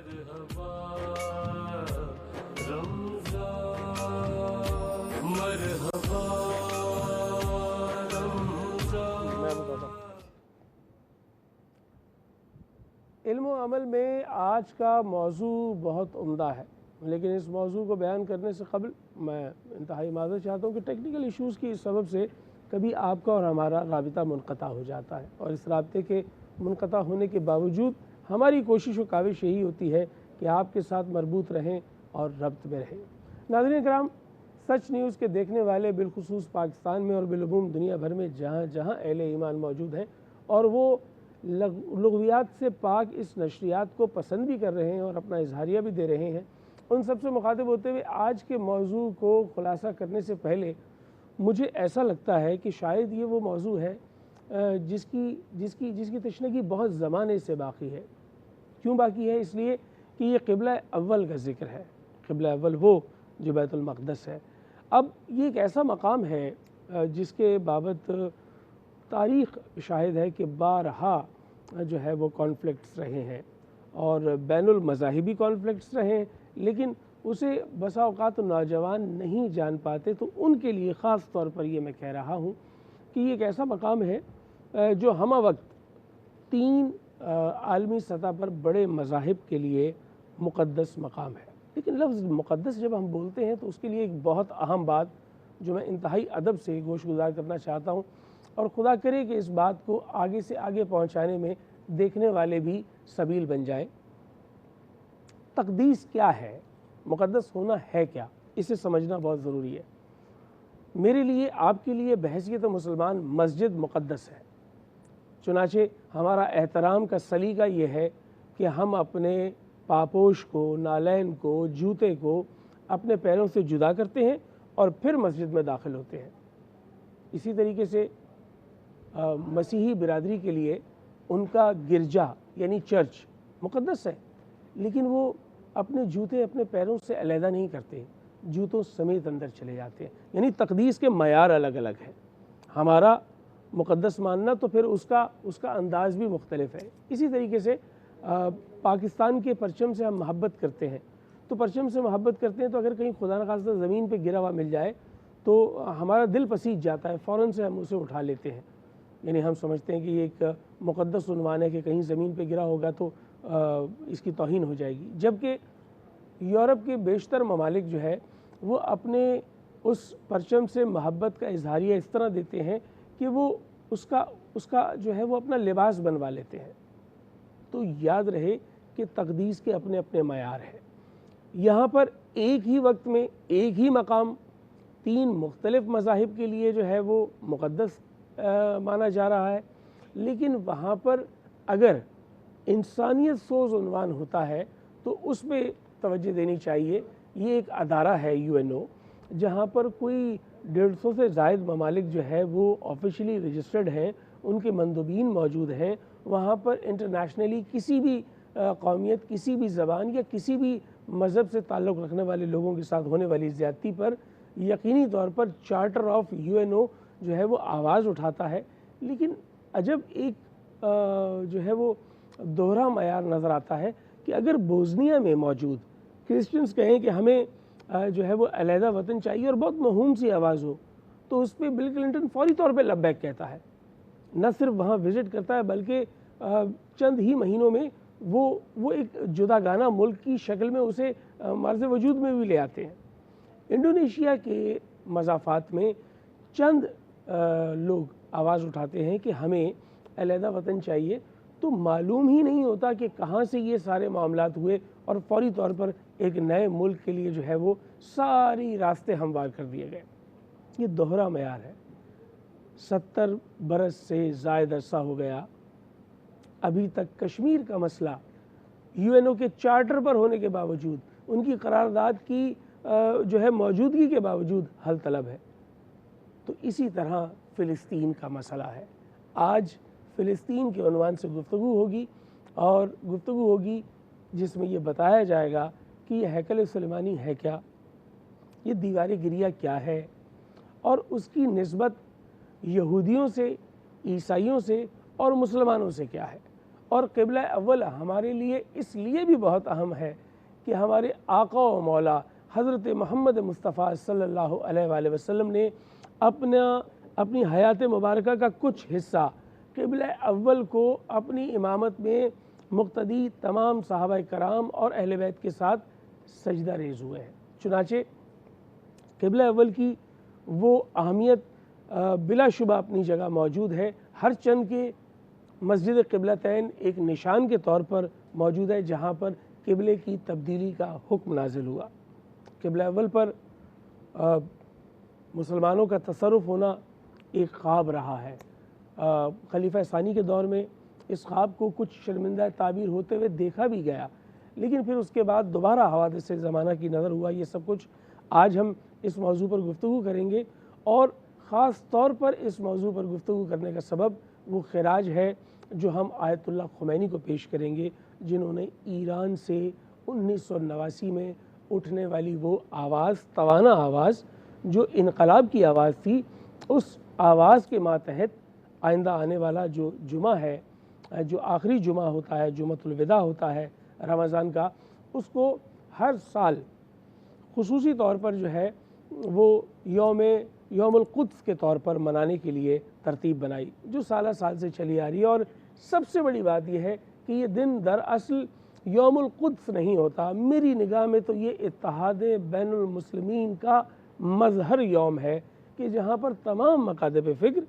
मरहबा रमज़ान, मरहबा रमज़ान। मैं बताता हूँ, इल्म व अमल में आज का मौजू बहुत उम्दा है, लेकिन इस मौजू को बयान करने से कबल मैं इंतहाई माज़रत चाहता हूँ कि टेक्निकल इशूज़ की सबब से कभी आपका और हमारा राबिता मुनक़ता हो जाता है, और इस राब्ते के मुनक़ता होने के बावजूद हमारी कोशिश व काविश यही होती है कि आपके साथ मरबूत रहें और रब्त में रहें। नाज़रीन किराम, सच न्यूज़ के देखने वाले बिलखुसूस पाकिस्तान में और बिलुमूम दुनिया भर में जहाँ जहाँ अहले ईमान मौजूद हैं और वो लग़वियात से पाक इस नशरियात को पसंद भी कर रहे हैं और अपना इजहारिया भी दे रहे हैं, उन सब से मुखातिब होते हुए आज के मौजू को खुलासा करने से पहले मुझे ऐसा लगता है कि शायद ये वो मौजू है जिसकी जिसकी जिसकी तशनगी बहुत ज़माने से बाकी है। क्यों बाकी है? इसलिए कि ये क़िबला अव्वल का ज़िक्र है। क़िबला अव्वल वो जो बैतुल मक़दस है। अब ये एक ऐसा मकाम है जिसके बाबत तारीख़ शाहिद है कि बारहा जो है वो कॉन्फ्लिक्ट्स रहे हैं और बैनुल मज़ाहिबी कॉन्फ्लिक्ट्स रहे हैं, लेकिन उसे बसा औक़ात नौजवान नहीं जान पाते। तो उनके लिए ख़ास तौर पर ये मैं कह रहा हूँ कि ये एक ऐसा मकाम है जो हमा वक्त तीन आलमी सतह पर बड़े मज़ाहिब के लिए मुक़द्दस मकाम है। लेकिन लफ्ज़ मुक़द्दस जब हम बोलते हैं तो उसके लिए एक बहुत अहम बात जो मैं इंतहाई अदब से गोशगुजार करना चाहता हूँ, और खुदा करे कि इस बात को आगे से आगे पहुँचाने में देखने वाले भी सबील बन जाएँ। तक़दीस क्या है? मुक़द्दस होना है क्या? इसे समझना बहुत ज़रूरी है। मेरे लिए, आपके लिए बहैसियत मुसलमान मस्जिद मुक़द्दस है। चुनाचे हमारा एहतराम का सलीका ये है कि हम अपने पापोश को, नालैन को, जूते को अपने पैरों से जुदा करते हैं और फिर मस्जिद में दाखिल होते हैं। इसी तरीके से मसीही बिरादरी के लिए उनका गिरजा यानी चर्च मुक़द्दस है, लेकिन वो अपने जूते अपने पैरों से अलहदा नहीं करते, जूतों समेत अंदर चले जाते हैं। यानी तक़दीस के मयार अलग अलग हैं। हमारा मुक़द्दस मानना तो फिर उसका अंदाज़ भी मुख्तलिफ है। इसी तरीके से पाकिस्तान के परचम से हम मोहब्बत करते हैं, तो परचम से मोहब्बत करते हैं तो अगर कहीं खुदा न खास्ता ज़मीन पे गिरा हुआ मिल जाए तो हमारा दिल पसीज जाता है, फ़ौरन से हम उसे उठा लेते हैं। यानी हम समझते हैं कि ये एक मुक़द्दस उन्वान है कि कहीं ज़मीन पे गिरा होगा तो इसकी तौहीन हो जाएगी। जबकि यूरोप के बेशतर ममालिक जो है वो अपने उस परचम से मोहब्बत का इजहारिया इस तरह देते हैं कि वो उसका जो है वो अपना लिबास बनवा लेते हैं। तो याद रहे कि तक़दीस के अपने अपने मयार हैं। यहाँ पर एक ही वक्त में एक ही मकाम तीन मुख्तलिफ़ मज़ाहिब के लिए जो है वो मुक़द्दस माना जा रहा है, लेकिन वहाँ पर अगर इंसानियत सोज़ उन्वान होता है तो उस पर तवज्जो देनी चाहिए। ये एक अदारा है UNO, जहाँ पर कोई 150 से ज़ायद ममालिक जो है वो ऑफिशियली रजिस्टर्ड हैं, उनके मंदूबीन मौजूद हैं। वहाँ पर इंटरनेशनली किसी भी कौमियत, किसी भी ज़बान या किसी भी मज़हब से ताल्लुक़ रखने वाले लोगों के साथ होने वाली ज़्यादती पर यकीनी तौर पर चार्टर ऑफ UNO जो है वो आवाज़ उठाता है। लेकिन अजब एक जो है वो दोहरा मयार नज़र आता है कि अगर बोस्निया में मौजूद क्रिश्चियंस कहें कि हमें जो है वो अलहदा वतन चाहिए और बहुत महूम सी आवाज़ हो, तो उस पर बिल क्लिंटन फौरी तौर पे लब्बैक कहता है। न सिर्फ वहाँ विज़िट करता है बल्कि चंद ही महीनों में वो एक जुदागाना मुल्क की शक्ल में उसे मर्ज़ वजूद में भी ले आते हैं। इंडोनेशिया के मज़ाफ़ात में चंद लोग आवाज़ उठाते हैं कि हमें अलहदा वतन चाहिए, तो मालूम ही नहीं होता कि कहाँ से ये सारे मामलात हुए और फौरी तौर पर एक नए मुल्क के लिए जो है वो सारी रास्ते हमवार कर दिए गए। ये दोहरा मयार है। 70 बरस से ज़ायद अरसा हो गया, अभी तक कश्मीर का मसला UNO के चार्टर पर होने के बावजूद, उनकी करारदाद की जो है मौजूदगी के बावजूद हल तलब है। तो इसी तरह फ़िलिस्तीन का मसला है। आज फ़िलिस्तीन के उन्वान से गुफ्तगू होगी, और गुफ्तगू होगी जिसमें ये बताया जाएगा कि ये हैकल सुलेमानी है क्या, ये दीवार गिरिया क्या है, और उसकी निस्बत यहूदियों से, ईसाइयों से और मुसलमानों से क्या है। और क़िबला अव्वल हमारे लिए इसलिए भी बहुत अहम है कि हमारे आका व मौला हज़रत मोहम्मद मुस्तफ़ा सल्लल्लाहु अलैहि वसल्लम ने अपनी हयात मुबारक का कुछ हिस्सा क़िबला अव्वल को अपनी इमामत में मुक़्तदी तमाम सहाबा कराम और अहले बैत के साथ सजदा रेज़ हुए हैं। चुनाचे क़िबला अव्वल की वो अहमियत बिलाशुबा अपनी जगह मौजूद है। हर चंद के मस्जिद क़िबलतैन एक निशान के तौर पर मौजूद है जहाँ पर क़िबले की तब्दीली का हुक्म नाजिल हुआ। क़िबला अव्वल पर मुसलमानों का तसर्रुफ़ होना एक ख्वाब रहा है। खलीफा सानी के दौर में इस ख्वाब को कुछ शर्मिंदा ताबीर होते हुए देखा भी गया, लेकिन फिर उसके बाद दोबारा हवादिस ज़माना की नज़र हुआ। ये सब कुछ आज हम इस मौजू पर गुफ्तगू करेंगे और ख़ास तौर पर इस मौजू पर गुफ्तगू करने का सबब वो ख़िराज है जो हम आयतुल्लाह ख़ुमैनी को पेश करेंगे, जिन्होंने ईरान से 1989 में उठने वाली वो आवाज़, तवाना आवाज़ जो इनकलाब की आवाज़ थी, उस आवाज़ के मातहत आइंदा आने वाला जो जुमा है, जो आखिरी जुमा होता है, जुमतुल विदा होता है रमज़ान का, उसको हर साल खुसूसी तौर पर जो है वो यौमुल क़ुद्स के तौर पर मनाने के लिए तरतीब बनाई, जो साल से चली आ रही है। और सबसे बड़ी बात यह है कि ये दिन दरअसल यौमुल क़ुद्स नहीं होता, मेरी निगाह में तो ये इत्तेहाद बैनुल मुस्लिमीन का मज़हर यौम है कि जहाँ पर तमाम मकातब फ़िक्र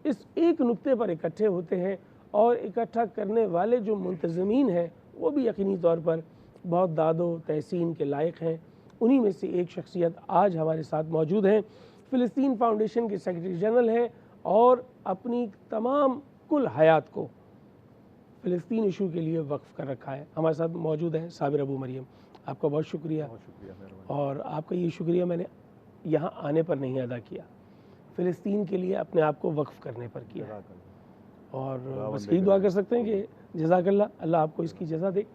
इस एक नुक्ते पर इकट्ठे होते हैं और इकट्ठा करने वाले जो मुंतज़मीन हैं वो भी यकीनी तौर पर बहुत दादो तहसीन के लायक हैं। उन्हीं में से एक शख्सियत आज हमारे साथ मौजूद हैं। फ़िलिस्तीन फाउंडेशन के सेक्रेटरी जनरल हैं और अपनी तमाम कुल हयात को फ़िलिस्तीन इशू के लिए वक्फ़ कर रखा है। हमारे साथ मौजूद हैं साबिर अबू मरियम। आपका बहुत शुक्रिया। और आपका ये शुक्रिया मैंने यहाँ आने पर नहीं अदा किया, फ़िलिस्तीन के लिए अपने आप को वक्फ़ करने पर किया है। और बस यही दुआ कर सकते हैं कि जज़ाकल्लाह, अल्लाह आपको इसकी जज़ा दे।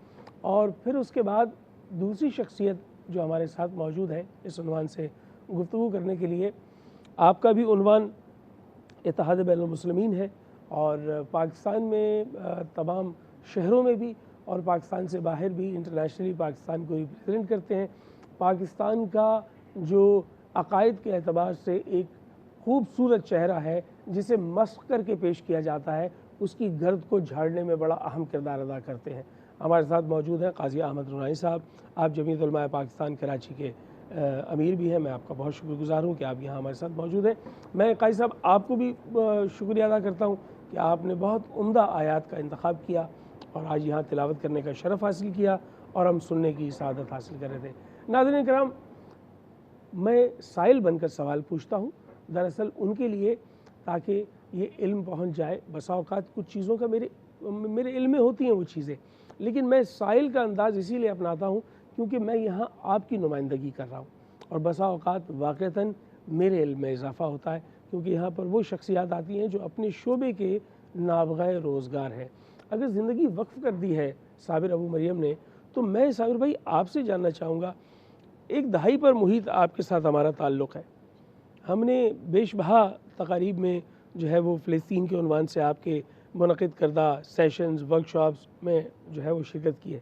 और फिर उसके बाद दूसरी शख्सियत जो हमारे साथ मौजूद है इस उन्वान से गुफ्तगू करने के लिए, आपका भी उन्वान इत्तेहाद बैनुल मुस्लिमीन है और पाकिस्तान में तमाम शहरों में भी और पाकिस्तान से बाहर भी इंटरनेशनली पाकिस्तान को रिप्रेजेंट करते हैं। पाकिस्तान का जो अकायद के एतबार से एक खूबसूरत चेहरा है जिसे मस्ख़ करके पेश किया जाता है, उसकी गर्द को झाड़ने में बड़ा अहम किरदार अदा करते हैं। हमारे साथ मौजूद हैं काज़ी अहमद रुनाई साहब। आप जमीयत उलमा पाकिस्तान कराची के अमीर भी हैं। मैं आपका बहुत शुक्रगुज़ार हूँ कि आप यहाँ हमारे साथ मौजूद हैं। मैं काज़ी साहब आपको भी शुक्रिया अदा करता हूँ कि आपने बहुत उम्दा आयात का इंतखाब किया और आज यहाँ तिलावत करने का शरफ़ हासिल किया और हम सुनने की सआदत हासिल कर रहे थे। नाज़रीन किराम, मैं साइल बनकर सवाल पूछता हूँ दरअसल उनके लिए, ताकि ये इल्म पहुँच जाए। बसा औक़ात कुछ चीज़ों का मेरे इल्म में होती हैं वो चीज़ें, लेकिन मैं साइल का अंदाज़ इसीलिए अपनाता हूँ क्योंकि मैं यहाँ आपकी नुमाइंदगी कर रहा हूँ और बसा औक़ात वाक़तन मेरे इल्म में इजाफ़ा होता है क्योंकि यहाँ पर वो शख्सियात आती हैं जो अपने शोबे के नाबग़े रोज़गार हैं। अगर ज़िंदगी वक्फ़ कर दी है साबिर अबू मरियम ने, तो मैं साबिर भाई आपसे जानना चाहूँगा, एक दहाई पर मुहित आपके साथ हमारा ताल्लुक़ है। हमने बेशबहा तकारीब में जो है वो फ़िलिस्तीन के उन्वान से आपके मुनक़िद करदा सेशंस, वर्कशॉप्स में जो है वो शिरकत की है।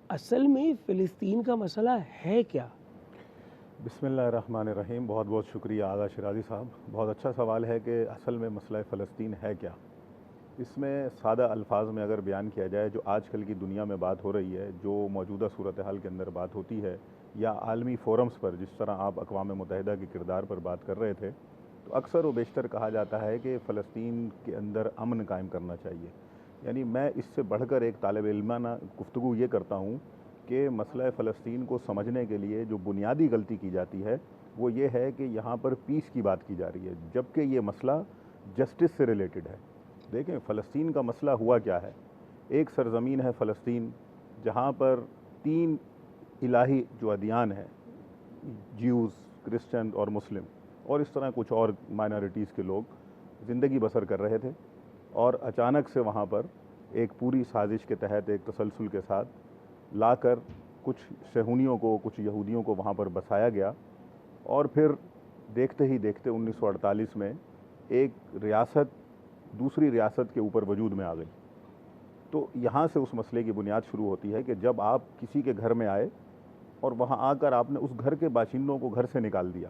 असल में फ़िलिस्तीन का मसला है क्या? बिस्मिल्लाहिर्रहमानिर्रहीम। बहुत बहुत शुक्रिया आगा शिराज़ी साहब। बहुत अच्छा सवाल है कि असल में मसला फ़लस्तीन है क्या। इसमें सादा अल्फाज में अगर बयान किया जाए, जो आजकल की दुनिया में बात हो रही है, जो मौजूदा सूरत हाल के अंदर बात होती है, या आलमी फ़ोरम्स पर जिस तरह आप अक़वाम मुत्तहिदा के किरदार पर बात कर रहे थे, तो अक्सर व बेशतर कहा जाता है कि फ़लस्तीन के अंदर अमन कायम करना चाहिए। यानी मैं इससे बढ़कर एक तालिब इल्माना गुफ्तगू ये करता हूँ कि मसला फ़लस्तीन को समझने के लिए जो बुनियादी गलती की जाती है वो ये है कि यहाँ पर पीस की बात की जा रही है, जबकि ये मसला जस्टिस से रिलेटेड है। देखें फ़लस्तीन का मसला हुआ क्या है। एक सरज़मीन है फ़लस्तीन जहाँ पर 3 इलाही जो अदियान हैं, ज्यूज़, क्रिश्चियन और मुस्लिम, और इस तरह कुछ और माइनॉरिटीज़ के लोग ज़िंदगी बसर कर रहे थे, और अचानक से वहाँ पर एक पूरी साजिश के तहत एक तसलसल के साथ लाकर कुछ सहूनियों को, कुछ यहूदियों को वहाँ पर बसाया गया। और फिर देखते ही देखते 1948 में एक रियासत दूसरी रियासत के ऊपर वजूद में आ गई। तो यहाँ से उस मसले की बुनियाद शुरू होती है कि जब आप किसी के घर में आए और वहाँ आकर आपने उस घर के बाशिंदों को घर से निकाल दिया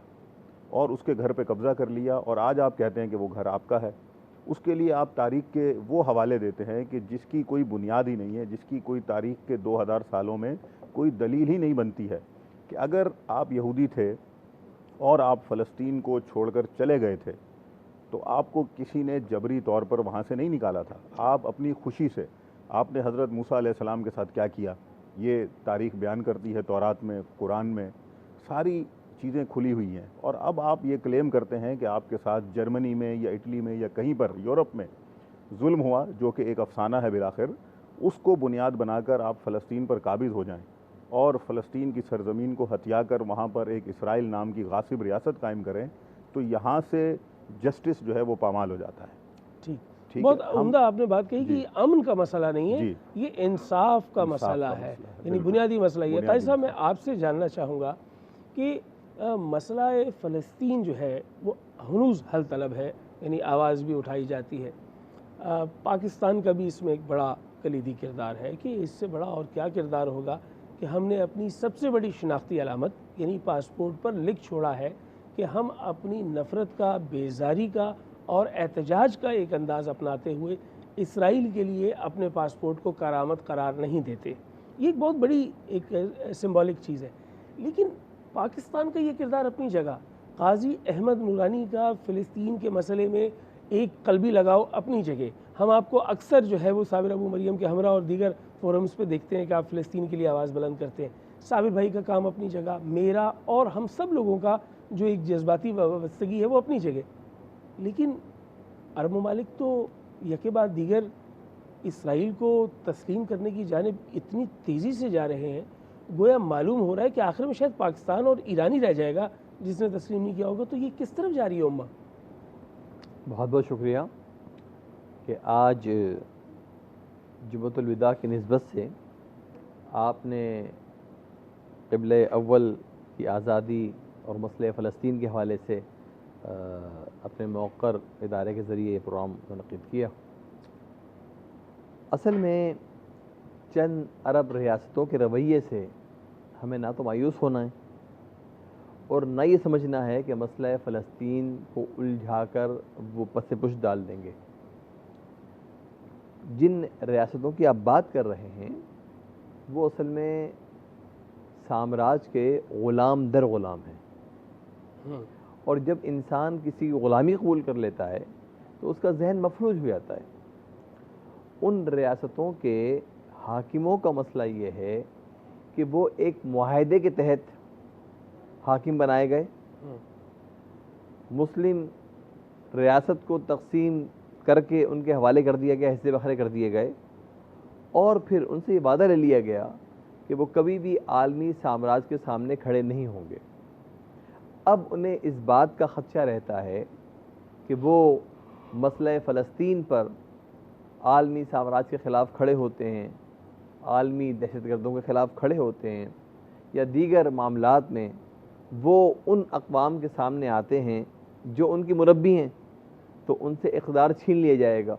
और उसके घर पे कब्ज़ा कर लिया, और आज आप कहते हैं कि वो घर आपका है। उसके लिए आप तारीख़ के वो हवाले देते हैं कि जिसकी कोई बुनियाद ही नहीं है, जिसकी कोई तारीख़ के 2000 सालों में कोई दलील ही नहीं बनती है कि अगर आप यहूदी थे और आप फ़लस्तीन को छोड़कर चले गए थे तो आपको किसी ने जबरी तौर पर वहाँ से नहीं निकाला था। आप अपनी खुशी से, आपने हज़रत मूसा अलैहिस्सलाम के साथ क्या किया ये तारीख़ बयान करती है, तौरात में, कुरान में सारी चीज़ें खुली हुई हैं। और अब आप ये क्लेम करते हैं कि आपके साथ जर्मनी में या इटली में या कहीं पर यूरोप में जुल्म हुआ, जो कि एक अफसाना है बिलाखिर, उसको बुनियाद बनाकर आप फ़लस्तीन पर काबिज़ हो जाएं और फ़लस्तीन की सरज़मीन को हथिया कर वहाँ पर एक इसराइल नाम की गासिब रियासत कायम करें, तो यहाँ से जस्टिस जो है वो पामाल हो जाता है। ठीक, बहुत उम्दा आपने बात कही कि अमन का मसला नहीं है, ये इंसाफ का मसला है, यानी बुनियादी मसला ये है। ताहिर साहब, मैं आपसे जानना चाहूँगा कि मसला फ़लस्तीन जो है वो हनूज़ हल तलब है, यानी आवाज़ भी उठाई जाती है। पाकिस्तान का भी इसमें एक बड़ा कलीदी किरदार है कि इससे बड़ा और क्या किरदार होगा कि हमने अपनी सबसे बड़ी शनाख्ती अलामत यानी पासपोर्ट पर लिख छोड़ा है कि हम अपनी नफ़रत का, बेजारी का और एहतजाज का एक अंदाज़ अपनाते हुए इसराइल के लिए अपने पासपोर्ट को करामत करार नहीं देते। ये एक बहुत बड़ी एक सिंबॉलिक चीज़ है। लेकिन पाकिस्तान का ये किरदार अपनी जगह, काजी अहमद नूरानी का फ़िलिस्तीन के मसले में एक कल्बी लगाव अपनी जगह। हम आपको अक्सर जो है वो साबिर अबू मरियम के हमरा और दीगर फोरम्स पे देखते हैं कि आप फ़िलिस्तीन के लिए आवाज़ बुलंद करते हैं। साबिर भाई का काम अपनी जगह, मेरा और हम सब लोगों का जो एक जज्बाती वाबस्तगी है वो अपनी जगह। लेकिन अरब ममालिक तो यके बाद दीगर इसराइल को तस्लीम करने की जानिब इतनी तेज़ी से जा रहे हैं, गोया मालूम हो रहा है कि आखिर में शायद पाकिस्तान और ईरान ही रह जाएगा जिसने तस्लीम नहीं किया होगा। तो ये किस तरफ जा रही है उम्मा? बहुत बहुत शुक्रिया कि आज जुम्मतुल विदा की निस्बत से आपने क़िबले अव्वल की आज़ादी और मसले फ़लस्तीन के हवाले से अपने मौक़र इदारे के ज़रिए ये प्रोग्राम मुनक़िद किया। असल में चंद अरब रियासतों के रवैये से हमें ना तो मायूस होना है और न ये समझना है कि मसला फ़लस्तीन को उलझाकर वो पस पुश डाल देंगे। जिन रियासतों की आप बात कर रहे हैं वो असल में साम्राज्य के ग़ुलाम दर ग़ुलाम हैं, और जब इंसान किसी ग़ुलामी कबूल कर लेता है तो उसका जहन मफलूज हो जाता है। उन रियासतों के हाकिमों का मसला ये है कि वो एक मुआहदे के तहत हाकिम बनाए गए, मुस्लिम रियासत को तकसीम करके उनके हवाले कर दिया गया, हिस्से बखरे कर दिए गए, और फिर उनसे ये वादा ले लिया गया कि वो कभी भी आलमी साम्राज्य के सामने खड़े नहीं होंगे। अब उन्हें इस बात का ख़दशा रहता है कि वो मसला फ़लस्तीन पर आलमी साम्राज्य के ख़िलाफ़ खड़े होते हैं, आलमी दहशतगर्दों के ख़िलाफ़ खड़े होते हैं, या दीगर मामलात में वो उन अक़वाम के सामने आते हैं जो उनकी मुरब्बी हैं, तो उनसे इक़्तिदार छीन लिया जाएगा।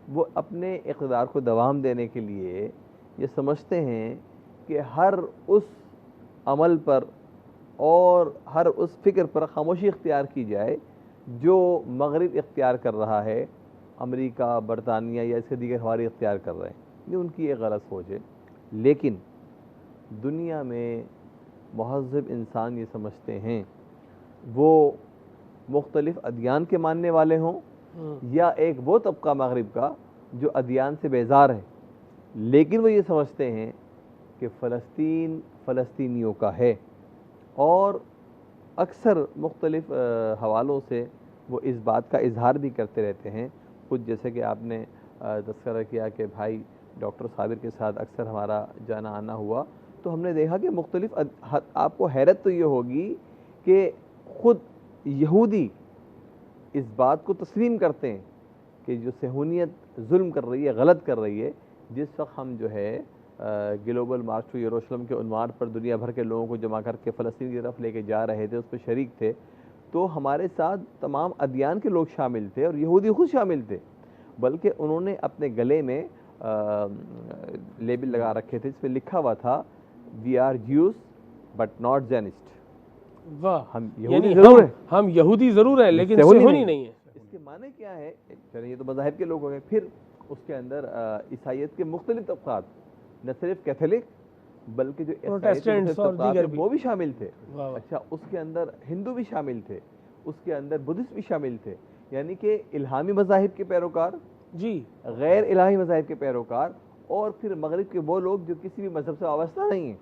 वो अपने इक़्तिदार को दवाम देने के लिए ये समझते हैं कि हर उस अमल पर और हर उस फ़िक्र पर खामोशी इख्तियार की जाए जो मगरिब इख्तियार कर रहा है, अमेरिका, बरतानिया या इसके दीगर हवाले इख्तियार कर रहे हैं। ये उनकी एक गलत सोच है। लेकिन दुनिया में महज़्ज़ब इंसान ये समझते हैं, वो मुख्तलिफ़ अदियान के मानने वाले हों या एक वो तबका मगरिब का जो अदियान से बेजार है, लेकिन वो ये समझते हैं कि फ़लस्तीन फ़लस्तीनियों का है, और अक्सर मुख्तलिफ़ हवालों से वो इस बात का इजहार भी करते रहते हैं। कुछ जैसे कि आपने तज़किरा किया कि भाई डॉक्टर साबिर के साथ अक्सर हमारा जाना आना हुआ, तो हमने देखा कि मुख्तलिफ़ आपको हैरत तो ये होगी कि ख़ुद यहूदी इस बात को तस्लीम करते हैं कि जो सहूनियत जुल्म कर रही है, गलत कर रही है। जिस वक्त हम जो है ग्लोबल मार्च टू यरूशलेम के उन्वान पर दुनिया भर के लोगों को जमा करके फ़लस्तीन की तरफ लेके जा रहे थे, उस पर शरीक थे, तो हमारे साथ तमाम अदियान के लोग शामिल थे और यहूदी खुद शामिल थे, बल्कि उन्होंने अपने गले में लेबल लगा रखे थे, जिसमें लिखा हुआ था we are Jews but not Zionist. वाह, हम यानी यहूदी जरूर हैं, हम यहूदी जरूर हैं लेकिन सेहोनी सेहोनी नहीं है। इसके माने क्या है? चलिए ये तो मज़ाहिब के लोग हो गए। फिर उसके अंदर ईसाइयत के मुख्तलिफ तबक़ात, न सिर्फ कैथोलिक बल्कि जो ईसाइयत के प्रोटेस्टेंट्स मुख्तलिफ और तबक़ात दीगर हैं, भी। वो भी शामिल थे। वाह वाह। अच्छा, उसके अंदर हिंदू भी शामिल थे, उसके अंदर बुद्धिस्ट भी शामिल थे, यानी कि इल्हामी मज़ाहिब के पैरोकार, जी, गैर इलाही मज़ाहिब के पैरोकार, और फिर मगरिब के वो लोग जो किसी भी मज़हब से वाबस्ता नहीं हैं,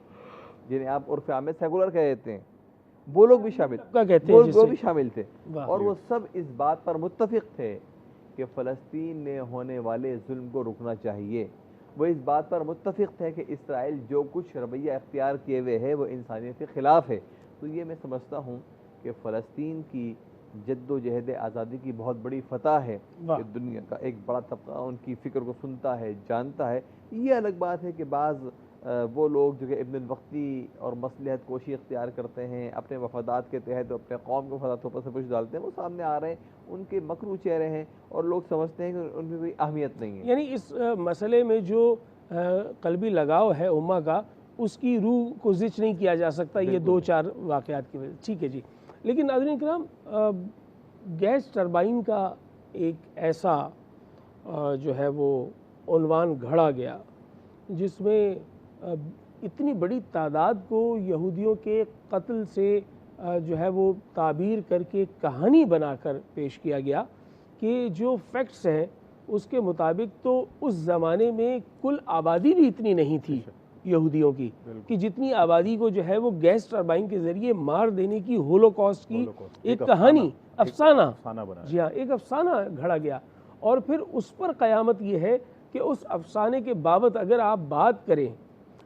जिन्हें आप उर्फ़ आम में सेकुलर कह देते हैं, वो लोग भी शामिल, तबका कहते हैं वो जिसे। भी शामिल थे। वाह। और वो सब इस बात पर मुत्तफ़िक़ थे कि फ़लस्तीन में होने वाले जुल्म को रुकना चाहिए। वो इस बात पर मुत्तफ़िक़ थे कि इसराइल जो कुछ रवैया अख्तियार किए हुए है वो इंसानियत के ख़िलाफ़ है। तो ये मैं समझता हूँ कि फ़लस्तीन की जद्दोजहद आज़ादी की बहुत बड़ी फ़तह है वाह। कि दुनिया का एक बड़ा तबका उनकी फ़िक्र को सुनता है, जानता है। ये अलग बात है कि बाज़ वो लोग जो कि इब्न वक्ती और मसलहत कोशी इख्तियार करते हैं, अपने मफादात के तहत अपने कौम के मफादातों पर सब कुछ डालते हैं, वो सामने आ रहे हैं, उनके मकरू चेहरे हैं और लोग समझते हैं कि उनकी कोई अहमियत नहीं है। यानी इस मसले में जो कल्बी लगाव है उम्मा का, उसकी रूह को ज़िच नहीं किया जा सकता ये दो चार वाक़यात की वजह। ठीक है जी, लेकिन नाज़रीन किराम, गैस टरबाइन का एक ऐसा जो है वो उन्वान घड़ा गया जिसमें इतनी बड़ी तादाद को यहूदियों के कत्ल से जो है वो ताबीर करके कहानी बनाकर पेश किया गया कि जो फैक्ट्स हैं उसके मुताबिक तो उस ज़माने में कुल आबादी भी इतनी नहीं थी यहूदियों की कि जितनी आबादी को जो है वो गैस टरबाइन के ज़रिए मार देने की होलोकॉस्ट की एक कहानी, अफसाना बना। जी हाँ, एक अफसाना घड़ा गया। और फिर उस पर क़यामत ये है कि उस अफसाने के बाबत अगर आप बात करें,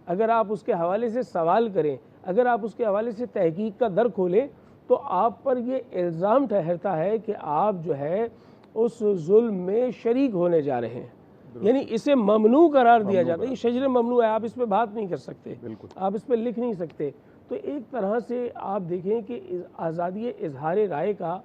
अगर आप उसके हवाले से सवाल करें, अगर आप उसके हवाले से तहकीक का दर खोलें, तो आप पर ये इल्ज़ाम ठहरता है कि आप जो है उस जुल्म में शरीक होने जा रहे हैं। यानी इसे ममनू करार दिया जाता है। ये शजर ममनू है, आप इस पर बात नहीं कर सकते, आप इस पर लिख नहीं सकते। तो एक तरह से आप देखें कि आज़ादी इजहार राय का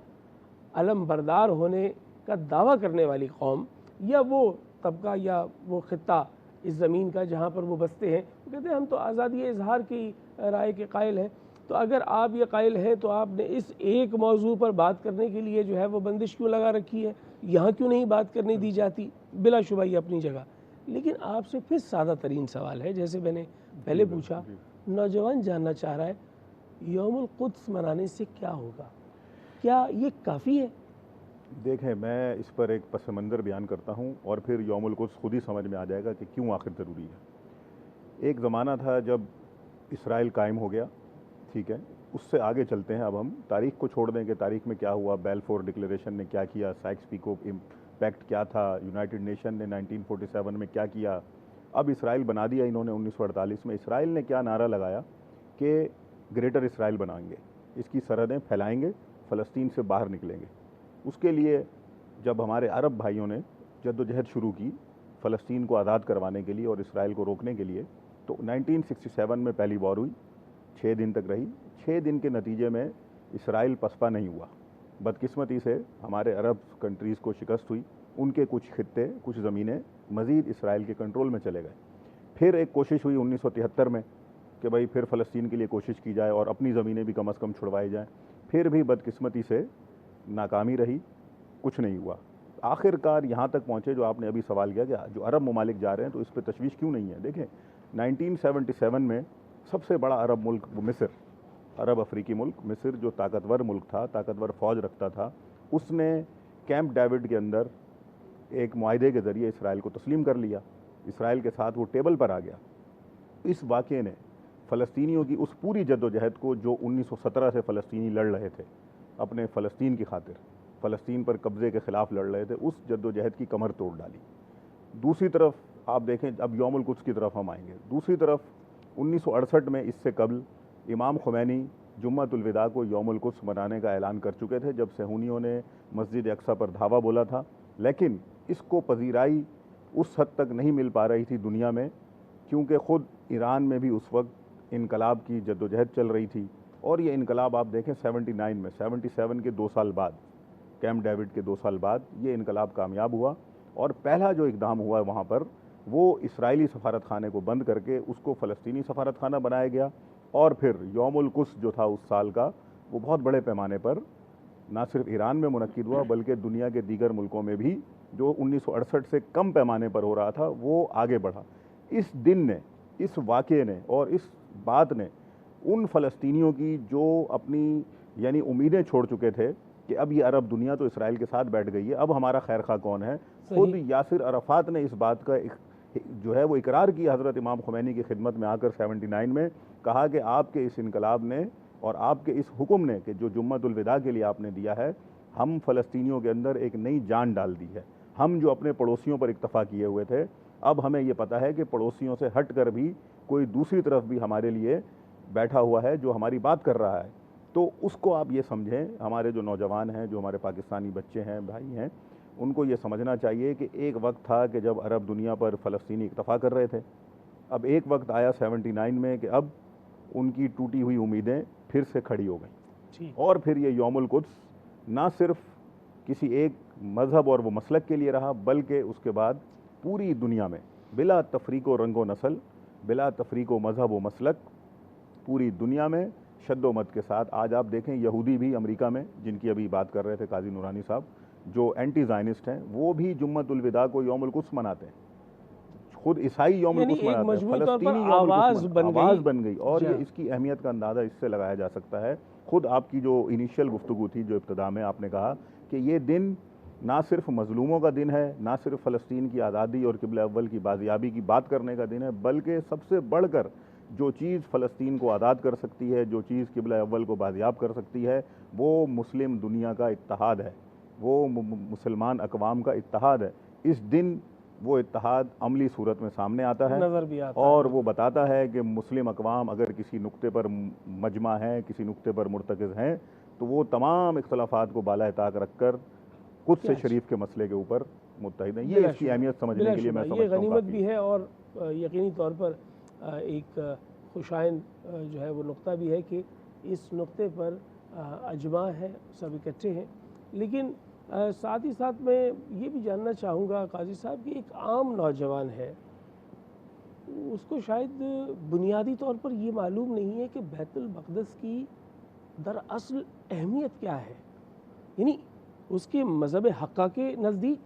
अलम बरदार होने का दावा करने वाली कौम या वो तबका या वो ख़ित्ता इस ज़मीन का जहाँ पर वो बसते हैं, वो कहते हैं हम तो आज़ादी इजहार की राय के कायल हैं। तो अगर आप ये कायल हैं तो आपने इस एक मौजू पर बात करने के लिए जो है वो बंदिश क्यों लगा रखी है, यहाँ क्यों नहीं बात करने दी जाती? बिलाशुबा ये अपनी जगह। लेकिन आपसे फिर सादा तरीन सवाल है, जैसे मैंने पहले पूछा, नौजवान जानना चाह रहा है यौमुल कुद्स मनाने से क्या होगा, क्या ये काफ़ी है? देखें, मैं इस पर एक पस मंज़र बयान करता हूँ और फिर यौमुल कुद्स खुद ही समझ में आ जाएगा कि क्यों आखिर ज़रूरी है। एक ज़माना था जब इसराइल कायम हो गया, ठीक है, उससे आगे चलते हैं। अब हम तारीख़ को छोड़ दें कि तारीख़ में क्या हुआ, बेलफोर डिक्लेरेशन ने क्या किया, साइक्स-पिको इम्पैक्ट क्या था, यूनाइटेड नेशन ने 1947 में क्या किया, अब इसराइल बना दिया इन्होंने 1948 में। इसराइल ने क्या नारा लगाया कि ग्रेटर इसराइल बनाएंगे, इसकी सरहदें फैलाएंगे, फ़लस्तीन से बाहर निकलेंगे। उसके लिए जब हमारे अरब भाइयों ने जद्दोजहद शुरू की फ़लस्तीन को आज़ाद करवाने के लिए और इसराइल को रोकने के लिए, तो 1967 में पहली वॉर हुई, 6 दिन तक रही। 6 दिन के नतीजे में इसराइल पसपा नहीं हुआ। बदकिस्मती से हमारे अरब कंट्रीज़ को शिकस्त हुई, उनके कुछ खित्ते, कुछ ज़मीनें मज़ीद इसराइल के कंट्रोल में चले गए। फिर एक कोशिश हुई 1973 में कि भाई फिर फ़लस्तीन के लिए कोशिश की जाए और अपनी ज़मीनें भी कम से कम छुड़वाई जाएँ। फिर भी बदकिस्मती से नाकामी रही, कुछ नहीं हुआ। आखिरकार यहाँ तक पहुँचे जो आपने अभी सवाल किया कि जो अरब ममालिक जा रहे हैं तो इस पर तशवीश क्यों नहीं है। देखें, 1977 में सबसे बड़ा अरब मुल्क मिस्र, अरब अफ्रीकी मुल्क मिस्र, जो ताकतवर मुल्क था, ताकतवर फ़ौज रखता था, उसने कैंप डेविड के अंदर एक मुआहदे के ज़रिए इसराइल को तस्लीम कर लिया। इसराइल के साथ वो टेबल पर आ गया। इस वाक़े ने फ़लस्तीनियों की उस पूरी जद्दोजहद को, जो 1917 से फ़लस्तीनी लड़ रहे थे अपने फ़लस्तीन की खातिर, फ़लस्तीन पर कब्ज़े के ख़िलाफ़ लड़ रहे थे, उस जद्दोजहद की कमर तोड़ डाली। दूसरी तरफ आप देखें, अब यौमुल कुद्स की तरफ हम आएंगे। दूसरी तरफ 1968 में, इससे कबल, इमाम खुमैनी जुम्मतुल विदा को यौमुल कुद्स मनाने का ऐलान कर चुके थे जब सहूनियों ने मस्जिद अक्सा पर धावा बोला था। लेकिन इसको पजीराई उस हद तक नहीं मिल पा रही थी दुनिया में, क्योंकि ख़ुद ईरान में भी उस वक्त इनकलाब की जद्दोजहद चल रही थी। और ये इनकलाब आप देखें 79 में, 77 के 2 साल बाद, कैंप डेविड के 2 साल बाद ये इनकलाब कामयाब हुआ। और पहला जो इक़दाम हुआ वहाँ पर वो इसराइली सफारत खाने को बंद करके उसको फ़लस्तीनी सफारत खाना बनाया गया। और फिर यौमुल कुद्स जो था उस साल का, वो बहुत बड़े पैमाने पर ना सिर्फ ईरान में मुनक्किद हुआ बल्कि दुनिया के दीगर मुल्कों में भी, जो 1968 से कम पैमाने पर हो रहा था, वो आगे बढ़ा। इस दिन ने, इस वाक़े ने और इस बात ने उन फ़लस्तीनियों की जो अपनी यानी उम्मीदें छोड़ चुके थे कि अब ये अरब दुनिया तो इसराइल के साथ बैठ गई है, अब हमारा खैर खा कौन है, खुद यासिर अराफात ने इस बात का जो है वो इकरार किया हज़रत इमाम खुमैनी की खिदमत में आकर 79 में, कहा कि आपके इस इनकलाब ने और आपके इस हुक्म ने कि जो जुम्मतुल विदा के लिए आपने दिया है, हम फ़लस्तीनियों के अंदर एक नई जान डाल दी है। हम जो अपने पड़ोसियों पर इक्तफ़ा किए हुए थे, अब हमें ये पता है कि पड़ोसियों से हट कर भी कोई दूसरी तरफ भी हमारे लिए बैठा हुआ है जो हमारी बात कर रहा है। तो उसको आप ये समझें, हमारे जो नौजवान हैं, जो हमारे पाकिस्तानी बच्चे हैं, भाई हैं, उनको ये समझना चाहिए कि एक वक्त था कि जब अरब दुनिया पर फ़लस्तीनी इक्तफ़ा कर रहे थे। अब एक वक्त आया 79 में कि अब उनकी टूटी हुई उम्मीदें फिर से खड़ी हो गई। और फिर ये यौमुल कुद्स ना सिर्फ किसी एक मज़हब और वो मसलक के लिए रहा, बल्कि उसके बाद पूरी दुनिया में बिला तफरीक व रंग व नस्ल, बिला तफरीक व मज़हब व मसलक, पूरी दुनिया में शद्दो मत के साथ आज आप देखें, यहूदी भी अमेरिका में, जिनकी अभी बात कर रहे थे काजी नूरानी साहब, जो एंटी ज़ायनिस्ट हैं, वो भी जुम्मतुल विदा को यौमुल कुद्स मनाते हैं। खुद ईसाई यौमुल कुद्स मनाते हैं, फ़लस्तीनी आवाज़ बन गई। और ये इसकी अहमियत का अंदाज़ा इससे लगाया जा सकता है, खुद आपकी जो इनिशियल गुफ्तगू थी, जो इब्तिदा में आपने कहा कि ये दिन ना सिर्फ मजलूमों का दिन है, ना सिर्फ फ़लस्तीन की आज़ादी और क़िबला अव्वल की बाजियाबी की बात करने का दिन है, बल्कि सबसे बढ़कर जो चीज़ फ़लस्तीन को आज़ाद कर सकती है, जो चीज़ क़िबला अव्वल को बाजियाब कर सकती है, वो मुस्लिम दुनिया का इत्तेहाद है, वो मुसलमान अक़वाम का इत्तेहाद है। इस दिन वो इत्तेहाद अमली सूरत में सामने आता है, नज़र भी आता और है। वो बताता है कि मुस्लिम अक़वाम अगर किसी नुक्ते पर मजमा है, किसी नुक्ते पर मुर्तकिज़ हैं, तो वो तमाम इख्तलाफात को बाला ताक रख कर कुद्स शरीफ के मसले के ऊपर मुत्तहिद हैं। ये इसकी अहमियत समझने के लिए मैं समझता हूँ, ये गनीमत भी है और यकीनी तौर पर एक खुशाइन जो है वो नुक्ता भी है कि इस नुक्ते पर अजमा है, सब इकट्ठे हैं। लेकिन साथ ही साथ मैं ये भी जानना चाहूँगा काजी साहब कि एक आम नौजवान है, उसको शायद बुनियादी तौर पर ये मालूम नहीं है कि बैतुल मक़दस की दरअसल अहमियत क्या है। यानी उसके मज़हब हक़्क़ा के नज़दीक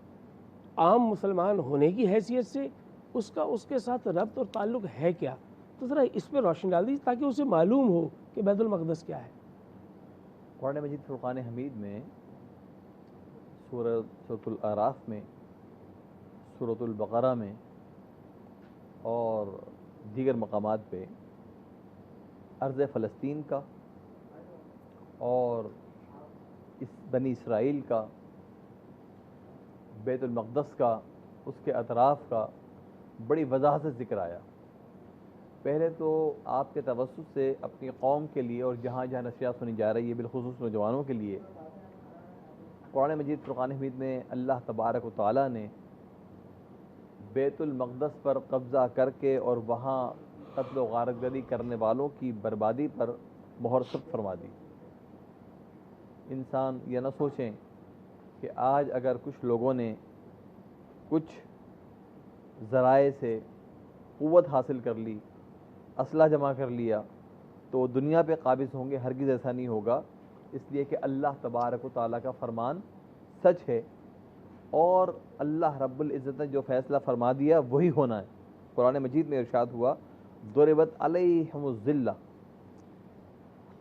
आम मुसलमान होने की हैसियत से उसका उसके साथ रब्त और ताल्लुक़ है क्या, तो ज़रा इस पर रोशनी डाल दीजिए ताकि उसे मालूम हो कि बैतुल मक़दस क्या है। कुरान मजीद फुरक़ान हमीद में सूरतुल आराफ में, सूरतुल बक़रा में और दीगर मकामात पे अर्ज़ फ़लस्तीन का और इस बनी इसराइल का, बैतुल मक़दस का, उसके अतराफ़ का बड़ी वज़ाहत से ज़िक्र आया। पहले तो आपके तवस्सुत से अपनी कौम के लिए और जहाँ जहाँ नशियात सुनी जा रही है, बिलख़ुसूस नौजवानों के लिए, कुरान मजीद फुरक़ान हमीद में अल्लाह तबारक व तआला ने बैतुल मक़दस पर कब्ज़ा करके और वहाँ क़त्ल व गारतगरी करने वालों की बर्बादी पर मोहर सख्त फरमा दी। इंसान यह न सोचें कि आज अगर कुछ लोगों ने कुछ ज़राए से क़ुव्वत हासिल कर ली, असला जमा कर लिया, तो दुनिया पे काबिज़ होंगे। हरगिज़ ऐसा नहीं होगा, इसलिए कि अल्लाह तबारक व तआला का फरमान सच है और अल्लाह रब्बुल इज़्ज़त ने जो फ़ैसला फरमा दिया वही होना है। कुरान मजीद में इरशाद हुआ, दुरिबत अलैहिमुज़्ज़िल्ला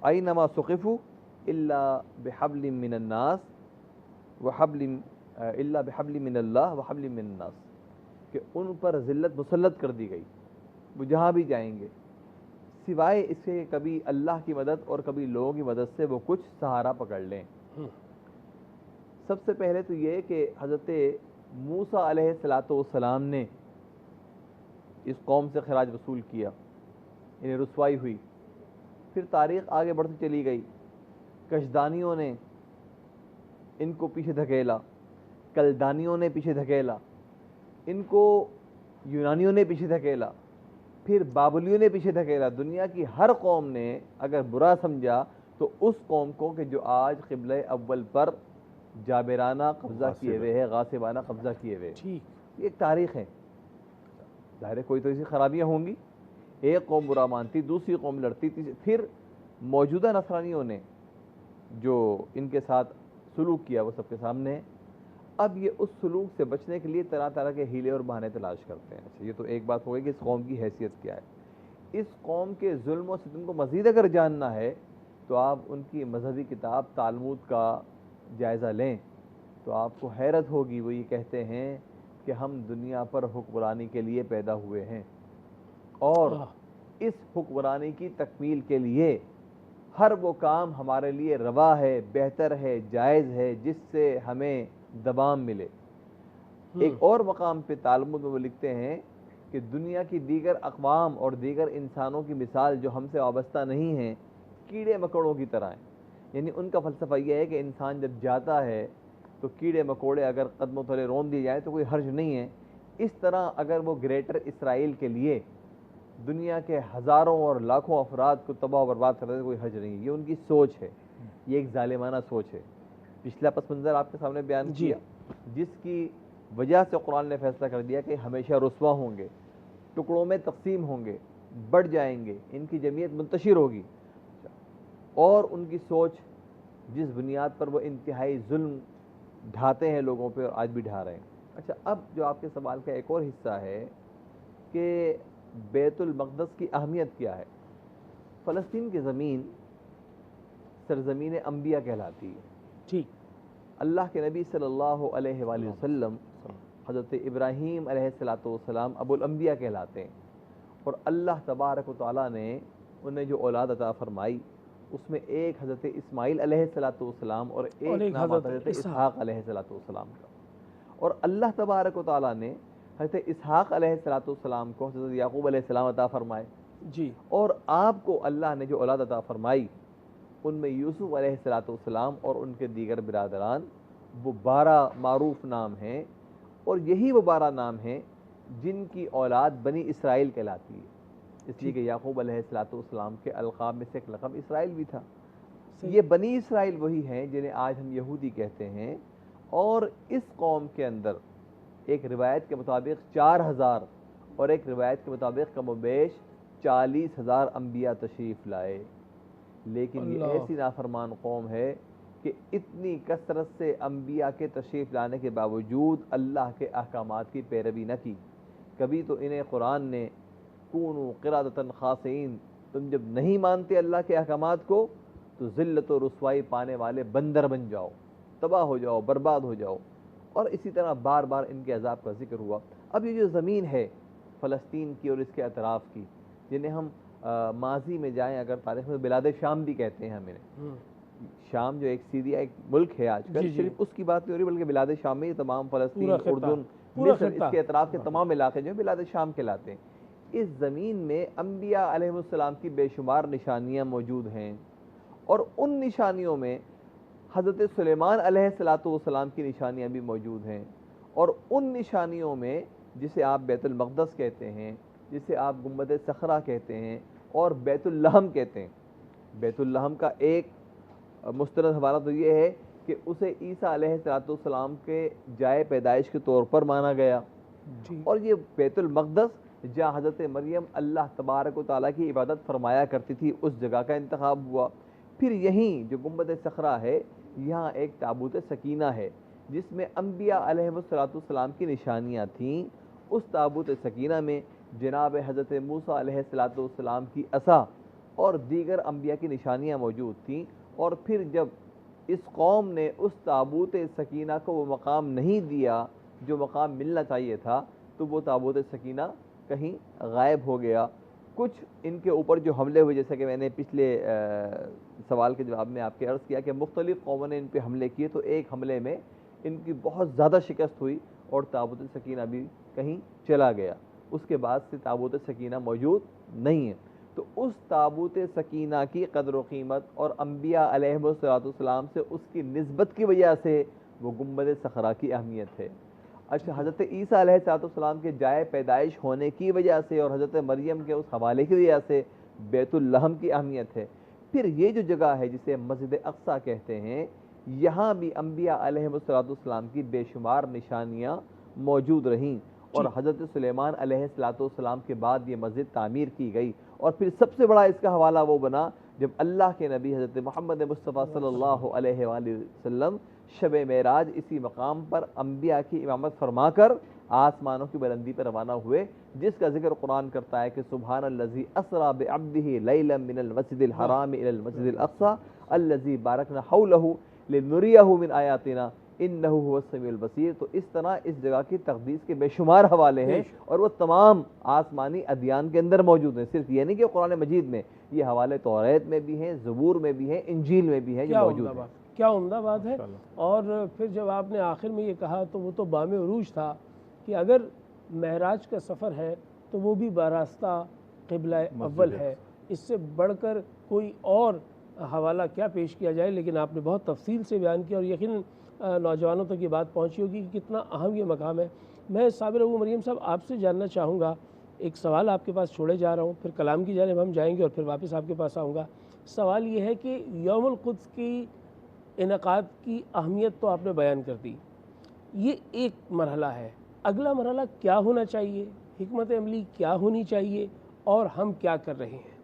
ऐनमा सुक़िफ़ू इल्ला बिहब्लिम मिनन्नास व हब्लिम इल्ला बिहब्लिम मिनल्लाह व हब्लिम मिनन्नास, कि उन पर ज़िल्लत मुसल्लत कर दी गई, वो जहाँ भी जाएंगे सिवाय इसके कभी अल्लाह की मदद और कभी लोगों की मदद से वो कुछ सहारा पकड़ लें। सबसे पहले तो ये कि हज़रत मूसा अलैहिस्सलाम ने इस कौम से खराज वसूल किया, इन्हें रुसवाई हुई। फिर तारीख़ आगे बढ़ती चली गई, कशदानियों ने इनको पीछे धकेला, कलदानियों ने पीछे धकेला, इनको यूनानियों ने पीछे धकेला, फिर बाबलियों ने पीछे धकेला। दुनिया की हर कौम ने अगर बुरा समझा तो उस कौम को कि जो आज क़िबला अव्वल पर जाबिराना कब्ज़ा किए हुए है, गासिबाना कब्ज़ा किए हुए, एक तारीख़ है। ज़ाहिर है कोई तो ऐसी खराबियाँ होंगी, एक कौम बुरा मानती, दूसरी कौम लड़ती, फिर मौजूदा नसरानियों ने जो इनके साथ सलूक किया वो सबके सामने है। अब ये उस सलूक से बचने के लिए तरह तरह के हीले और बहाने तलाश करते हैं। अच्छा, ये तो एक बात हो गई कि इस कौम की हैसियत क्या है। इस कौम के जुल्म और सितम को मज़ीद अगर जानना है तो आप उनकी मजहबी किताब तालमुद का जायज़ा लें तो आपको हैरत होगी। वो ये कहते हैं कि हम दुनिया पर हुक्मरानी के लिए पैदा हुए हैं और इस हुक्मरानी की तकमील के लिए हर वो काम हमारे लिए रवा है, बेहतर है, जायज़ है, जिससे हमें दबाम मिले। एक और मकाम पे तालमुद में वो लिखते हैं कि दुनिया की दीगर अक़वाम और दीगर इंसानों की मिसाल जो हमसे वाबस्ता नहीं हैं, कीड़े मकोड़ों की तरह हैं। यानी उनका फ़लसफ़ा यह है कि इंसान जब जाता है तो कीड़े मकोड़े अगर कदमों तले रौंद दिए जाए तो कोई हर्ज नहीं है। इस तरह अगर वो ग्रेटर इसराइल के लिए दुनिया के हज़ारों और लाखों अफराद को तबाह और बर्बाद कर देते कोई हर्ज नहीं है। ये उनकी सोच है, ये एक जालिमाना सोच है। पिछला पस मंज़र आपके सामने बयान किया, जिसकी वजह से कुरान ने फैसला कर दिया कि हमेशा रुस्वा होंगे, टुकड़ों में तकसीम होंगे, बढ़ जाएंगे, इनकी जमीयत मुंतशिर होगी। और उनकी सोच जिस बुनियाद पर वो इंतहाई जुल्म ढाते हैं लोगों पे और आज भी ढा रहे हैं। अच्छा, अब जो आपके सवाल का एक और हिस्सा है कि बैतुल मक़दस की अहमियत क्या है। फ़लस्तीन की ज़मीन सरज़मीन अंबिया कहलाती है। ठीक, अल्लाह के नबी सल्लल्लाहु अलैहि वसल्लम हज़रत इब्राहीम अलैहिस्सलाम अबुल अंबिया कहलाते हैं और अल्लाह तबारक व तआला ने उन्हें जो औलाद अता फरमाई उसमें एक हज़रत इस्माइल अलैहिस्सलाम और एक नाम आता है हज़रत इसहाक़ अलैहिस्सलाम का। और अल्लाह तबारक व तआला ने हज़रत इसहाक़ अलैहिस्सलाम को हज़रत याक़ूब अलैहिस्सलाम अता फरमाए जी, और आपको अल्लाह ने जो औलाद अता फरमाई उनमें यूसुफ़ अलैहिस्सलाम और उनके दीगर बिरादरान, वो 12 मारूफ नाम हैं और यही वो 12 नाम हैं जिनकी औलाद बनी इसराइल कहलाती है। इसलिए कि याक़ूब अलैहिस्सलाम के अलक़ाब में से एक लक़ब इसराइल भी था। ये बनी इसराइल वही हैं जिन्हें आज हम यहूदी कहते हैं। और इस कौम के अंदर एक रिवायत के मुताबिक 4000 और एक रिवायत के मुताबिक कमोबेश 40,000 अंबिया तशरीफ़ लाए। लेकिन ये ऐसी नाफरमान कौम है कि इतनी कसरत से अंबिया के तशरीफ़ लाने के बावजूद अल्लाह के अहकामात की पैरवी न की। कभी तो इन्हें कुरान ने कूनू क़िरादतन ख़ासिईन, तुम जब नहीं मानते अल्लाह के अहकामात को तो ज़िल्लत और रुसवाई पाने वाले बंदर बन जाओ, तबाह हो जाओ, बर्बाद हो जाओ। और इसी तरह बार बार इनके अज़ाब का जिक्र हुआ। अब ये जो ज़मीन है फ़लस्तीन की और इसके अतराफ़ की, जिन्हें हम माजी में जाएं अगर तारीख़ में बिलाद शाम भी कहते हैं हम इन्हें। शाम जो एक सीरिया एक मुल्क है आजकल, सिर्फ उसकी बात नहीं हो रही बल्कि बिलाद शाम में तमाम फ़लस्तीन, उर्दुन, मिस्र, इसके अतराफ़ के तमाम इलाके जो बिलाद शाम कहलाते हैं। इस ज़मीन में अंबिया अलैहिस्सलाम की बेशुमार निशानियाँ मौजूद हैं और उन निशानियों में हज़रत सुलेमान अलैहिस्सलाम की निशानियाँ भी मौजूद हैं। और उन निशानियों में जिसे आप बैतुल मक़दस कहते हैं, जिसे आप गुंबद सखरा कहते हैं और बैतुल लहम कहते हैं। बैतुल लहम का एक मुस्तनद हवाला तो ये है कि उसे ईसा अलैहिस्सलाम के जाए पैदाइश के तौर पर माना गया। और ये बैतुल मक़दस जहाँ हज़रत मरियम अल्लाह तबारक व तआला की इबादत फरमाया करती थी, उस जगह का इंतखाब हुआ। फिर यहीं जो गुंबद सखरा है, यहाँ एक ताबूत सकीना है जिसमें अंबिया अलैहिस्सलाम की निशानियाँ थीं। उस ताबूत सकीना में जनाब हज़रत मूसा अलैहिस्सलाम की असा और दीगर अंबिया की निशानियाँ मौजूद थीं। और फिर जब इस कौम ने उस ताबूत सकीना को वो मकाम नहीं दिया जो मकाम मिलना चाहिए था, तो वो ताबूत सकीना कहीं गायब हो गया। कुछ इनके ऊपर जो हमले हुए, जैसे कि मैंने पिछले सवाल के जवाब में आपके अर्ज़ किया कि मुख्तलिफ़ कौमों ने इन पर हमले किए, तो एक हमले में इनकी बहुत ज़्यादा शिकस्त हुई और ताबूत सकीना भी कहीं चला गया। उसके बाद से ताबूत सकीना मौजूद नहीं है। तो उस ताबूत सकीना की कदर व क़ीमत और अंबिया अलैहिस्सलाम से उसकी निस्बत की वजह से वो गुंबद सखरा की अहमियत है। अच्छा, हज़रत ईसा अलैहिस्सलाम के जाए पैदाइश होने की वजह से और हज़रत मरियम के उस हवाले की वजह से बैतुल लहम की अहमियत है। फिर ये जो जगह है जिसे मस्जिद अक़सा कहते हैं, यहाँ भी अंबिया अलैहिस्सलाम की बेशुमार निशानियाँ मौजूद रहीं और हज़रत सुलेमान अलैहिस्सलाम के बाद ये मस्जिद तामीर की गई। और फिर सबसे बड़ा इसका हवाला वो बना जब अल्लाह के नबी हज़रत मोहम्मद मुस्तफ़ा सल्लल्लाहु अलैहि वसल्लम शब मेराज इसी मकाम पर अंबिया की इमामत फरमाकर आसमानों की बुलंदी पर रवाना हुए, जिसका जिक्र कुरान करता है कि सुब्हानल्लज़ी असरा बिअब्दिही लैलन मिनल मस्जिदिल हराम इलल मस्जिदिल अक़सा अल्लज़ी बारकना हौलहु लिनुरियहु मिन आयातिना इन्नहु हुवस समीउल बसीर। तो इस तरह इस जगह की तक़दीस के बेशुमार हवाले हैं और वो तमाम आसमानी अदियान के अंदर मौजूद हैं। सिर्फ ये नहीं कि कुरान मजीद में, ये हवाले तौरात में भी हैं, ज़बूर में भी हैं, इंजील में भी हैं, ये मौजूद हैं। क्या उम्दा बात है। और फिर जब आपने आखिर में ये कहा तो वो तो बामे उरूज था कि अगर महराज का सफ़र है तो वो भी बारास्ता क़िबला अव्वल है, इससे बढ़कर कोई और हवाला क्या पेश किया जाए। लेकिन आपने बहुत तफसील से बयान किया और यकीनन नौजवानों तक ये बात पहुँची होगी कि कितना अहम ये मकाम है। मैं साबिर अबू मरियम साहब आपसे जानना चाहूँगा, एक सवाल आपके पास छोड़े जा रहा हूँ, फिर कलाम की जानिब हम जाएंगे और फिर वापस आपके पास आऊँगा। सवाल ये है कि यौमुल क़ुद्स की इनक़ाद की अहमियत तो आपने बयान कर दी, ये एक मरहला है। अगला मरहला क्या होना चाहिए, हिकमत अमली क्या होनी चाहिए और हम क्या कर रहे हैं?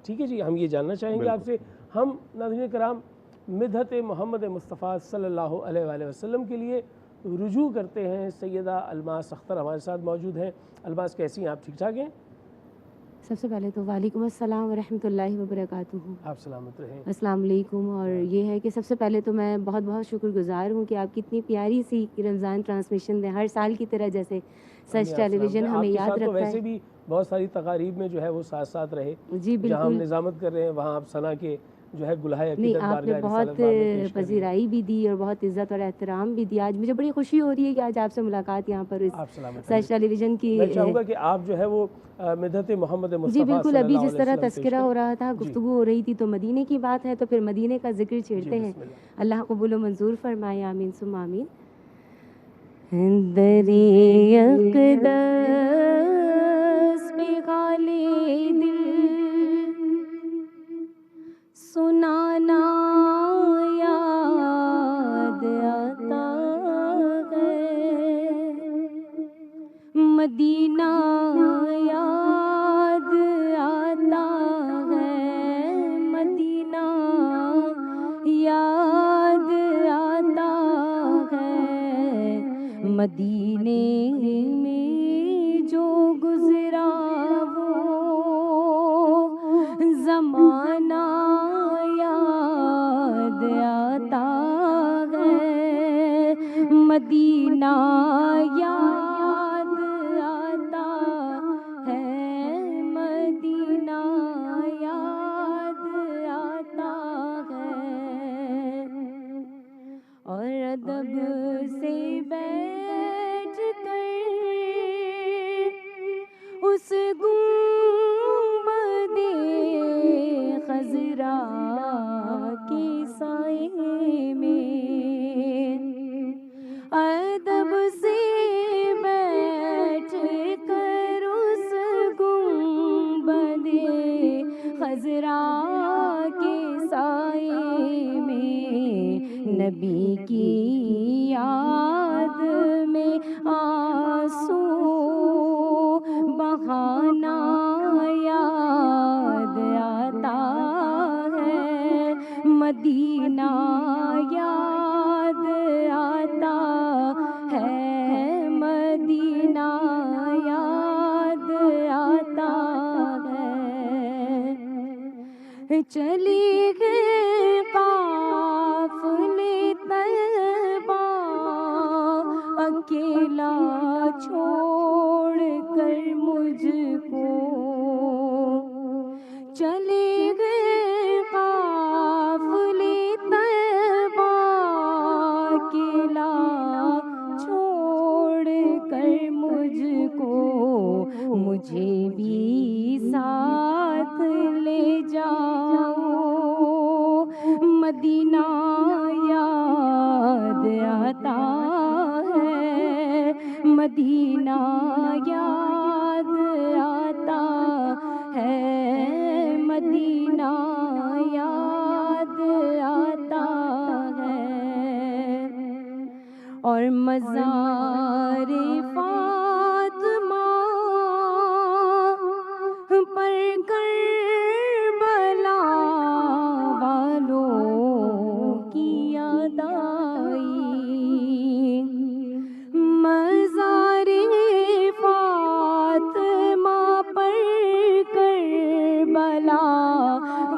ठीक है जी, हम ये जानना चाहेंगे आपसे। हम नाज़रीन कराम मिदहत मोहम्मद मुस्तफ़ा सल्लल्लाहु अलैहि वसल्लम के लिए रुजू करते हैं। सैयदा अलमास अख्तर हमारे साथ मौजूद हैं। अलमास कैसी हैं आप, ठीक ठाक हैं? सबसे पहले तो वालेकुम अस्सलाम व रहमतुल्लाहि व बरकातुहू। आप सलामत रहें। अस्सलाम वालेकुम। और ये है कि सबसे पहले तो मैं बहुत बहुत शुक्रगुजार हूँ कि आप कितनी प्यारी सी रमज़ान ट्रांसमिशन दें, हर साल की तरह जैसे सच टेलीविज़न हमें याद रखता है। वैसे भी बहुत सारी तकारीब में जो है वो साथ साथ रहे जी, बिल्कुल। जहाँ हम निज़ामत कर रहे हैं वहाँ आप सना के जो है गुलाहे नहीं, आपने बहुत पजीराई भी दी और बहुत इज़्ज़त और एहतराम भी दिया। आज मुझे बड़ी खुशी हो रही है कि आज आपसे मुलाकात यहाँ पर इस सच टेलीविज़न की। मैं चाहूँगा कि आप जो है वो मिदहत मोहम्मद मुस्तफ़ा जी बिल्कुल, अभी जिस तरह तज़किरा हो रहा था, गुफ्तगू हो रही थी, तो मदीने की बात है तो फिर मदीने का जिक्र छेड़ते हैं। अल्लाह कबूल व मंजूर फरमाए, आमीन सुम्मा आमीन। दरे अक़दस पे गाले दिल सुनाना याद आता है, मदीना याद आता है, मदीना याद आता है, मदीने में जो गुज़रा वो ज़माना याद आता है, मदीना याद आता है, मदीना याद आता है। और अदब से बैठ कर उस गुंबदे खज़रा के साए में, अदब से बैठ कर उस गुंबदे खज़रा के साए में, नबी की याद में आंसू बहाना याद आता है, मदीना याद आता है, मदीना याद आता है। चली गए काफ़िले तैबा अकेला छोड़ कर मुझको, चले गए काफ़िले तैबा अकेला छोड़ कर मुझको, मुझे भी साथ ले जाओ, मदीना याद आता है, मदीना याद आता है, मदीना याद आता है। और मज़ारे फातिमा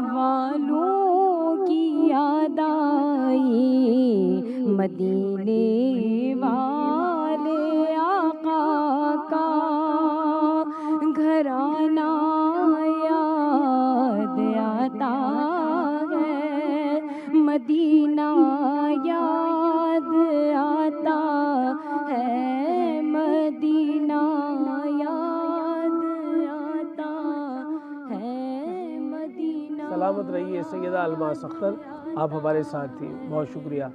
वालों की याद आई, मदीने वाले आका का घराना याद आता है, मदीना याद आता है, मदीना याद आता है, मदीना। सलामत रहिए सैयदा अलमास अख्तर, आप हमारे साथ थी, बहुत शुक्रिया।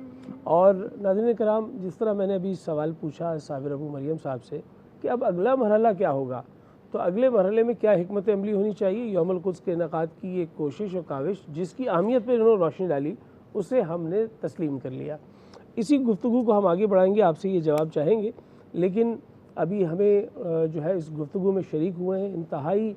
और नाज़रीन कराम, जिस तरह मैंने अभी सवाल पूछा साबिर अबू मरियम साहब से कि अब अगला मरहला क्या होगा, तो अगले मरहले में क्या हिकमत अमली होनी चाहिए, यौमुल कुद्स के इनेकाद की एक कोशिश और काविश जिसकी अहमियत पर इन्होंने रोशनी डाली, उसे हमने तस्लीम कर लिया। इसी गुफ्तगू को हम आगे बढ़ाएंगे, आपसे ये जवाब चाहेंगे, लेकिन अभी हमें जो है इस गुफ्तगू में शरीक हुए हैं इंतहाई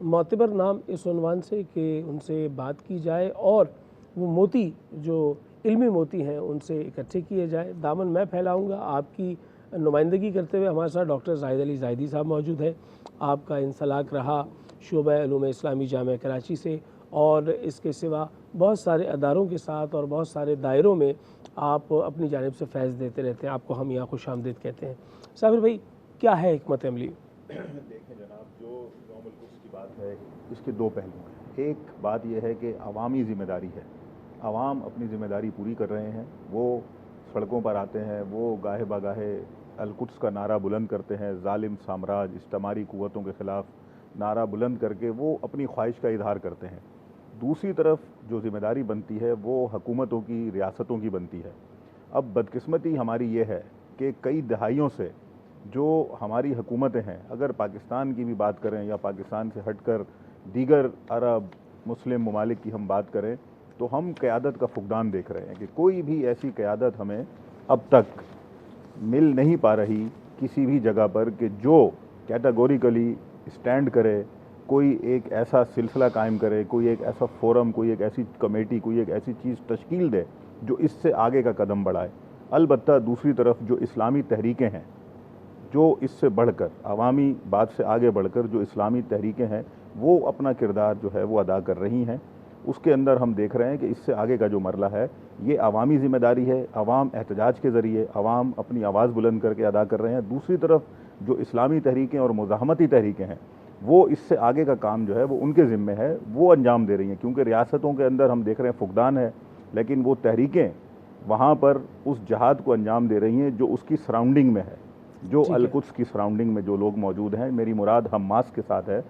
मोतबर नाम इस उन्वान से कि उनसे बात की जाए और वो मोती जो इल्मी मोती हैं उनसे इकट्ठे किए जाए। दामन मैं फैलाऊँगा, आपकी नुमाइंदगी करते हुए हमारे साथ डॉक्टर जाहिद अली जाहिदी साहब मौजूद हैं। आपका इंसलाक रहा शोबा उलूम इस्लामी जामिया कराची से, और इसके सिवा बहुत सारे अदारों के साथ और बहुत सारे दायरों में आप अपनी जानिब से फैज़ देते रहते हैं। आपको हम यहाँ खुशामदीद कहते हैं। साबिर भाई, क्या है हिकमत अमली? देखें जनाब, जो यौमुल कुद्स की बात है इसके दो पहलू हैं। एक बात यह है कि अवामी ज़िम्मेदारी है, अवाम अपनी ज़िम्मेदारी पूरी कर रहे हैं, वो सड़कों पर आते हैं, वो गाहे बगाहे अल-कुद्स का नारा बुलंद करते हैं, जालिम साम्राज्य इस्तिमारी क़ुव्वतों के ख़िलाफ़ नारा बुलंद करके वो अपनी ख्वाहिश का इजहार करते हैं। दूसरी तरफ जो ज़िम्मेदारी बनती है वो हुकूमतों की, रियासतों की बनती है। अब बदकिस्मती हमारी ये है कि कई दहाइयों से जो हमारी हुकूमतें हैं, अगर पाकिस्तान की भी बात करें या पाकिस्तान से हटकर दीगर अरब मुस्लिम ममालिक की हम बात करें, तो हम क़यादत का फुकदान देख रहे हैं कि कोई भी ऐसी क़यादत हमें अब तक मिल नहीं पा रही किसी भी जगह पर कि जो कैटेगोरिकली स्टैंड करे, कोई एक ऐसा सिलसिला कायम करे, कोई एक ऐसा फोरम, कोई एक ऐसी कमेटी, कोई एक ऐसी चीज़ तश्कील दे जो इससे आगे का कदम बढ़ाए। अलबत्ता दूसरी तरफ जो इस्लामी तहरीकें हैं, जो इससे बढ़कर अवामी बात से आगे बढ़कर जो इस्लामी तहरीकें हैं वो अपना किरदार जो है वो अदा कर रही हैं। उसके अंदर हम देख रहे हैं कि इससे आगे का जो मरला है ये अवामी ज़िम्मेदारी है, अवाम एहतजाज के ज़रिए अवाम अपनी आवाज़ बुलंद करके अदा कर रहे हैं। दूसरी तरफ जो इस्लामी तहरीकें और मुज़ाहमती तहरीकें हैं वो इससे आगे का काम जो है वो उनके ज़िम्मे है, वो अंजाम दे रही हैं। क्योंकि रियासतों के अंदर हम देख रहे हैं फुकदान है, लेकिन वो तहरीकें वहाँ पर उस जहाद को अंजाम दे रही हैं जो उसकी सराउंडिंग में है, जो अल-कुद्स की सराउंडिंग में जो लोग मौजूद हैं। मेरी मुराद हमास के साथ है,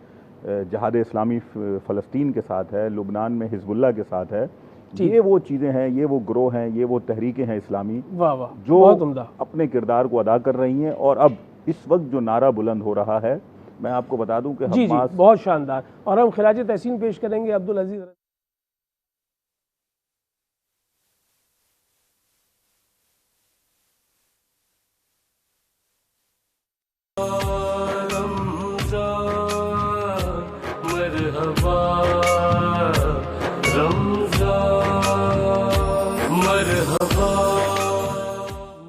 जहाद इस्लामी फ़लस्तीन के साथ है, लुबनान में हिज़्बुल्लाह के साथ है। ये वो चीज़ें हैं, ये वो ग्रोह हैं, ये वो तहरीकें हैं इस्लामी जो अपने किरदार को अदा कर रही हैं। और अब इस वक्त जो नारा बुलंद हो रहा है, मैं आपको बता दूं कि हमास बहुत शानदार, और हम खिराज तहसीन पेश करेंगे अब्दुल अजीज।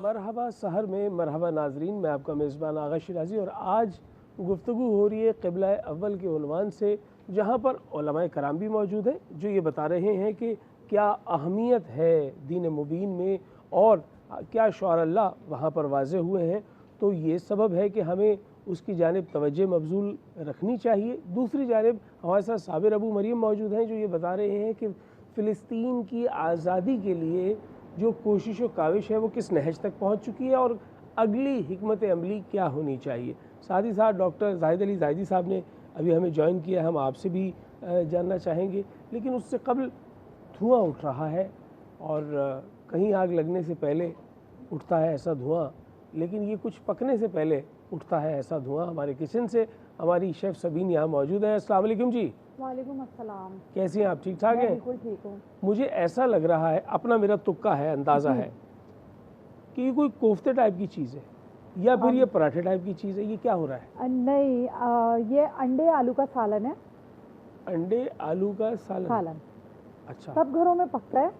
मरहबा सहर में मरहबा नाजरीन, मैं आपका मेज़बान आगा शिराजी, और आज गुफ्तगू हो रही है क़िबला अव्वल के उन्वान से, जहाँ पर उलमाए कराम भी मौजूद हैं जो ये बता रहे हैं कि क्या अहमियत है दीन मुबीन में और क्या शौअल्लाह वहाँ पर वाज़े हुए हैं। तो ये सबब है कि हमें उसकी जानिब तवज्जो मबज़ूल रखनी चाहिए। दूसरी जानिब हमारे साथ साबिर अबू मरियम मौजूद हैं जो ये बता रहे हैं कि फ़िलिस्तीन की आज़ादी के लिए जो कोशिश व काविश है वो किस नहज तक पहुँच चुकी है और अगली हिकमत अमली क्या होनी चाहिए। साथ ही साथ डॉक्टर जाहिद अली जाहिदी साहब ने अभी हमें ज्वाइन किया है, हम आपसे भी जानना चाहेंगे। लेकिन उससे कबल धुआं उठ रहा है, और कहीं आग लगने से पहले उठता है ऐसा धुआं, लेकिन ये कुछ पकने से पहले उठता है ऐसा धुआं। हमारे किचन से हमारी शेफ़ सबीन यहाँ मौजूद है। अस्सलाम वालेकुम जी। वालेकुम अस्सलाम। कैसी हैं आप? ठीक ठाक हैं? बिल्कुल ठीक हूँ। मुझे ऐसा लग रहा है, अपना मेरा तुक्का है, अंदाज़ा है कि ये कोई कोफ्ते टाइप की चीज़ है या फिर ये पराठे टाइप की चीज़ है। ये क्या हो रहा है? नहीं, ये अंडे आलू का सालन है। अंडे आलू का सालन। अच्छा, सब घरों में पकता है।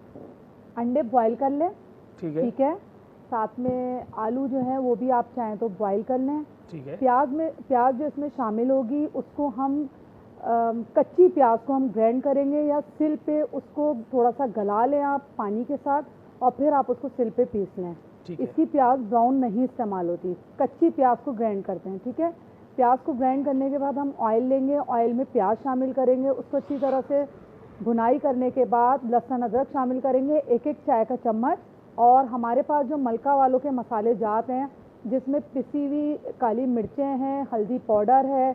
अंडे बॉईल कर लें, ठीक है। साथ में आलू जो है वो भी आप चाहें तो बॉईल कर लें। ठीक है। प्याज जो इसमें शामिल होगी उसको हम कच्ची प्याज को हम ग्राइंड करेंगे या सिल पे उसको थोड़ा सा गला लें आप पानी के साथ और फिर आप उसको सिल पे पीस लें। ठीक है। इसकी प्याज ब्राउन नहीं इस्तेमाल होती, कच्ची प्याज को ग्राइंड करते हैं। ठीक है, प्याज को ग्राइंड करने के बाद हम ऑयल लेंगे, ऑयल में प्याज शामिल करेंगे, उसको अच्छी तरह से भुनाई करने के बाद लहसुन अदरक शामिल करेंगे, एक एक चाय का चम्मच। और हमारे पास जो मलका वालों के मसाले जात हैं जिसमें पिसी हुई काली मिर्चें हैं, हल्दी पाउडर है,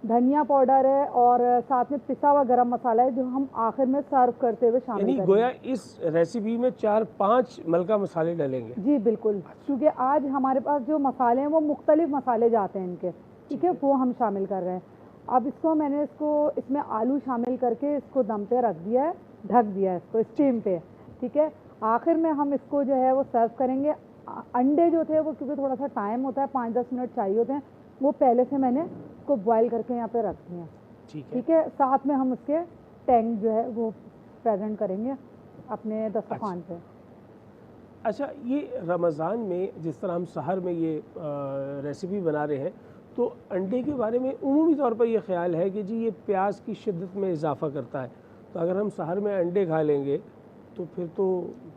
धनिया पाउडर है और साथ में पिसा हुआ गरम मसाला है जो हम आखिर में सर्व करते हुए शामिल यानी करेंगे। गोया इस रेसिपी में 4-5 मलका मसाले डालेंगे। जी बिल्कुल, क्योंकि आज हमारे पास जो मसाले हैं वो मुख्तलिफ मसाले जाते हैं इनके। ठीक है, वो हम शामिल कर रहे हैं। अब मैंने इसमें आलू शामिल करके इसको दम पे रख दिया है, ढक दिया है इसको स्टीम पे। ठीक है, आखिर में हम इसको जो है वो सर्व करेंगे। अंडे जो थे वो क्योंकि थोड़ा सा टाइम होता है, 5-10 मिनट चाहिए होते हैं, वो पहले से मैंने इसको बॉयल करके यहाँ पे रख दिए हैं। ठीक है। ठीक है, साथ में हम उसके टैंग जो है वो प्रेजेंट करेंगे अपने दस्तरखान पे। अच्छा, ये रमज़ान में जिस तरह हम सहर में ये रेसिपी बना रहे हैं, तो अंडे के बारे में उमूमी तौर पर ये ख्याल है कि जी ये प्याज की शिद्दत में इजाफ़ा करता है, तो अगर हम सहर में अंडे खा लेंगे तो फिर तो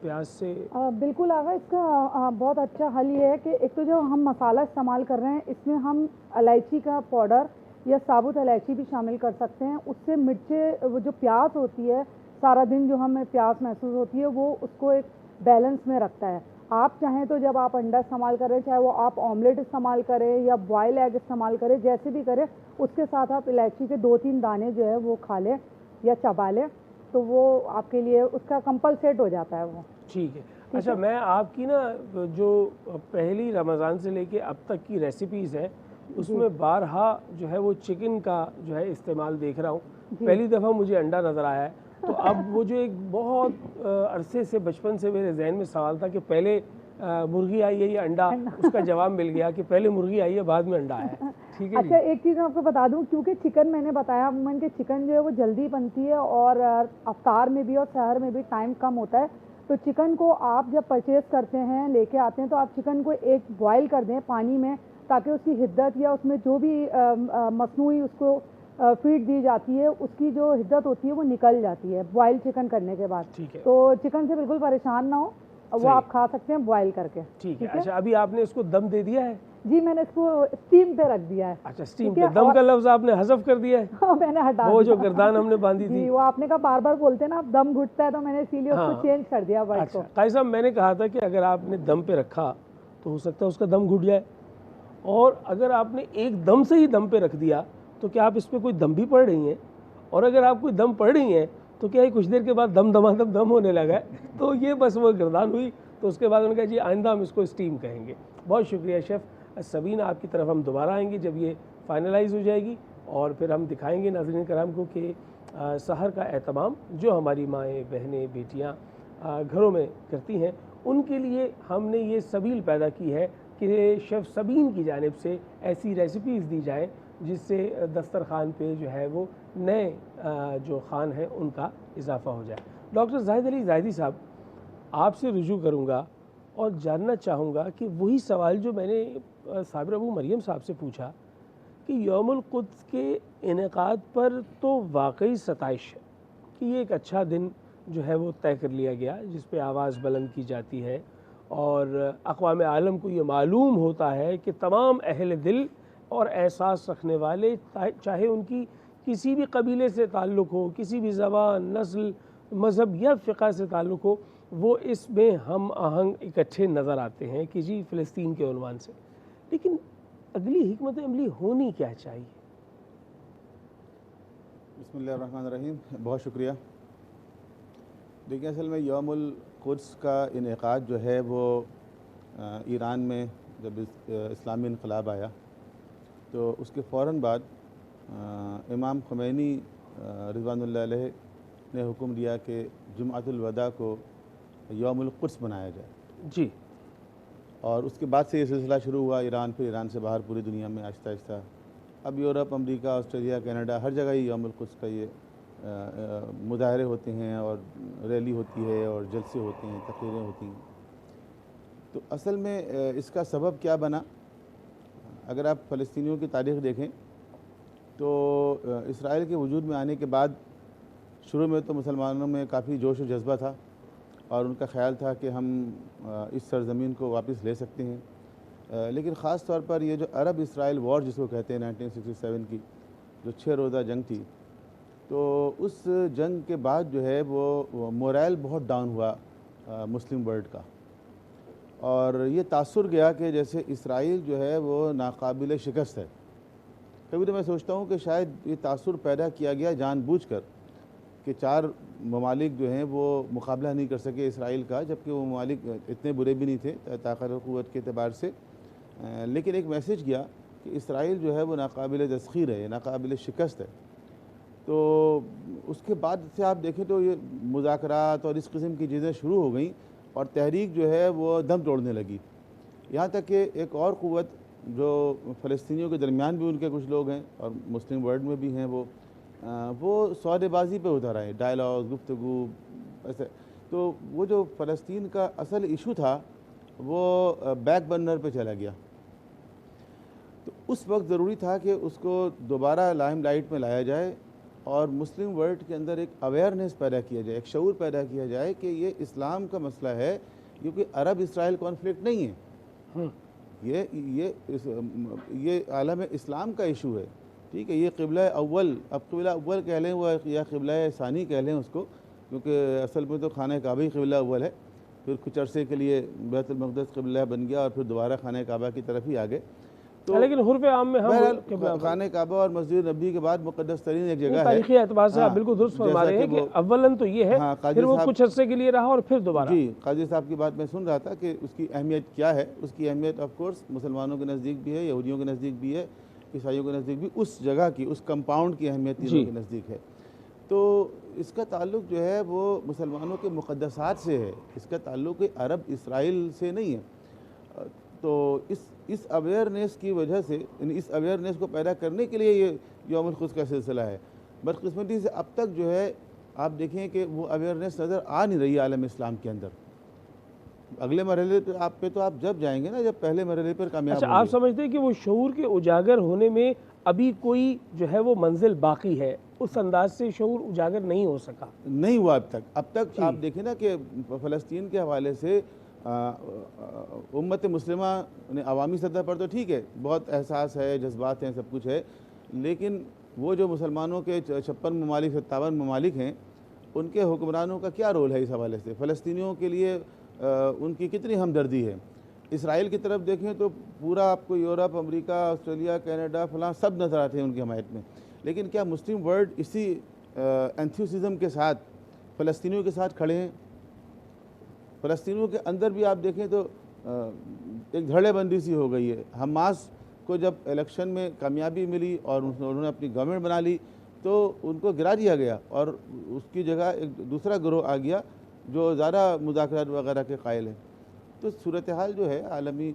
प्याज से बिल्कुल आगा, इसका बहुत अच्छा हल ये है कि एक तो जो हम मसाला इस्तेमाल कर रहे हैं इसमें हम इलायची का पाउडर या साबुत इलायची भी शामिल कर सकते हैं। उससे मिर्चे वो जो प्याज होती है, सारा दिन जो हमें प्याज महसूस होती है वो उसको एक बैलेंस में रखता है। आप चाहें तो जब आप अंडा इस्तेमाल करें, चाहे वो आप ऑमलेट इस्तेमाल करें या बॉयल एग इस्तेमाल करें, जैसे भी करें, उसके साथ आप इलायची के 2-3 दाने जो है वो खा लें या चबा लें, तो वो आपके लिए उसका कंपलसेट हो जाता है वो। ठीक है। अच्छा, मैं आपकी ना जो पहली रमज़ान से लेके अब तक की रेसिपीज़ है उसमें बारहा जो है वो चिकन का जो है इस्तेमाल देख रहा हूँ। पहली दफ़ा मुझे अंडा नज़र आया है, तो अब वो जो एक बहुत अरसे से बचपन से मेरे जहन में सवाल था कि पहले मुर्गी आई है या अंडा, उसका जवाब मिल गया कि पहले मुर्गी आई है बाद में अंडा आया है। ठीक है। अच्छा, एक चीज़ मैं आपको बता दूं, क्योंकि चिकन मैंने बताया मन के चिकन जो है वो जल्दी बनती है और अफ्तार में भी और सहर में भी टाइम कम होता है, तो चिकन को आप जब परचेज़ करते हैं, लेके आते हैं, तो आप चिकन को एक बॉयल कर दें पानी में, ताकि उसकी हिद्दत या उसमें जो भी मसनूई उसको फीड दी जाती है उसकी जो हिद्दत होती है वो निकल जाती है बॉयल चिकन करने के बाद। ठीक है। तो चिकन से बिल्कुल परेशान ना हो, वो आप खा सकते हैं बॉयल करके। ठीक है। अच्छा, अभी आपने इसको दम दे दिया है? जी, मैंने इसको स्टीम पे रख दिया है। अच्छा, स्टीम पे। दम का लफ्ज़ आपने हज़फ कर दिया है? हाँ, मैंने हटा वो दिया। जो गर्दान हमने बांधी थी, वो आपने कहा बार बार बोलते हैं ना आप दम घुटता है, तो मैंने इसीलिए उसको चेंज कर दिया वर्ड अच्छा, को। काजी साहब, मैंने कहा था कि अगर आपने दम पे रखा तो हो सकता है उसका दम घुट जाए, और अगर आपने एक दम से ही दम पे रख दिया तो क्या आप इस पर कोई दम भी पड़ रही हैं? और अगर आप कोई दम पड़ रही हैं तो क्या है कुछ देर के बाद दम दमादम दम होने लगा है? तो ये बस वो गर्दान हुई, तो उसके बाद उन्होंने कहा जी आइंदा हम इसको स्टीम कहेंगे। बहुत शुक्रिया शेफ़ सबीना, आपकी तरफ हम दोबारा आएंगे जब ये फाइनलाइज हो जाएगी, और फिर हम दिखाएंगे नाज़रीन कराम को कि सहर का एहतमाम जो हमारी माएँ, बहनें, बेटियाँ घरों में करती हैं, उनके लिए हमने ये सबील पैदा की है कि शेफ़ सबीन की जानिब से ऐसी रेसिपीज़ दी जाए जिससे दस्तरखान पे जो है वो नए जो खान हैं उनका इजाफ़ा हो जाए। डॉक्टर ज़ाहिद अली ज़ाहिदी साहब, आपसे रुजू करूँगा और जानना चाहूँगा कि वही सवाल जो मैंने साबिर अबू मरियम साहब से पूछा कि यौमुल क़ुद्स के इनेक़ाद पर तो वाकई सताइश है कि ये एक अच्छा दिन जो है वो तय कर लिया गया जिस पे आवाज़ बुलंद की जाती है, और अक़वाम आलम को ये मालूम होता है कि तमाम अहल दिल और एहसास रखने वाले, चाहे उनकी किसी भी कबीले से ताल्लुक़ हो, किसी भी ज़बान, नस्ल, मज़हब या फ़िक़ा से ताल्लुक़ हो, वो इसमें हम आहंग इकट्ठे नज़र आते हैं कि जी फ़लस्तीन के उन्वान से। लेकिन अगली हिकमत अमली होनी क्या चाहिए? बिस्मिल्लाहिर्रहमानिर्रहीम, बहुत शुक्रिया। देखिए, असल में यौमुल क़ुद्स का इनेक़ाद जो है वो ईरान में जब इस्लामी इनक़लाब आया तो उसके फ़ौरन बाद इमाम ख़ुमैनी रिज़वानुल्लाह अलैह ने हुक्म दिया कि जुम्अतुल वदा को यौमुल क़ुद्स बनाया जाए जी। और उसके बाद से ये सिलसिला शुरू हुआ ईरान, फिर ईरान से बाहर पूरी दुनिया में आहिस्ता आहिस्ता, अब यूरोप, अमेरिका, ऑस्ट्रेलिया, कनाडा, हर जगह ही यौमुल क़ुद्स का ये मुजाहरे होते हैं और रैली होती है और जलसे होते हैं, तकरीरें होती हैं। तो असल में इसका सबब क्या बना? अगर आप फ़लस्तीनियों की तारीख़ देखें तो इसराइल के वजूद में आने के बाद शुरू में तो मुसलमानों में काफ़ी जोश और जज्बा था और उनका ख्याल था कि हम इस सरज़मीन को वापस ले सकते हैं, लेकिन ख़ास तौर पर ये जो अरब इसराइल वॉर जिसको कहते हैं 1967 की जो 6 रोज़ा जंग थी, तो उस जंग के बाद जो है वो मोरल बहुत डाउन हुआ मुस्लिम वर्ल्ड का, और ये तासुर गया कि जैसे इसराइल जो है वो नाकाबिल शिकस्त है। कभी तो मैं सोचता हूँ कि शायद ये तासुर पैदा किया गया जानबूझकर कि 4 ममालिक जो हैं वो मुकाबला नहीं कर सके इसराइल का, जबकि वो ममालिक इतने बुरे भी नहीं थे ताकत और क़ुव्वत के अतबार से, लेकिन एक मैसेज गया कि इसराइल जो है वो नाकाबिल तस्खीर है, नाकाबिल शिकस्त है। तो उसके बाद से आप देखें तो ये मुज़ाकरात और इस किस्म की चीज़ें शुरू हो गई और तहरीक जो है वो दम तोड़ने लगी। यहाँ तक कि एक और क़ुव्वत जो फ़लस्तीनियों के दरमियान भी उनके कुछ लोग हैं और मुस्लिम वर्ल्ड में भी हैं, वो सौदेबाजी पे उतर आए, डायलॉग, गुफ्तगू ऐसे। तो वो जो फ़लस्तीन का असल इशू था वो बैक बर्नर पे चला गया। तो उस वक्त ज़रूरी था कि उसको दोबारा लाइमलाइट में लाया जाए और मुस्लिम वर्ल्ड के अंदर एक अवेयरनेस पैदा किया जाए, एक शऊर पैदा किया जाए कि ये इस्लाम का मसला है, क्योंकि अरब इसराइल कॉन्फ्लिक्ट नहीं है, ये आलम इस्लाम का इशू है। ठीक है, ये क़िबला अव्वल, अब क़िबला अव्वल कह लें वो या क़िबला सानी कह लें उसको, क्योंकि असल में तो खाना काबा ही क़िबला अव्वल है, फिर कुछ अरसे के लिए बैतुल मक़दस क़िबला बन गया और फिर दोबारा खाना काबा की तरफ ही आ गए। तो लेकिन हुर्फ़ आम में हम खाना काबा और मस्जिद नबी के बाद मुक़द्दस तरीन एक जगह है। तारीख़ी एतबार से आप बिल्कुल दुरुस्त फरमा रहे हैं कि अव्वलन तो ये है, फिर वो कुछ अरसे के लिए रहा और फिर दोबारा। जी, काजी साहब की बात मैं सुन रहा था कि उसकी अहमियत क्या है। उसकी अहमियत ऑफ कोर्स मुसलमानों के नज़दीक भी है, यहूदियों के नज़दीक भी है, ईसाइयों के नज़दीक भी, उस जगह की, उस कंपाउंड की अहमियत तीनों के नज़दीक है। तो इसका ताल्लुक़ जो है वो मुसलमानों के मुक़द्दसात से है, इसका ताल्लुक़ अरब इसराइल से नहीं है। तो इस अवेयरनेस की वजह से, इस अवेयरनेस को पैदा करने के लिए ये यौमुल क़ुद्स का सिलसिला है। बदकिस्मती से अब तक जो है आप देखें कि वो अवेयरनेस नज़र आ नहीं रही आलम इस्लाम के अंदर। अगले मरहले पे तो आप जब जाएंगे ना, जब पहले मरहले पर कामयाब। अच्छा, आप समझते हैं कि वो शऊर के उजागर होने में अभी कोई जो है वो मंजिल बाकी है, उस अंदाज से शऊर उजागर नहीं हो सका, नहीं हुआ अब तक आप देखें ना कि फ़लस्तीन के हवाले से उम्मत मुस्लिमा ने अवामी सतह पर तो ठीक है, बहुत एहसास है, जज्बात हैं, सब कुछ है, लेकिन वो जो मुसलमानों के 56 ममालिक 57 ममालिक हैं, उनके हुक्मरानों का क्या रोल है इस हवाले से? फ़लस्तीनियों के लिए उनकी कितनी हमदर्दी है? इसराइल की तरफ देखें तो पूरा आपको यूरोप, अमेरिका, ऑस्ट्रेलिया, कनाडा, फलां सब नज़र आते हैं उनकी हमायत में, लेकिन क्या मुस्लिम वर्ल्ड इसी एंथुसिज्म के साथ फ़लस्तीनियों के साथ खड़े हैं? फ़लस्तीनियों के अंदर भी आप देखें तो एक धड़ेबंदी सी हो गई है। हमास को जब इलेक्शन में कामयाबी मिली और उन्होंने अपनी गवर्नमेंट बना ली तो उनको गिरा दिया गया और उसकी जगह एक दूसरा गिरोह आ गया जो ज़्यादा मुज़ाकरात वगैरह के कायल है। तो सूरत हाल जो है आलमी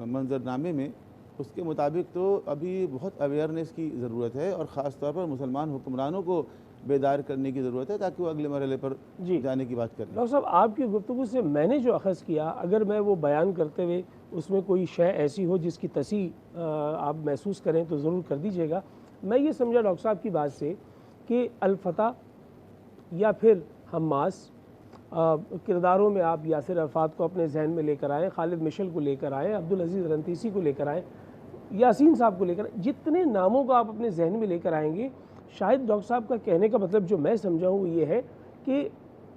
मंजरनामे में, उसके मुताबिक तो अभी बहुत अवेयरनेस की ज़रूरत है और ख़ास तौर पर मुसलमान हुक्मरानों को बेदार करने की ज़रूरत है ताकि वो अगले मरहले पर जाने की बात करें। डॉक्टर साहब, आपकी गुफ्तगू से मैंने जो अख़ज़ किया, अगर मैं वो बयान करते हुए उसमें कोई शय ऐसी हो जिसकी तसीह आप महसूस करें तो ज़रूर कर दीजिएगा। मैं ये समझा डॉक्टर साहब की बात से कि अल-फतह या फिर हमास किरदारों में आप यासिर अरफ़ात को अपने जहन में लेकर आएँ, खालिद मिशल को लेकर आएँ, अब्दुल अज़ीज़ रंतीसी को लेकर आएँ, यासीन साहब को लेकर, जितने नामों को आप अपने जहन में लेकर आएंगे, शायद डॉक्टर साहब का कहने का मतलब जो मैं समझा हूँ ये है कि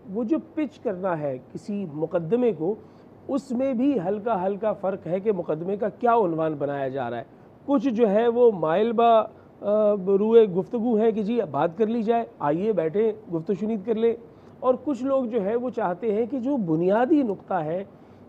वो जो पिच करना है किसी मुकदमे को, उसमें भी हल्का हल्का फ़र्क है कि मुकदमे का क्या उन्वान बनाया जा रहा है। कुछ जो है वो माइलबा रुए गुफ्तगू है कि जी बात कर ली जाए, आइए बैठे गुफ्तगू शुनीद कर ले, और कुछ लोग जो है वो चाहते हैं कि जो बुनियादी नुक्ता है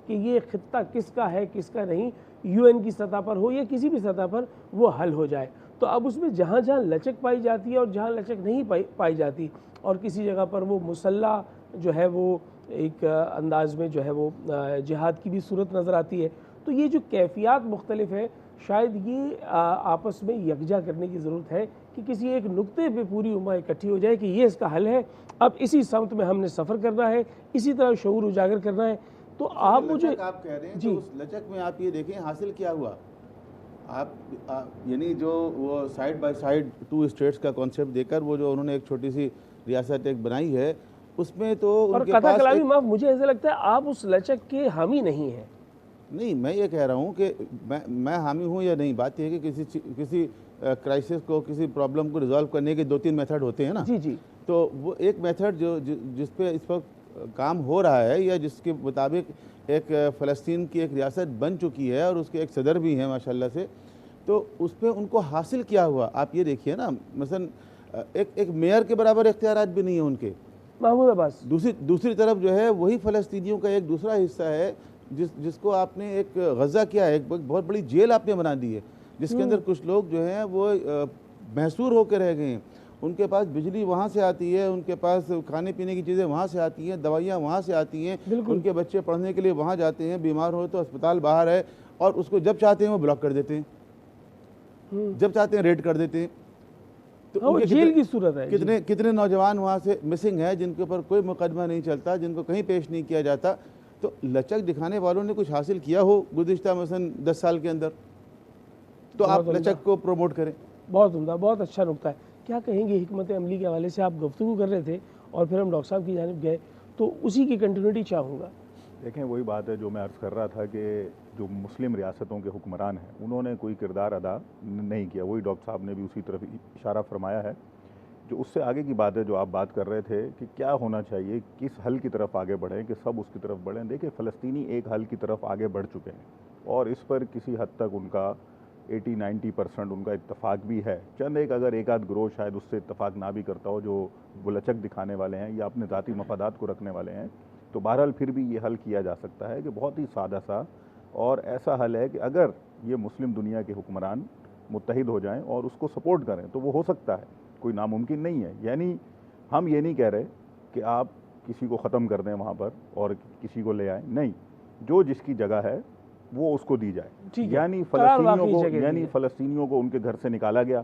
कि ये ख़ित्ता किसका है किसका नहीं, UN की सतह पर हो या किसी भी सतह पर, वो हल हो जाए। तो अब उसमें जहाँ जहाँ लचक पाई जाती है और जहाँ लचक नहीं पाई जाती, और किसी जगह पर वो मुसल्ला जो है वो एक अंदाज में जो है वो जिहाद की भी सूरत नज़र आती है, तो ये जो कैफियत मुख्तलिफ है, शायद ये आपस में यकजा करने की ज़रूरत है कि किसी एक नुक्ते पे पूरी उम्मा इकट्ठी हो जाए कि ये इसका हल है, अब इसी समत में हमने सफ़र करना है, इसी तरह शऊर उजागर करना है। तो आप मुझे आप कह रहे हैं जी, तो उस लचक में आप ये देखें हासिल क्या हुआ। यानी जो वो साइड बाय साइड 2 स्टेट्स का कॉन्सेप्ट देकर वो जो उन्होंने एक छोटी सी रियासत एक बनाई है, उसमें तो और उनके कथा पास कलामी माफ, मुझे ऐसा लगता है आप उस लचक के हामी नहीं हैं। नहीं, मैं ये कह रहा हूँ कि मैं हामी हूँ या नहीं, बात यह है कि किसी क्राइसिस को, किसी प्रॉब्लम को रिजॉल्व करने के 2-3 मेथड होते हैं ना। जी जी। तो वो एक मेथड जिस पे इस वक्त काम हो रहा है या जिसके मुताबिक एक फ़लस्तीन की एक रियासत बन चुकी है और उसके एक सदर भी हैं माशाल्लाह से, तो उस पर उनको हासिल क्या हुआ आप ये देखिए ना। मसलन एक मेयर के बराबर इख्तियारात भी नहीं है उनके। महमूद अब्बास। दूसरी तरफ जो है वही फ़लस्तीनियों का एक दूसरा हिस्सा है जिसको आपने एक गज़ा किया है, एक बहुत बड़ी जेल आपने बना दी है, जिसके अंदर कुछ लोग जो हैं वो महसूर होकर रह गए हैं। उनके पास बिजली वहाँ से आती है, उनके पास खाने पीने की चीज़ें वहाँ से आती हैं, दवाइयाँ वहाँ से आती हैं, उनके बच्चे पढ़ने के लिए वहाँ जाते हैं, बीमार हो तो अस्पताल बाहर है, और उसको जब चाहते हैं वो ब्लॉक कर देते हैं, जब चाहते हैं रेड कर देते हैं। तो जेल की सूरत है। कितने नौजवान वहाँ से मिसिंग है जिनके ऊपर कोई मुकदमा नहीं चलता, जिनको कहीं पेश नहीं किया जाता। तो लचक दिखाने वालों ने कुछ हासिल किया हो गुज़िश्ता मसलन 10 साल के अंदर, तो आप लचक को प्रमोट करें। बहुत उम्दा, बहुत अच्छा नुक्ता है। क्या कहेंगे हिकमत अमली के हवाले से? आप गुफ्तगू कर रहे थे और फिर हम डॉक्टर साहब की जानिब गए, तो उसी की कंटिन्यूटी चाहूँगा। देखें, वही बात है जो मैं अर्ज़ कर रहा था कि जो मुस्लिम रियासतों के हुक्मरान हैं उन्होंने कोई किरदार अदा नहीं किया। वही डॉक्टर साहब ने भी उसी तरफ इशारा फरमाया है। जो उससे आगे की बात है जो आप बात कर रहे थे कि क्या होना चाहिए, किस हल की तरफ आगे बढ़ें, कि सब उसकी तरफ बढ़ें। देखिए, फ़लस्तीनी एक हल की तरफ आगे बढ़ चुके हैं और इस पर किसी हद तक उनका 80-90% उनका इत्तफाक भी है। चंद एक अगर एक आध ग्रोह शायद उससे इत्तफाक ना भी करता हो, जो बुलचक दिखाने वाले हैं या अपने ज़ाती मफादात को रखने वाले हैं, तो बहरहाल फिर भी ये हल किया जा सकता है कि बहुत ही सादा सा और ऐसा हल है कि अगर ये मुस्लिम दुनिया के हुक्मरान मुत्तहिद हो जाएं और उसको सपोर्ट करें तो वो हो सकता है, कोई नामुमकिन नहीं है। यानी हम ये नहीं कह रहे कि आप किसी को ख़त्म कर दें वहाँ पर और किसी को ले आएँ, नहीं, जो जिसकी जगह है वो उसको दी जाए। यानी फ़लस्तीनियों को उनके घर से निकाला गया,